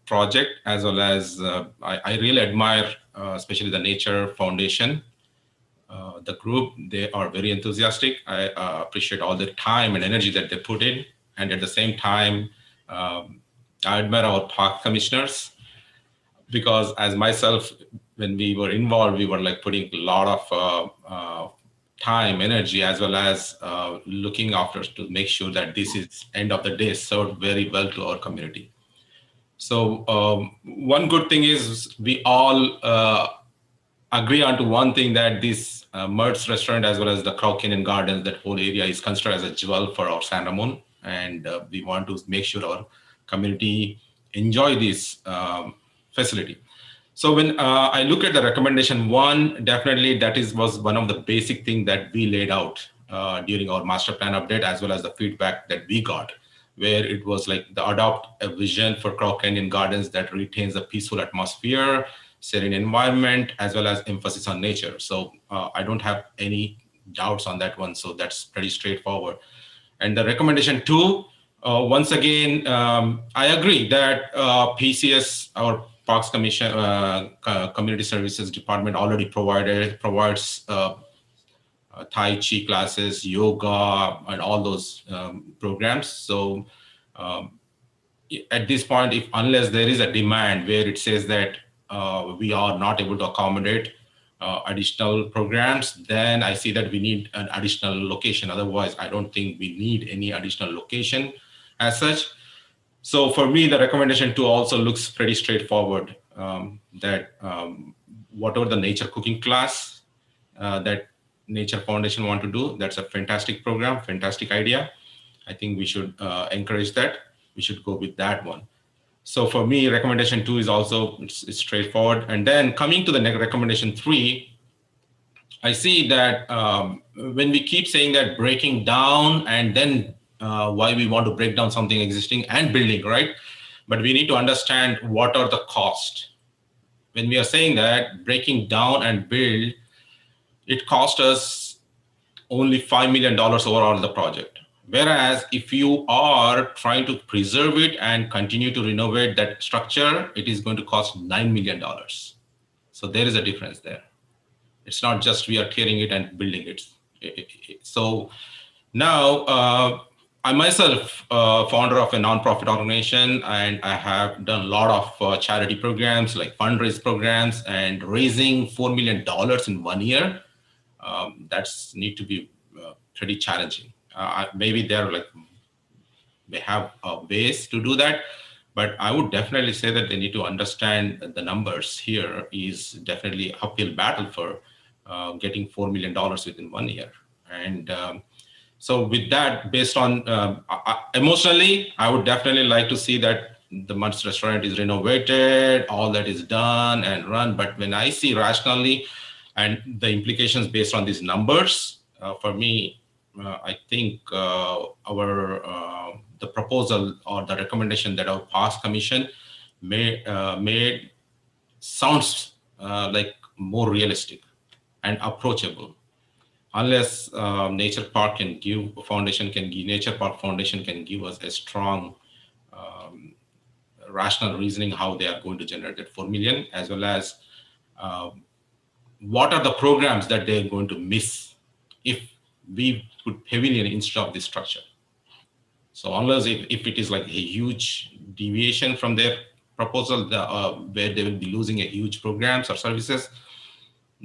Speaker 11: project, as well as I really admire especially the Nature Foundation. The group, they are very enthusiastic. I appreciate all the time and energy that they put in. And at the same time, I admire our park commissioners, because as myself, when we were involved, we were like putting a lot of time, energy, as well as looking after to make sure that this is end of the day served very well to our community. So one good thing is we all agree on to one thing, that this Mertz Restaurant as well as the Crow Canyon Gardens, that whole area is considered as a jewel for our San Ramon, and we want to make sure our community enjoy this facility. So when I look at the recommendation one, definitely that was one of the basic things that we laid out during our master plan update, as well as the feedback that we got, where it was like the adopt a vision for Crow Canyon Gardens that retains a peaceful atmosphere, serene environment, as well as emphasis on nature. So I don't have any doubts on that one. So that's pretty straightforward. And the recommendation two, once again, I agree that PCS, our Parks Commission, Community Services Department already provides Tai Chi classes, yoga, and all those programs. So at this point, unless there is a demand where it says that we are not able to accommodate additional programs, then I see that we need an additional location. Otherwise, I don't think we need any additional location as such. So for me, the recommendation two also looks pretty straightforward, that whatever the nature cooking class that Nature Foundation want to do, that's a fantastic program, fantastic idea. I think we should encourage that. We should go with that one. So for me, recommendation two is also it's straightforward. And then coming to the recommendation three, I see that when we keep saying that breaking down, and then why we want to break down something existing and building, right? But we need to understand what are the costs. When we are saying that breaking down and build, it cost us only $5 million overall the project. Whereas if you are trying to preserve it and continue to renovate that structure, it is going to cost $9 million. So there is a difference there. It's not just we are tearing it and building it. So now I myself, founder of a nonprofit organization, and I have done a lot of charity programs like fundraise programs, and raising $4 million in 1 year. That's need to be pretty challenging. Maybe they're like, they have ways to do that, but I would definitely say that they need to understand that the numbers here is definitely an uphill battle for getting $4 million within 1 year. And so with that, based on emotionally, I would definitely like to see that the Mertz Restaurant is renovated, all that is done and run. But when I see rationally and the implications based on these numbers, for me, I think the proposal or the recommendation that our past commission made sounds like more realistic and approachable. Unless Nature Park Foundation can give us a strong rational reasoning how they are going to generate that 4 million, as well as what are the programs that they're going to miss if we put pavilion instead of this structure. So unless if it is like a huge deviation from their proposal, where they will be losing a huge programs or services,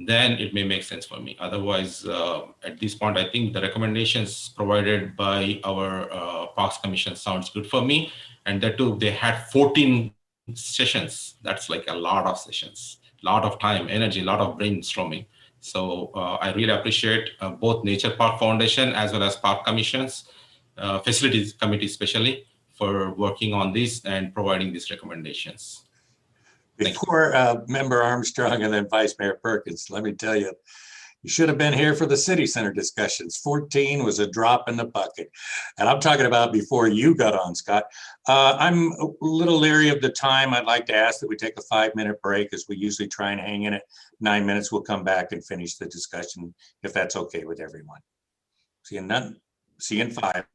Speaker 11: then it may make sense for me. Otherwise, at this point, I think the recommendations provided by our Parks Commission sounds good for me. And that too, they had 14 sessions. That's like a lot of sessions, lot of time, energy, a lot of brainstorming. So I really appreciate both Nature Park Foundation as well as Park Commission's Facilities Committee especially for working on this and providing these recommendations.
Speaker 1: Before Member Armstrong and then Vice Mayor Perkins, let me tell you, you should have been here for the city center discussions. 14 was a drop in the bucket. And I'm talking about before you got on, Scott. I'm a little leery of the time. I'd like to ask that we take a 5-minute break, as we usually try and hang in at 9 minutes. We'll come back and finish the discussion if that's okay with everyone. See you in 5.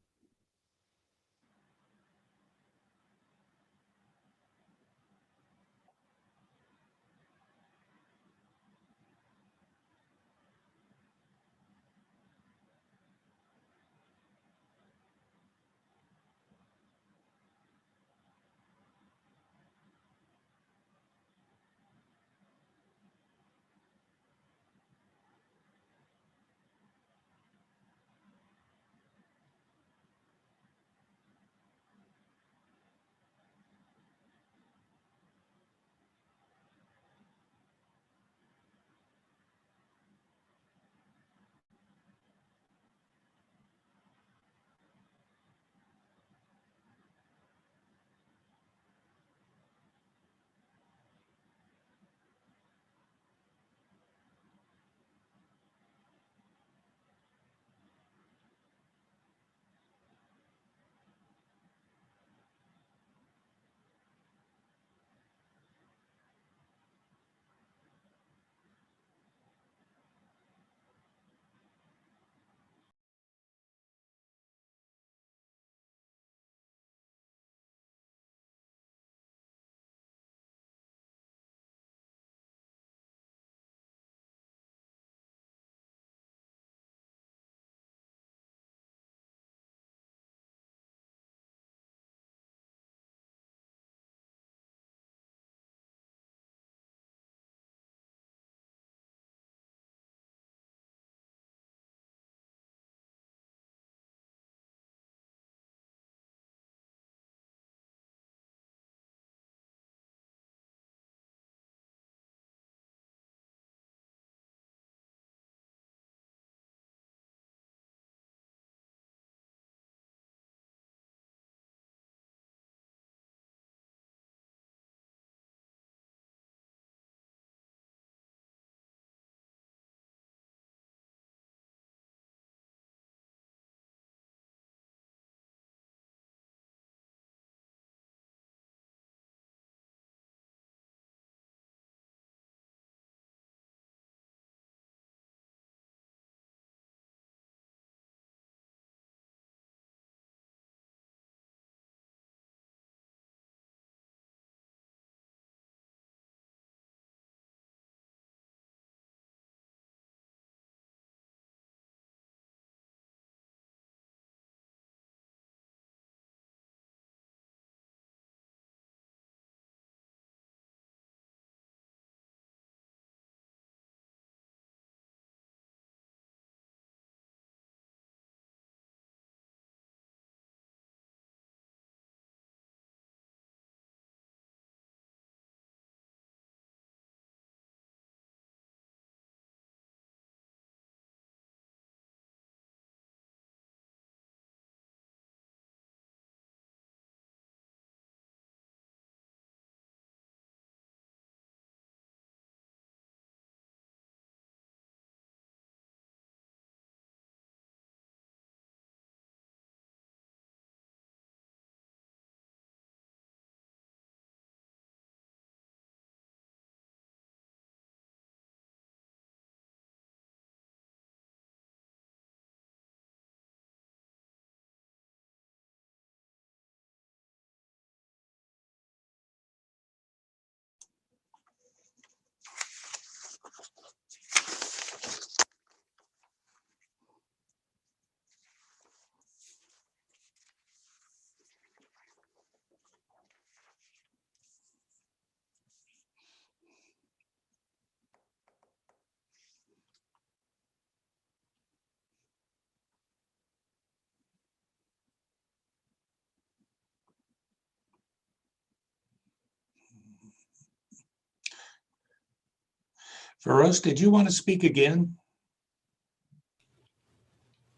Speaker 1: Feroz, did you want to speak again?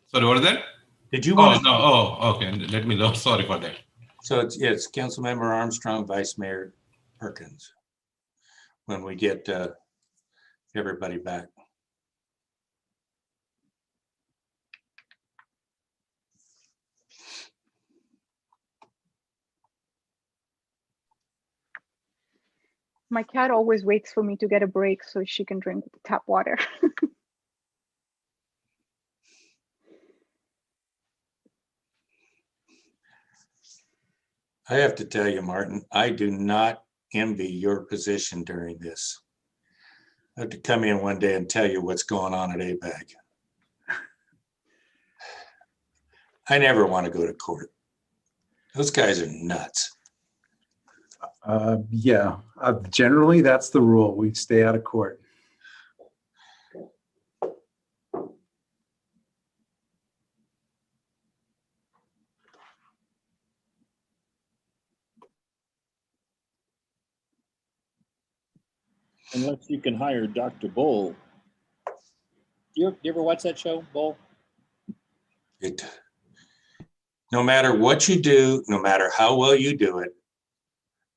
Speaker 11: Sorry, what is that?
Speaker 1: Did you
Speaker 11: Oh,
Speaker 1: want to?
Speaker 11: no. Oh, okay. Let me know. Sorry for that.
Speaker 1: So it's Councilmember Armstrong, Vice Mayor Perkins. When we get everybody back.
Speaker 17: My cat always waits for me to get a break so she can drink tap water.
Speaker 1: I have to tell you, Martin, I do not envy your position during this. I have to come in one day and tell you what's going on at ABAG. I never want to go to court. Those guys are nuts.
Speaker 2: Yeah, generally that's the rule. We stay out of court.
Speaker 4: Unless you can hire Dr. Bull. You ever watch that show, Bull?
Speaker 1: No matter what you do, no matter how well you do it,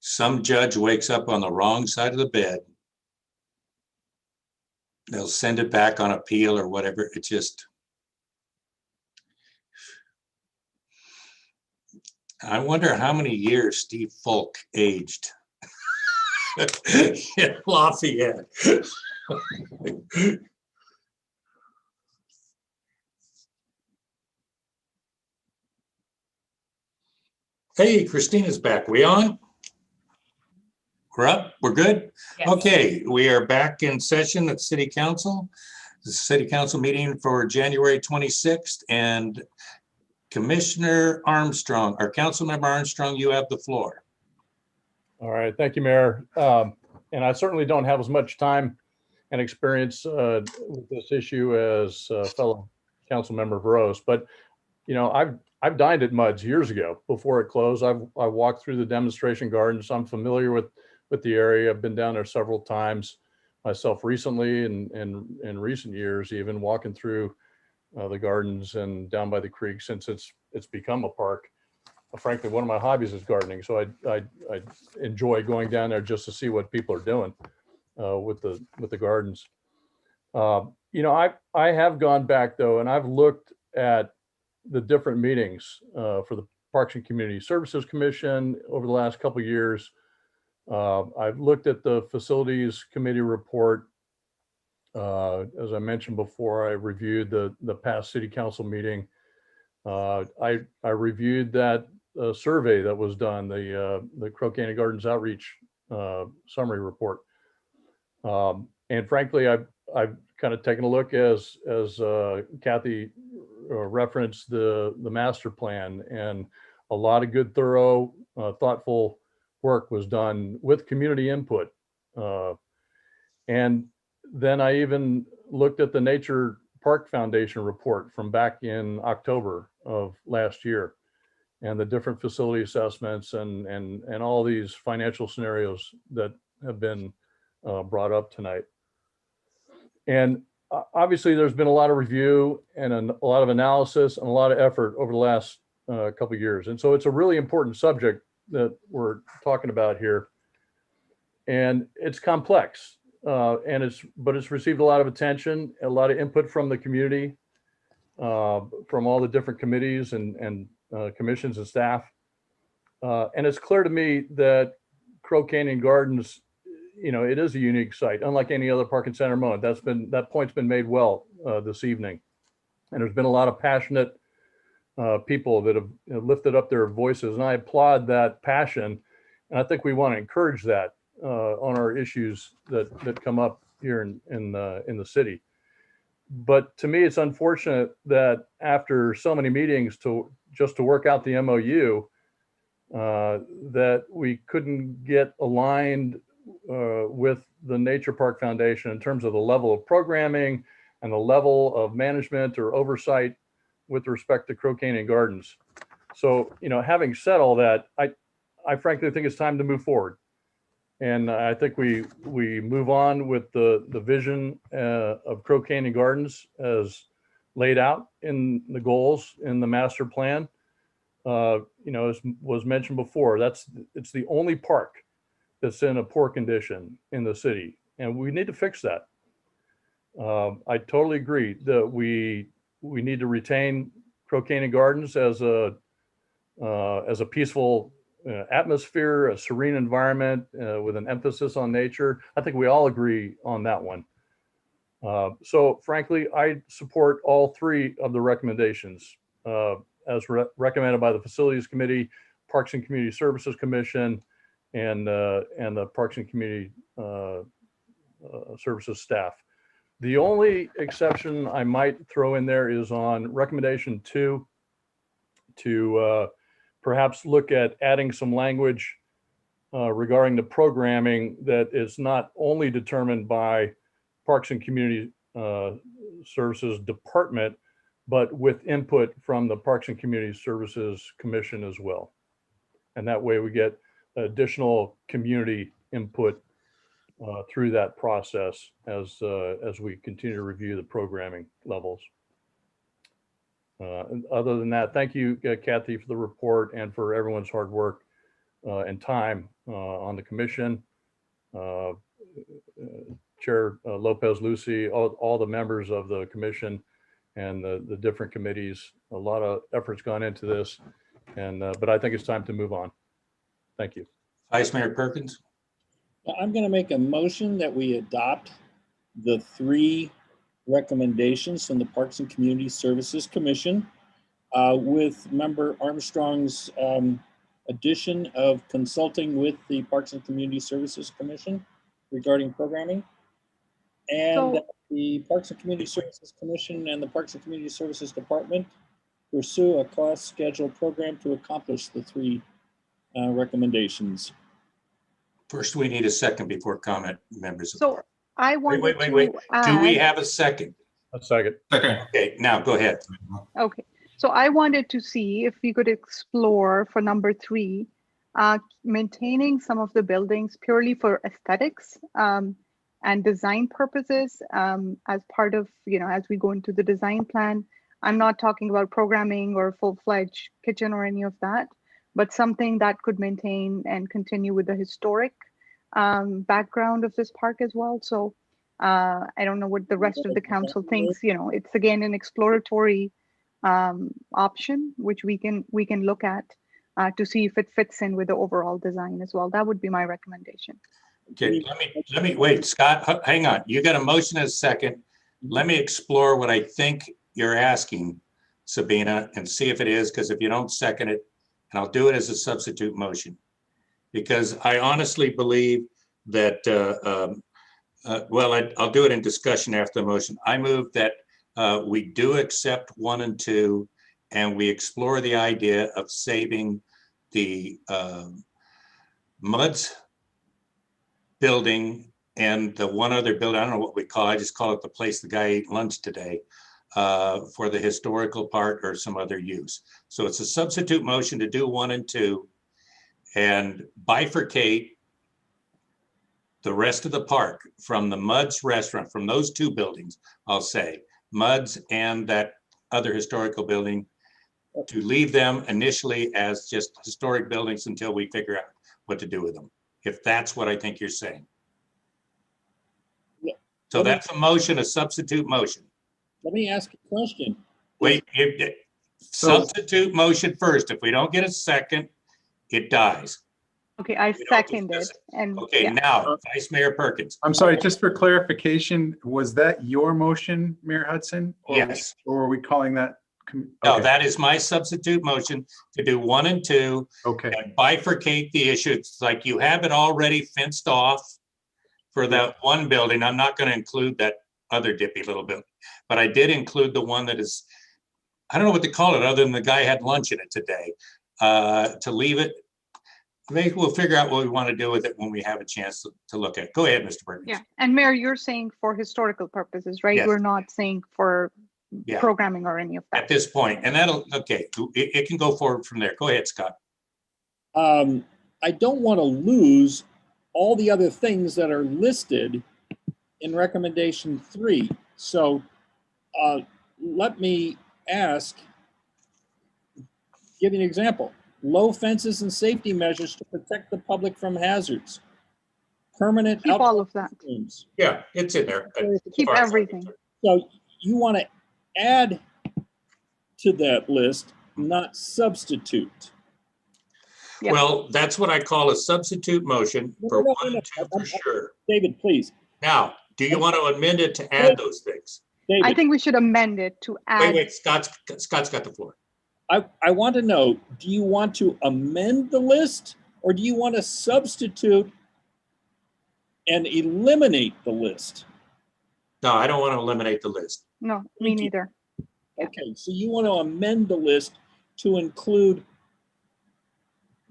Speaker 1: some judge wakes up on the wrong side of the bed. They'll send it back on appeal or whatever. It just, I wonder how many years Steve Folk aged in Lafayette. Hey, Christina's back. We on? We're up? We're good?
Speaker 3: Yes.
Speaker 1: Okay, we are back in session at City Council. The City Council meeting for January 26th, and Commissioner Armstrong, or Councilmember Armstrong, you have the floor.
Speaker 12: All right, thank you, Mayor. And I certainly don't have as much time and experience with this issue as fellow Councilmember Veros, but you know, I've dined at Mudd's years ago before it closed. I walked through the demonstration gardens. I'm familiar with the area. I've been down there several times myself recently, and in recent years, even walking through the gardens and down by the creek since it's become a park. Frankly, one of my hobbies is gardening, so I enjoy going down there just to see what people are doing with the gardens. You know, I have gone back though, and I've looked at the different meetings for the Parks and Community Services Commission over the last couple of years. I've looked at the Facilities Committee report. As I mentioned before, I reviewed the past City Council meeting. I reviewed that survey that was done, the Crow Canyon Gardens Outreach summary report. And frankly, I've kind of taken a look as Kathy referenced the master plan, and a lot of good, thorough, thoughtful work was done with community input. And then I even looked at the Nature Park Foundation report from back in October of last year, and the different facility assessments and all these financial scenarios that have been brought up tonight. And obviously there's been a lot of review and a lot of analysis and a lot of effort over the last couple of years. And so it's a really important subject that we're talking about here. And it's complex, but it's received a lot of attention, a lot of input from the community, from all the different committees and commissions and staff. And it's clear to me that Crow Canyon Gardens, you know, it is a unique site, unlike any other park in San Ramon. That point's been made well this evening. And there's been a lot of passionate people that have lifted up their voices, and I applaud that passion. And I think we want to encourage that on our issues that come up here in the city. But to me, it's unfortunate that after so many meetings just to work out the MOU, that we couldn't get aligned with the Nature Park Foundation in terms of the level of programming and the level of management or oversight with respect to Crow Canyon Gardens. So, you know, having said all that, I frankly think it's time to move forward. And I think we move on with the vision of Crow Canyon Gardens as laid out in the goals in the master plan. You know, as was mentioned before, it's the only park that's in a poor condition in the city, and we need to fix that. I totally agree that we need to retain Crow Canyon Gardens as a peaceful atmosphere, a serene environment with an emphasis on nature. I think we all agree on that one. So frankly, I support all three of the recommendations as recommended by the Facilities Committee, Parks and Community Services Commission, and the Parks and Community Services staff. The only exception I might throw in there is on recommendation 2 to perhaps look at adding some language regarding the programming that is not only determined by Parks and Community Services Department, but with input from the Parks and Community Services Commission as well. And that way we get additional community input through that process as we continue to review the programming levels. And other than that, thank you, Kathy, for the report and for everyone's hard work and time on the commission. Chair Lopez Lucy, all the members of the commission and the different committees, a lot of effort's gone into this, and but I think it's time to move on. Thank you.
Speaker 1: Vice Mayor Perkins.
Speaker 4: I'm going to make a motion that we adopt the 3 recommendations from the Parks and Community Services Commission with Member Armstrong's addition of consulting with the Parks and Community Services Commission regarding programming. And that the Parks and Community Services Commission and the Parks and Community Services Department pursue a cost schedule program to accomplish the 3 recommendations.
Speaker 1: First, we need a second before comment, members.
Speaker 17: So I wanted
Speaker 1: wait.
Speaker 17: to
Speaker 1: Do we
Speaker 17: add-
Speaker 1: have a second?
Speaker 12: A second.
Speaker 1: Okay, now go ahead.
Speaker 17: Okay, so I wanted to see if we could explore for number 3, maintaining some of the buildings purely for aesthetics and design purposes as part of, you know, as we go into the design plan. I'm not talking about programming or full-fledged kitchen or any of that, but something that could maintain and continue with the historic background of this park as well. So I don't know what the rest of the council thinks. You know, it's again an exploratory option which we can look at to see if it fits in with the overall design as well. That would be my recommendation.
Speaker 1: Okay, let me wait, Scott, hang on. You got a motion and a second. Let me explore what I think you're asking, Sabina, and see if it is, because if you don't second it, and I'll do it as a substitute motion, because I honestly believe that, well, I'll do it in discussion after the motion. I move that we do accept 1 and 2, and we explore the idea of saving the MUDS building and the one other building, I don't know what we call it, I just call it the place the guy ate lunch today, for the historical part or some other use. So it's a substitute motion to do 1 and 2 and bifurcate the rest of the park from the MUDS restaurant, from those 2 buildings, I'll say, MUDS and that other historical building, to leave them initially as just historic buildings until we figure out what to do with them, if that's what I think you're saying.
Speaker 4: Yeah.
Speaker 1: So that's a motion, a substitute motion.
Speaker 4: Let me ask a question.
Speaker 1: Wait, substitute motion first. If we don't get a second, it dies.
Speaker 17: Okay, I second it. And
Speaker 1: Okay,
Speaker 17: yeah.
Speaker 1: now, Vice Mayor Perkins.
Speaker 2: I'm sorry, just for clarification, was that your motion, Mayor Hudson?
Speaker 1: Yes.
Speaker 2: Or are we calling that?
Speaker 1: No,
Speaker 2: okay.
Speaker 1: that is my substitute motion to do 1 and 2.
Speaker 2: Okay.
Speaker 1: And bifurcate the issue. It's like you have it already fenced off for that 1 building. I'm not going to include that other dippy little building, but I did include the one that is, I don't know what to call it other than the guy had lunch in it today. To leave it, maybe we'll figure out what we want to do with it when we have a chance to look at it. Go ahead, Mr. Perkins.
Speaker 17: Yeah, and Mayor, you're saying for historical purposes, right?
Speaker 1: Yes.
Speaker 17: We're not saying for programming or any of that.
Speaker 1: At this point, and that'll, okay, it can go forward from there. Go ahead, Scott.
Speaker 4: I don't want to lose all the other things that are listed in recommendation 3. So let me give you an example. Low fences and safety measures to protect the public from hazards. Permanent
Speaker 17: Keep all of that.
Speaker 4: rooms.
Speaker 1: Yeah, it's in there.
Speaker 17: Keep everything.
Speaker 4: So you want to add to that list, not substitute.
Speaker 17: Yeah.
Speaker 1: Well, that's what I call a substitute motion for 1 and 2 for sure.
Speaker 4: David, please.
Speaker 1: Now, do you want to amend it to add those things?
Speaker 4: David,
Speaker 17: I think we should amend it to add.
Speaker 1: Wait, Scott's got the floor.
Speaker 4: I want to know, do you want to amend the list or do you want to substitute and eliminate the list?
Speaker 1: No, I don't want to eliminate the list.
Speaker 17: No, me neither.
Speaker 4: Okay, so you want to amend the list to include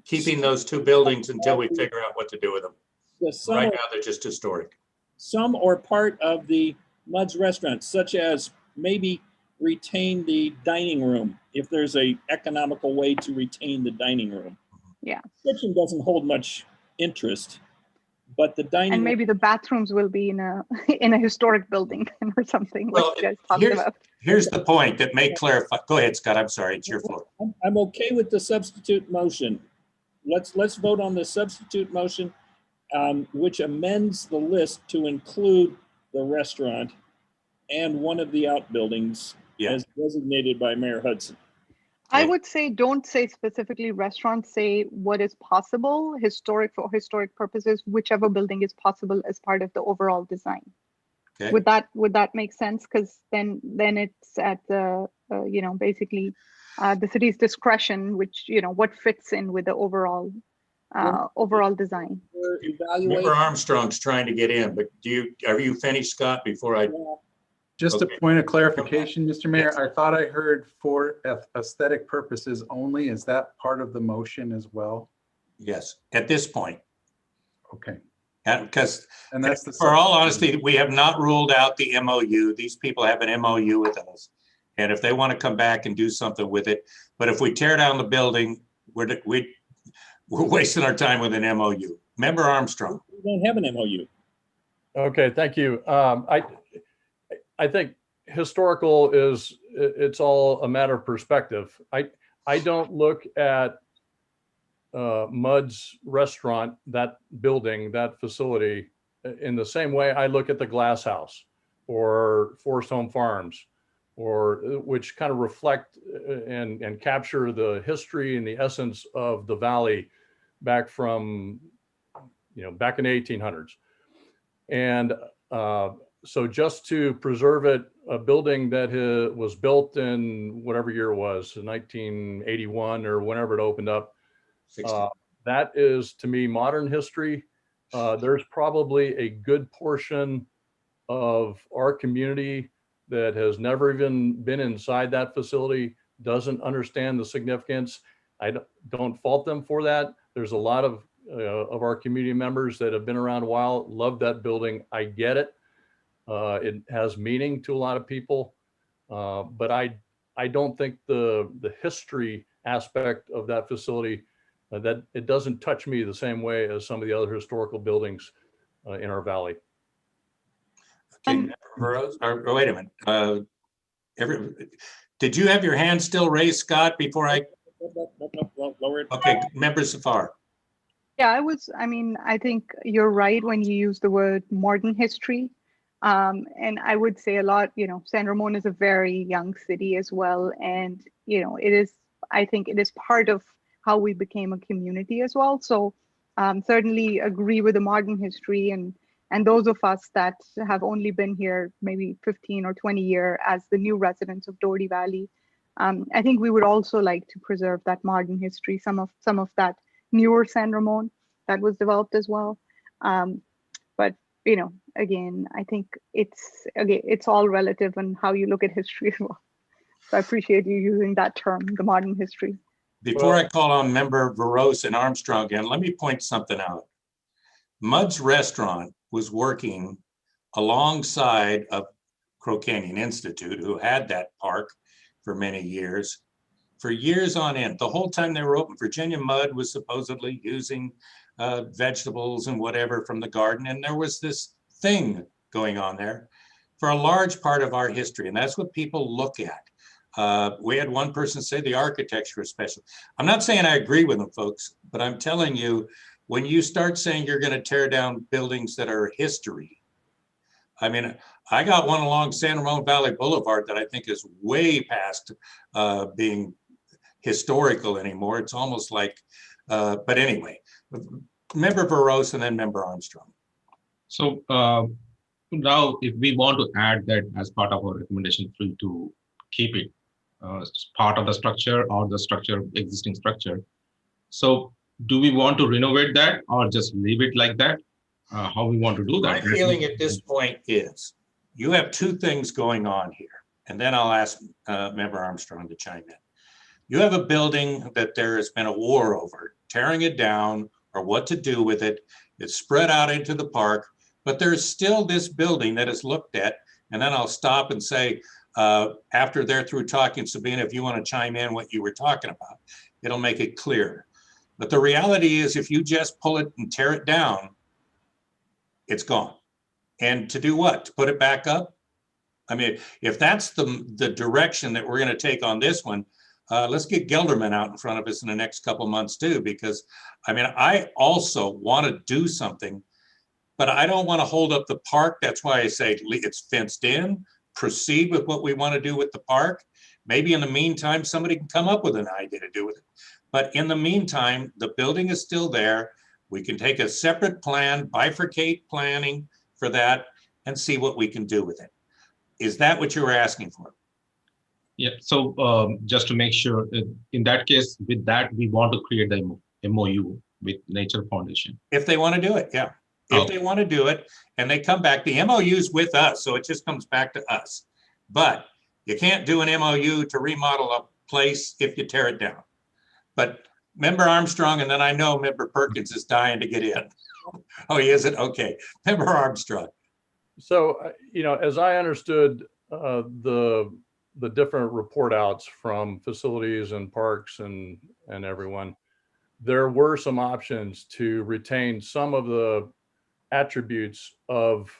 Speaker 1: Keeping those 2 buildings until we figure out what to do with them. Right
Speaker 4: some,
Speaker 1: now, they're just historic.
Speaker 4: some or part of the Mudd's restaurant, such as maybe retain the dining room if there's a economical way to retain the dining room.
Speaker 17: Yeah.
Speaker 4: Kitchen doesn't hold much interest, but the dining
Speaker 17: And maybe the bathrooms will be in a in a historic building or something, like
Speaker 1: Well,
Speaker 17: you guys talked about.
Speaker 1: Here's the point that may clarify. Go ahead, Scott. I'm sorry. It's your floor.
Speaker 4: I'm okay with the substitute motion. Let's vote on the substitute motion, which amends the list to include the restaurant and one of the outbuildings as designated by Mayor Hudson.
Speaker 17: I would say, don't say specifically restaurants, say what is possible, historic for historic purposes, whichever building is possible as part of the overall design.
Speaker 1: Okay.
Speaker 17: Would that make sense? Because then it's at the, basically the city's discretion, which, what fits in with the overall design.
Speaker 1: Member Armstrong's trying to get in, but are you finished, Scott, before I?
Speaker 2: Just
Speaker 1: Okay.
Speaker 2: a point of clarification, Mr. Mayor, I thought I heard for aesthetic purposes only. Is that part of the motion as well?
Speaker 1: Yes, at this point.
Speaker 2: Okay.
Speaker 1: Because
Speaker 2: And that's the
Speaker 1: for all honesty, we have not ruled out the MOU. These people have an MOU with us. And if they want to come back and do something with it, but if we tear down the building, we're wasting our time with an MOU. Member Armstrong.
Speaker 4: We don't have an MOU.
Speaker 12: Okay, thank you. I think historical it's all a matter of perspective. I don't look at Mudd's restaurant, that building, that facility, in the same way I look at the Glass House or Forest Home Farms, or which kind of reflect and capture the history and the essence of the valley back from, back in the 1800s. And so just to preserve it, a building that was built in whatever year it was, 1981 or whenever it opened up, that is to me modern history. There's probably a good portion of our community that has never even been inside that facility, doesn't understand the significance. I don't fault them for that. There's a lot of our community members that have been around a while, love that building. I get it. It has meaning to a lot of people, but I don't think the history aspect of that facility, that it doesn't touch me the same way as some of the other historical buildings in our valley.
Speaker 1: Okay, wait a minute. Did you have your hand still raised, Scott, before I? Okay, Member Safar.
Speaker 17: Yeah, I think you're right when you use the word modern history. And I would say a lot, San Ramon is a very young city as well. And, I think it is part of how we became a community as well. So certainly agree with the modern history, and those of us that have only been here maybe 15 or 20 years as the new residents of Doherty Valley, I think we would also like to preserve that modern history, some of that newer San Ramon that was developed as well. But again, I think it's all relative on how you look at history as well. So I appreciate you using that term, the modern history.
Speaker 1: Before I call on Member Veros and Armstrong again, let me point something out. Mudd's Restaurant was working alongside of Crow Canyon Institute, who had that park for many years. for years on end. The whole time they were open, Virginia Mud was supposedly using vegetables and whatever from the garden. And there was this thing going on there for a large part of our history. And that's what people look at. We had one person say the architecture is special. I'm not saying I agree with them, folks, but I'm telling you, when you start saying you're going to tear down buildings that are history, I mean, I got one along San Ramon Valley Boulevard that I think is way past being historical anymore. It's almost like, but anyway, Member Veros and then Member Armstrong.
Speaker 11: So now if we want to add that as part of our recommendation to keep it part of the structure or the structure, existing structure. So do we want to renovate that or just leave it like that? How we want to do that?
Speaker 1: My feeling at this point is you have two things going on here, and then I'll ask Member Armstrong to chime in. You have a building that there has been a war over, tearing it down or what to do with it. It's spread out into the park, but there's still this building that is looked at. And then I'll stop and say, after they're through talking, Sabina, if you want to chime in what you were talking about, it'll make it clear. But the reality is if you just pull it and tear it down, it's gone. And to do what? To put it back up? I mean, if that's the direction that we're going to take on this one, let's get Gelderman out in front of us in the next couple of months too, because I mean, I also want to do something, but I don't want to hold up the park. That's why I say it's fenced in, proceed with what we want to do with the park. Maybe in the meantime, somebody can come up with an idea to do with it. But in the meantime, the building is still there. We can take a separate plan, bifurcate planning for that and see what we can do with it. Is that what you were asking for?
Speaker 11: Yeah, so just to make sure, in that case, with that, we want to create the MOU with Nature Foundation.
Speaker 1: If they want to do it, yeah. If they want to do it and they come back, the MOU's with us, so it just comes back to us. But you can't do an MOU to remodel a place if you tear it down. But Member Armstrong, and then I know Member Perkins is dying to get in. Oh, he isn't? Okay. Member Armstrong.
Speaker 12: So, you know, as I understood the different report outs from facilities and parks and everyone, there were some options to retain some of the attributes of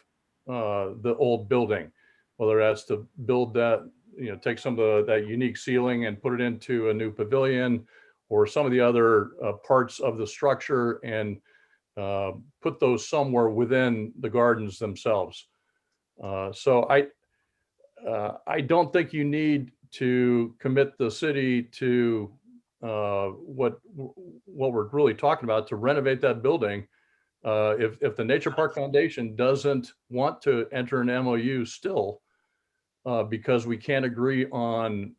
Speaker 12: the old building, whether that's to build that, you know, take some of that unique ceiling and put it into a new pavilion, or some of the other parts of the structure and put those somewhere within the gardens themselves. So I don't think you need to commit the city to what we're really talking about, to renovate that building. If the Nature Park Foundation doesn't want to enter an MOU still, because we can't agree on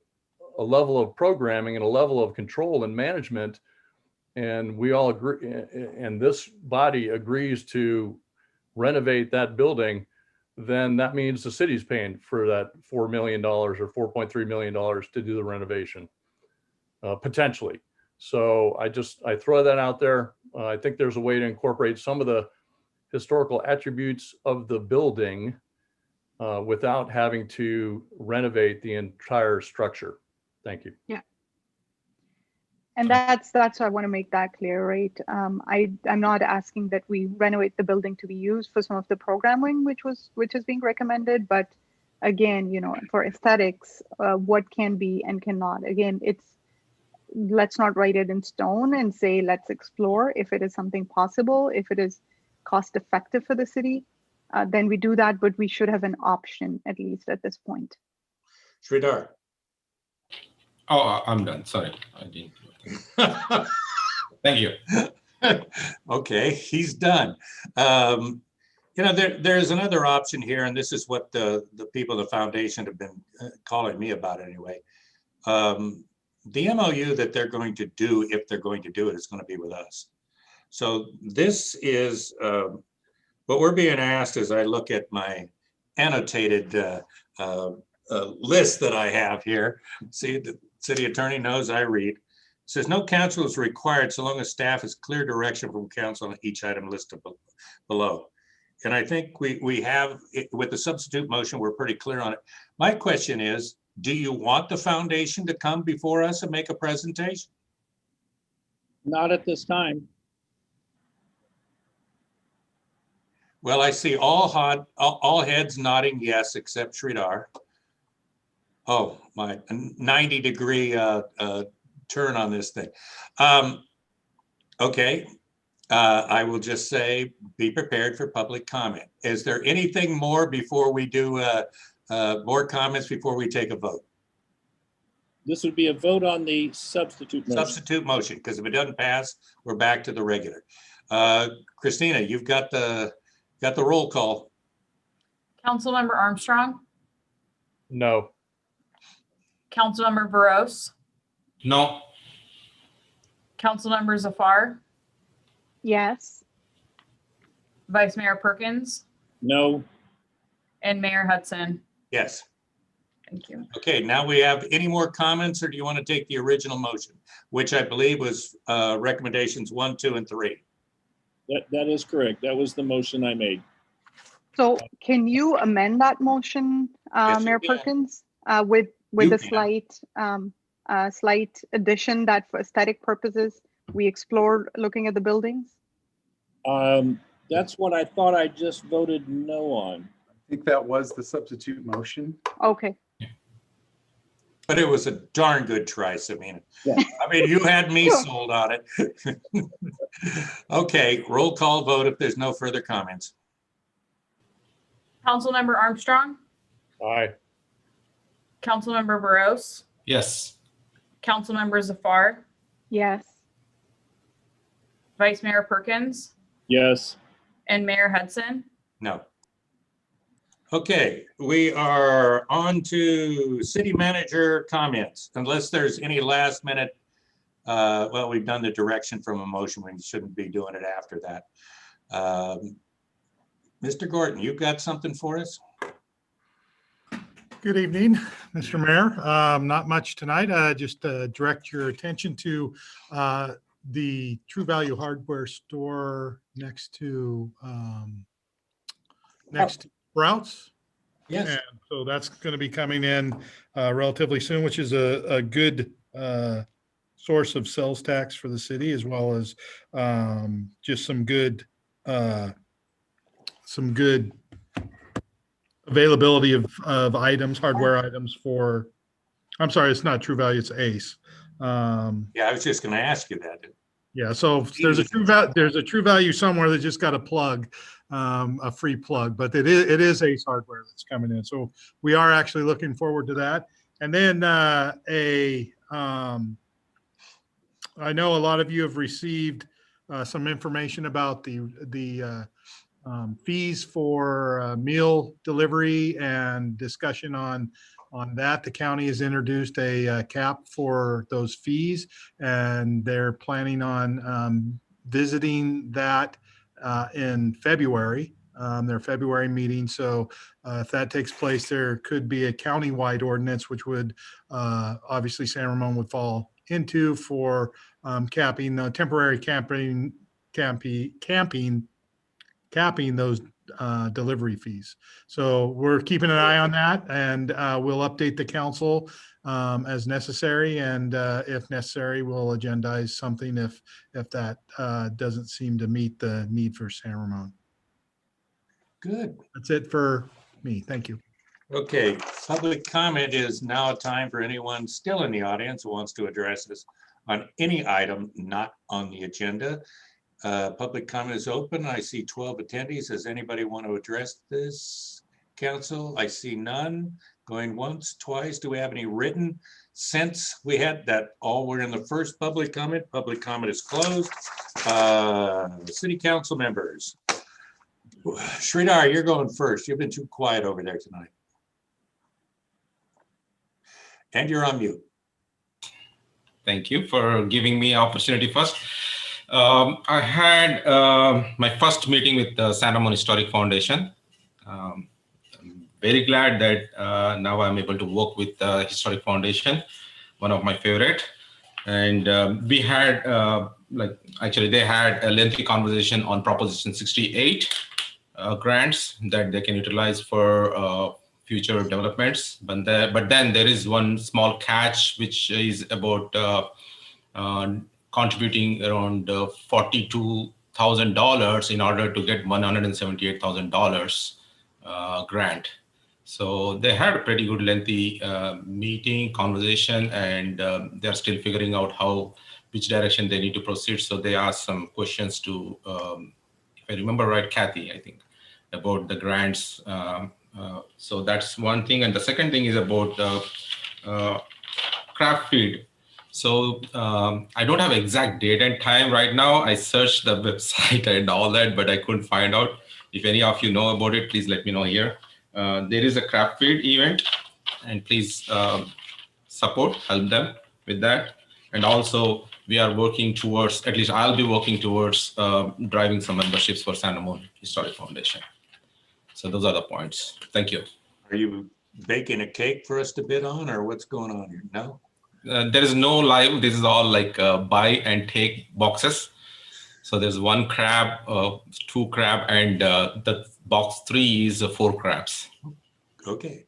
Speaker 12: a level of programming and a level of control and management, and we all agree, and this body agrees to renovate that building, then that means the city's paying for that $4 million or $4.3 million to do the renovation, potentially. So I throw that out there. I think there's a way to incorporate some of the historical attributes of the building without having to renovate the entire structure. Thank you.
Speaker 17: Yeah. And that's why I want to make that clear, right? I'm not asking that we renovate the building to be used for some of the programming which is being recommended, but again, you know, for aesthetics, what can be and cannot. Again, let's not write it in stone and say let's explore. If it is something possible, if it is cost effective for the city, then we do that, but we should have an option at least at this point.
Speaker 1: Sridhar.
Speaker 11: Oh, I'm done. Sorry, I didn't. Thank you.
Speaker 1: Okay, he's done. You know, there's another option here, and this is what the people of the foundation have been calling me about anyway. The MOU that they're going to do, if they're going to do it, is going to be with us. So this is what we're being asked as I look at my annotated list that I have here. See, the city attorney knows I read. It says no council is required so long as staff has clear direction from council on each item listed below. And I think we have, with the substitute motion, we're pretty clear on it. My question is, Do you want the foundation to come before us and make a presentation?
Speaker 4: Not at this time.
Speaker 1: Well, I see all heads nodding yes, except Sridhar. Oh, my 90-degree turn on this thing. Okay, I will just say, be prepared for public comment. Is there anything more before we do more comments before we take a vote?
Speaker 4: This would be a vote on the substitute motion.
Speaker 1: Substitute motion, because if it doesn't pass, we're back to the regular. Christina, you've got the roll call.
Speaker 3: Councilmember Armstrong,
Speaker 12: No.
Speaker 3: Councilmember Veros,
Speaker 11: No.
Speaker 3: Councilmember Zafar,
Speaker 17: Yes.
Speaker 3: Vice Mayor Perkins,
Speaker 4: No.
Speaker 3: and Mayor Hudson.
Speaker 1: Yes.
Speaker 3: Thank you.
Speaker 1: Okay, now we have any more comments, or do you want to take the original motion, which I believe was recommendations 1, 2, and 3?
Speaker 4: That is correct. That was the motion I made.
Speaker 17: So can you amend that motion,
Speaker 1: Yes, you
Speaker 17: Mayor
Speaker 1: can.
Speaker 17: Perkins, with
Speaker 1: You
Speaker 17: a
Speaker 1: can.
Speaker 17: slight addition that for aesthetic purposes, we explored looking at the buildings?
Speaker 4: That's what I thought I just voted no on.
Speaker 2: I think that was the substitute motion.
Speaker 17: Okay.
Speaker 1: But it was a darn good try, Samina.
Speaker 4: Yeah.
Speaker 1: I mean, you had me sold on it. Okay, roll call vote if there's no further comments.
Speaker 3: Councilmember Armstrong,
Speaker 12: Aye.
Speaker 3: Councilmember Veros,
Speaker 11: Yes.
Speaker 3: Councilmember Zafar,
Speaker 17: Yes.
Speaker 3: Vice Mayor Perkins,
Speaker 4: Yes.
Speaker 3: and Mayor Hudson.
Speaker 1: No. Okay, we are on to city manager comments, unless there's any last minute. Well, we've done the direction from a motion. We shouldn't be doing it after that. Mr. Gordon, you've got something for us?
Speaker 6: Good evening, Mr. Mayor. Not much tonight. Just direct your attention to the True Value Hardware store next to Sprouts.
Speaker 1: Yes.
Speaker 6: And so that's going to be coming in relatively soon, which is a good source of sales tax for the city, as well as just some good availability of items, hardware items for, I'm sorry, it's not True Value, it's Ace.
Speaker 1: Yeah, I was just going to ask you that.
Speaker 6: Yeah, so there's a True Value somewhere that just got a plug, a free plug, but it is Ace hardware that's coming in. So we are actually looking forward to that. And then I know a lot of you have received some information about the fees for meal delivery and discussion on that. The county has introduced a cap for those fees, and they're planning on visiting that in February, their February meeting. So if that takes place, there could be a county-wide ordinance, which would obviously San Ramon would fall into for capping temporary camping those delivery fees. So we're keeping an eye on that, and we'll update the council as necessary. And if necessary, we'll agendize something if that doesn't seem to meet the need for San Ramon.
Speaker 1: Good.
Speaker 6: That's it for me. Thank you.
Speaker 1: Okay, public comment is now a time for anyone still in the audience who wants to address us on any item not on the agenda. Public comment is open. I see 12 attendees. Does anybody want to address this, council? I see none. Going once, twice. Do we have any written? Since we had that, all we're in the first public comment. Public comment is closed. City council members. Sridhar, you're going first. You've been too quiet over there tonight. And you're on mute.
Speaker 11: Thank you for giving me opportunity first. I had my first meeting with the San Ramon Historic Foundation. I'm very glad that now I'm able to work with the Historic Foundation, one of my favorite. And we had, they had a lengthy conversation on Proposition 68 grants that they can utilize for future developments. But then there is one small catch, which is about contributing around $42,000 in order to get $178,000 grant. So they had a pretty good lengthy meeting, conversation, and they're still figuring out which direction they need to proceed. So they asked some questions to, if I remember right, Kathy, I think, about the grants. So that's one thing. And the second thing is about craft feed. So I don't have exact date and time right now. I searched the website and all that, but I couldn't find out. If any of you know about it, please let me know here. There is a craft feed event, and please help them with that. And also we are working towards, at least I'll be working towards driving some memberships for San Ramon Historic Foundation. So those are the points. Thank you.
Speaker 1: Are you baking a cake for us to bid on, or what's going on here? No?
Speaker 11: There is no live. This is all like buy and take boxes. So there's 1 crab, 2 crab, and the box 3 is 4 crabs.
Speaker 1: Okay.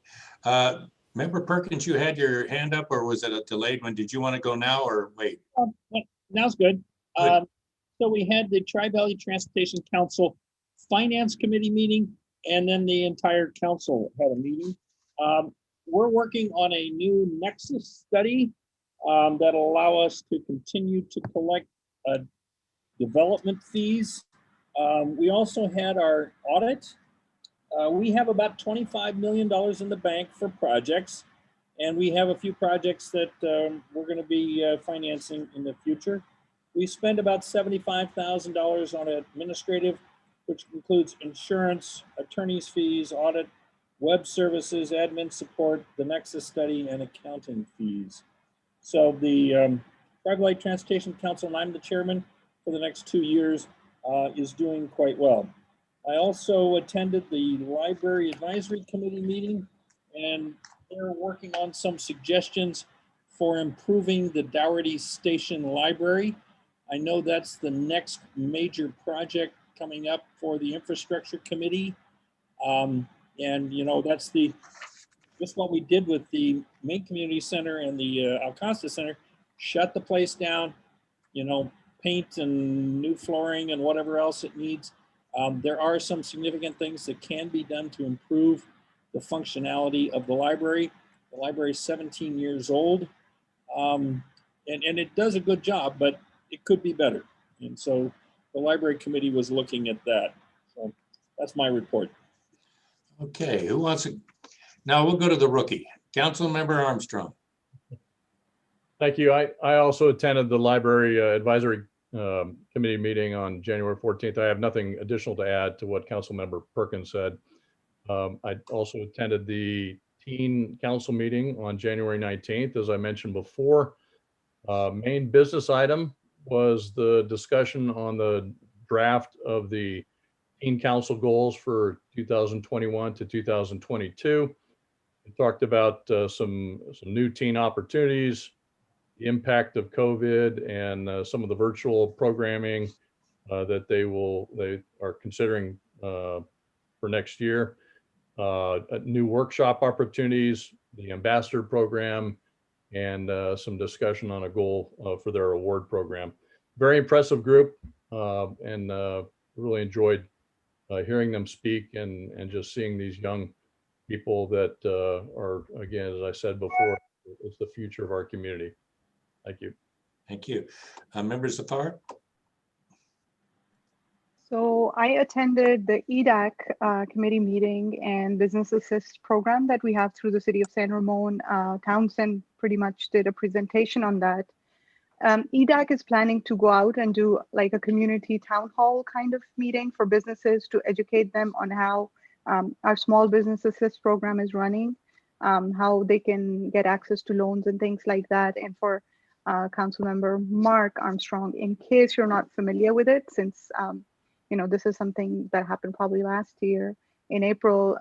Speaker 1: Member Perkins, you had your hand up, or was it a delayed one? Did you want to go now or wait?
Speaker 4: Now's good. So we had the Tri-Valley Transportation Council Finance Committee meeting, and then the entire council had a meeting. We're working on a new Nexus study that'll allow us to continue to collect development fees. We also had our audit. We have about $25 million in the bank for projects, and we have a few projects that we're going to be financing in the future. We spend about $75,000 on administrative, which includes insurance, attorney's fees, audit, web services, admin support, the Nexus study, and accounting fees. So the Tri-Valley Transportation Council, and I'm the chairman for the next 2 years, is doing quite well. I also attended the Library Advisory Committee meeting, and they're working on some suggestions for improving the Dougherty Station Library. I know that's the next major project coming up for the Infrastructure Committee. And you know, that's just what we did with the main community center and the Alcosta Center, shut the place down, you know, paint and new flooring and whatever else it needs. There are some significant things that can be done to improve the functionality of the library. The library is 17 years old, and it does a good job, but it could be better. And so the library committee was looking at that. So that's my report.
Speaker 1: Okay, who wants to? Now we'll go to the rookie. Councilmember Armstrong.
Speaker 12: Thank you. I also attended the Library Advisory Committee meeting on January 14th. I have nothing additional to add to what Councilmember Perkins said. I also attended the Teen Council meeting on January 19th. As I mentioned before, main business item was the discussion on the draft of the Teen Council goals for 2021 to 2022. We talked about some new teen opportunities, the impact of COVID, and some of the virtual programming that they are considering for next year. New workshop opportunities, the ambassador program, and some discussion on a goal for their award program. Very impressive group, and really enjoyed hearing them speak and just seeing these young people that are, again, as I said before, it's the future of our community. Thank you.
Speaker 1: Thank you. Member Zafar?
Speaker 17: So I attended the EDAC committee meeting and business assist program that we have through the city of San Ramon. Townsend pretty much did a presentation on that. EDAC is planning to go out and do like a community town hall kind of meeting for businesses to educate them on how our small business assist program is running, how they can get access to loans and things like that. And for Councilmember Mark Armstrong, in case you're not familiar with it, since you know, this is something that happened probably last year in April,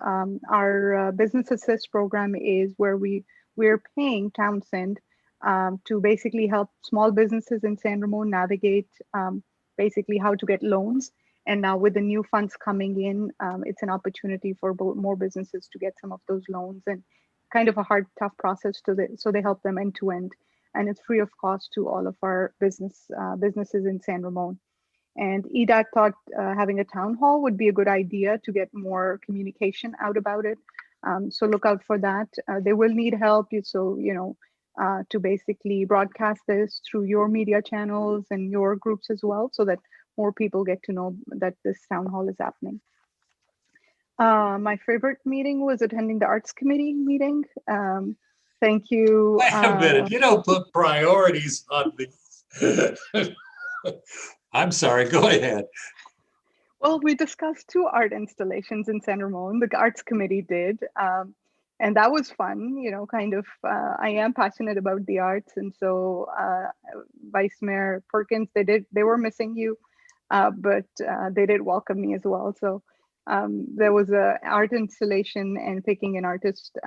Speaker 17: our business assist program is where we're paying Townsend to basically help small businesses in San Ramon navigate basically how to get loans. And now with the new funds coming in, it's an opportunity for more businesses to get some of those loans, and kind of a hard, tough process so they help them end to end. And it's free of cost to all of our businesses in San Ramon. And EDAC thought having a town hall would be a good idea to get more communication out about it. So look out for that. They will need help, so to basically broadcast this through your media channels and your groups as well, so that more people get to know that this town hall is happening. My favorite meeting was attending the Arts Committee meeting. Thank you.
Speaker 1: Wait a minute, you don't put priorities on the. I'm sorry, go ahead.
Speaker 17: Well, we discussed 2 art installations in San Ramon. The Arts Committee did. And that was fun, kind of, I am passionate about the arts. And so Vice Mayor Perkins, they were missing you, but they did welcome me as well. So there was an art installation and picking an artist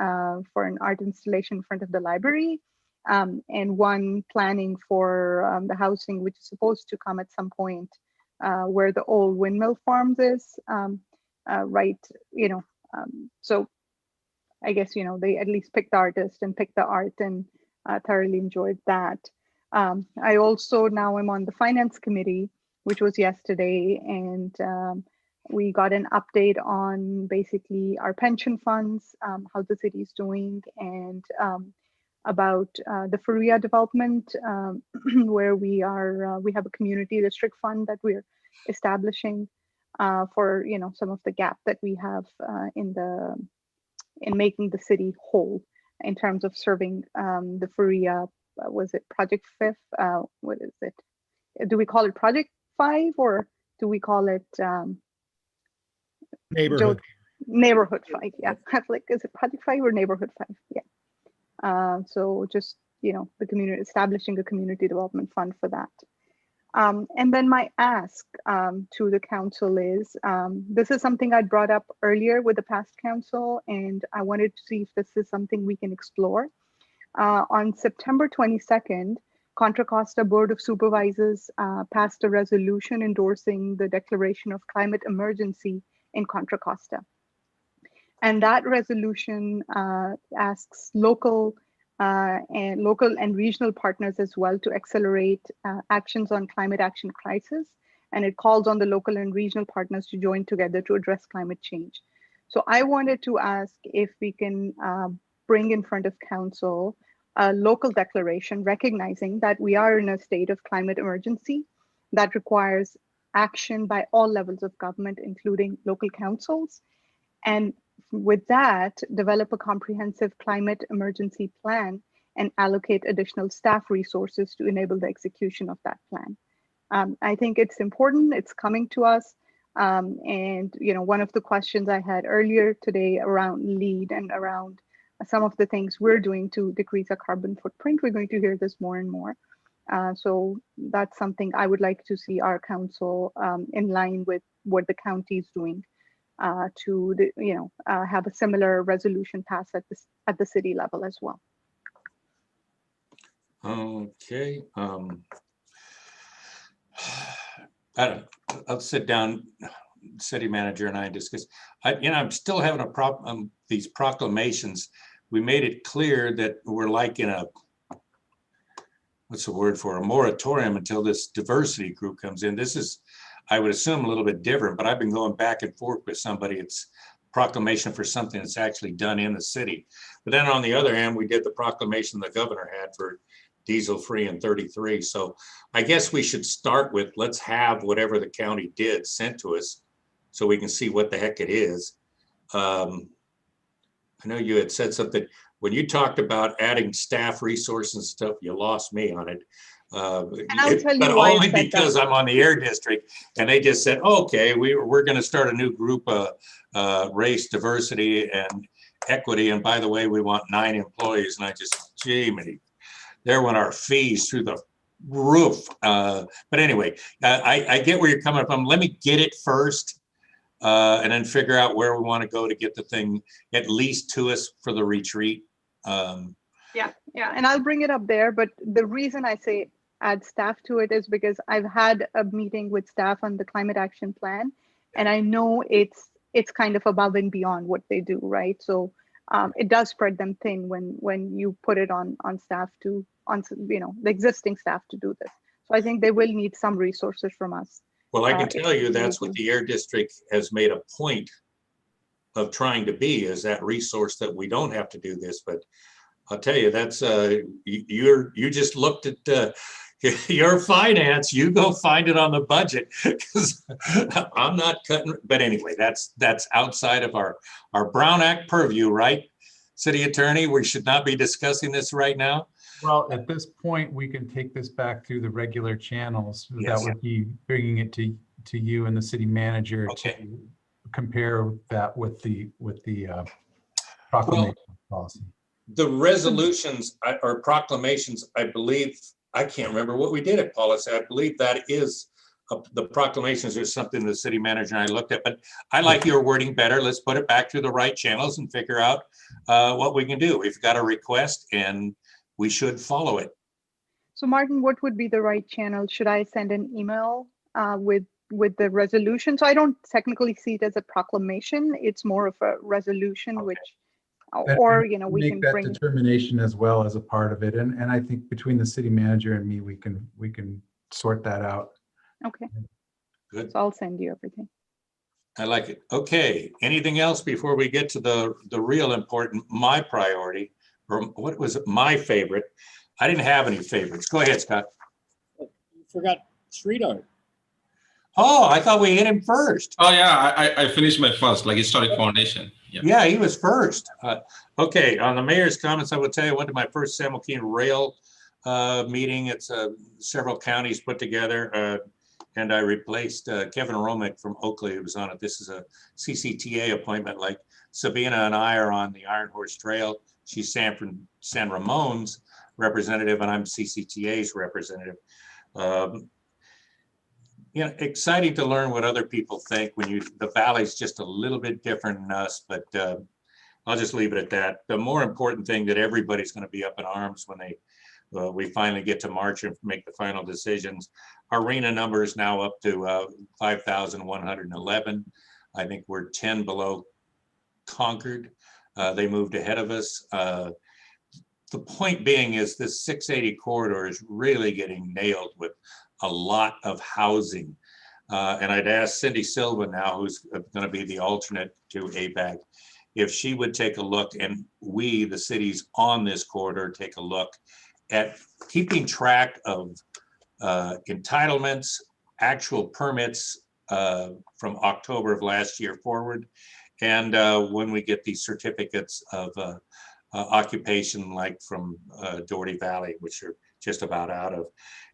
Speaker 17: for an art installation in front of the library, and one planning for the housing, which is supposed to come at some point where the old windmill farms is, right, so I guess, they at least picked the artist and picked the art, and thoroughly enjoyed that. I also now am on the Finance Committee, which was yesterday, and we got an update on basically our pension funds, how the city is doing, and about the Faria development, where we have a community district fund that we're establishing for some of the gap that we have in making the city whole in terms of serving the Faria. Was it Project 5? What is it? Do we call it Project 5, or do we call it
Speaker 6: Neighborhood.
Speaker 17: Neighborhood 5? Yeah, like, is it Project 5 or Neighborhood 5? Yeah. So just the community, establishing a community development fund for that. And then my ask to the council is, this is something I brought up earlier with the past council, and I wanted to see if this is something we can explore. On September 22nd, Contra Costa Board of Supervisors passed a resolution endorsing the declaration of climate emergency in Contra Costa. And that resolution asks local and regional partners as well to accelerate actions on climate action crisis. And it calls on the local and regional partners to join together to address climate change. So I wanted to ask if we can bring in front of council a local declaration recognizing that we are in a state of climate emergency that requires action by all levels of government, including local councils. And with that, develop a comprehensive climate emergency plan and allocate additional staff resources to enable the execution of that plan. I think it's important, it's coming to us. And one of the questions I had earlier today around LEED and around some of the things we're doing to decrease our carbon footprint, we're going to hear this more and more. So that's something I would like to see our council in line with what the county is doing to have a similar resolution passed at the city level as well.
Speaker 1: Okay. I'll sit down, city manager and I discuss. I'm still having a problem. These proclamations, we made it clear that we're like in a, what's the word for, a moratorium until this diversity group comes in. This is, I would assume, a little bit different, but I've been going back and forth with somebody. It's proclamation for something that's actually done in the city. But then on the other hand, we did the proclamation the governor had for diesel free in 33. So I guess we should start with, let's have whatever the county did sent to us so we can see what the heck it is. I know you had said something when you talked about adding staff resources and stuff, you lost me on it. But only because I'm on the air district and they just said, okay, we're going to start a new group of race, diversity, and equity. And by the way, we want 9 employees. And I just, gee, there went our fees through the roof. But anyway, I get where you're coming from. Let me get it first and then figure out where we want to go to get the thing at least to us for the retreat.
Speaker 17: Yeah, and I'll bring it up there. But the reason I say add staff to it is because I've had a meeting with staff on the climate action plan, and I know it's kind of above and beyond what they do, right? So it does spread them thin when you put it on staff the existing staff to do this. So I think they will need some resources from us.
Speaker 1: Well, I can tell you that's what the Air District has made a point of trying to be, is that resource that we don't have to do this. But I'll tell you, that's you just looked at your finance. You go find it on the budget, because I'm not cutting. But anyway, that's outside of our Brown Act purview, right, City Attorney? We should not be discussing this right now.
Speaker 2: Well, at this point, we can take this back through the regular channels.
Speaker 1: Yes.
Speaker 2: That would be bringing it to you and the city manager to compare that with the proclamation policy.
Speaker 1: The resolutions or proclamations, I believe, I can't remember what we did at policy. I believe that is the proclamations is something the city manager and I looked at, but I like your wording better. Let's put it back through the right channels and figure out what we can do. We've got a request and we should follow it.
Speaker 17: So Martin, what would be the right channel? Should I send an email with the resolution? So I don't technically see it as a proclamation. It's more of a resolution, which, or we
Speaker 2: make
Speaker 17: can
Speaker 2: that
Speaker 17: bring
Speaker 2: determination as well as a part of it. And I think between the city manager and me, we can sort that out.
Speaker 17: Okay.
Speaker 1: Good.
Speaker 17: So I'll send you everything.
Speaker 1: I like it. Okay. Anything else before we get to the real important, my priority, or what was it, my favorite? I didn't have any favorites. Go ahead, Scott.
Speaker 4: You forgot street art.
Speaker 1: Oh, I thought we hit him first.
Speaker 11: Oh yeah, I finished my first, like historic foundation.
Speaker 1: Yeah, he was first. Okay, on the mayor's comments, I will tell you, I went to my first San Joaquin Rail meeting. It's several counties put together, and I replaced Kevin Romick from Oakley, who was on it. This is a CCTA appointment, like Sabina and I are on the Iron Horse Trail. She's San Ramon's representative, and I'm CCTA's representative. Exciting to learn what other people think when the valley's just a little bit different than us, but I'll just leave it at that. The more important thing that everybody's going to be up in arms when we finally get to March and make the final decisions. Our RENA number is now up to 5,111. I think we're 10 below Concord. They moved ahead of us. The point being is this 680 corridor is really getting nailed with a lot of housing. And I'd ask Cindy Silva now, who's going to be the alternate to ABAG, if she would take a look, and we, the cities on this corridor, take a look at keeping track of entitlements, actual permits from October of last year forward. And when we get these certificates of occupation, like from Doherty Valley, which are just about out of,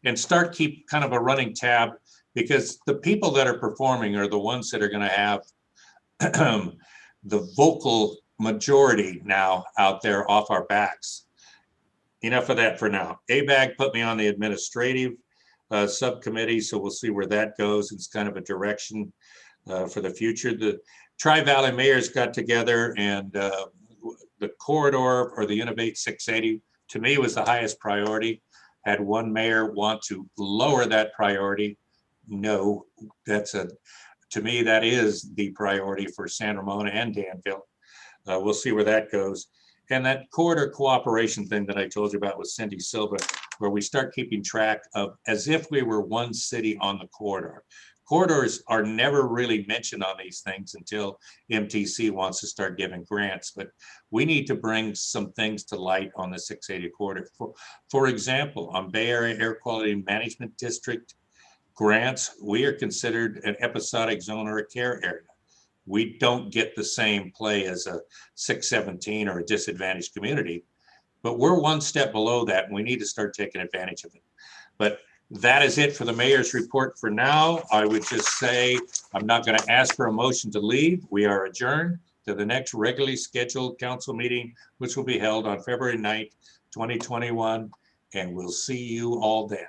Speaker 1: and keep kind of a running tab, because the people that are performing are the ones that are going to have the vocal majority now out there off our backs. Enough of that for now. ABAG put me on the administrative subcommittee, so we'll see where that goes. It's kind of a direction for the future. The Tri-Valley mayors got together, and the corridor, or the Innovate 680, to me was the highest priority. Had one mayor want to lower that priority? No, to me, that is the priority for San Ramon and Danville. We'll see where that goes. And that corridor cooperation thing that I told you about with Cindy Silva, where we start keeping track of as if we were one city on the corridor. Corridors are never really mentioned on these things until MTC wants to start giving grants, but we need to bring some things to light on the 680 corridor. For example, on Bay Area Air Quality Management District grants, we are considered an episodic zone or a care area. We don't get the same play as a 617 or a disadvantaged community, but we're one step below that, and we need to start taking advantage of it. But that is it for the mayor's report for now. I would just say, I'm not going to ask for a motion to leave. We are adjourned to the next regularly scheduled council meeting, which will be held on February 9th, 2021, and we'll see you all then.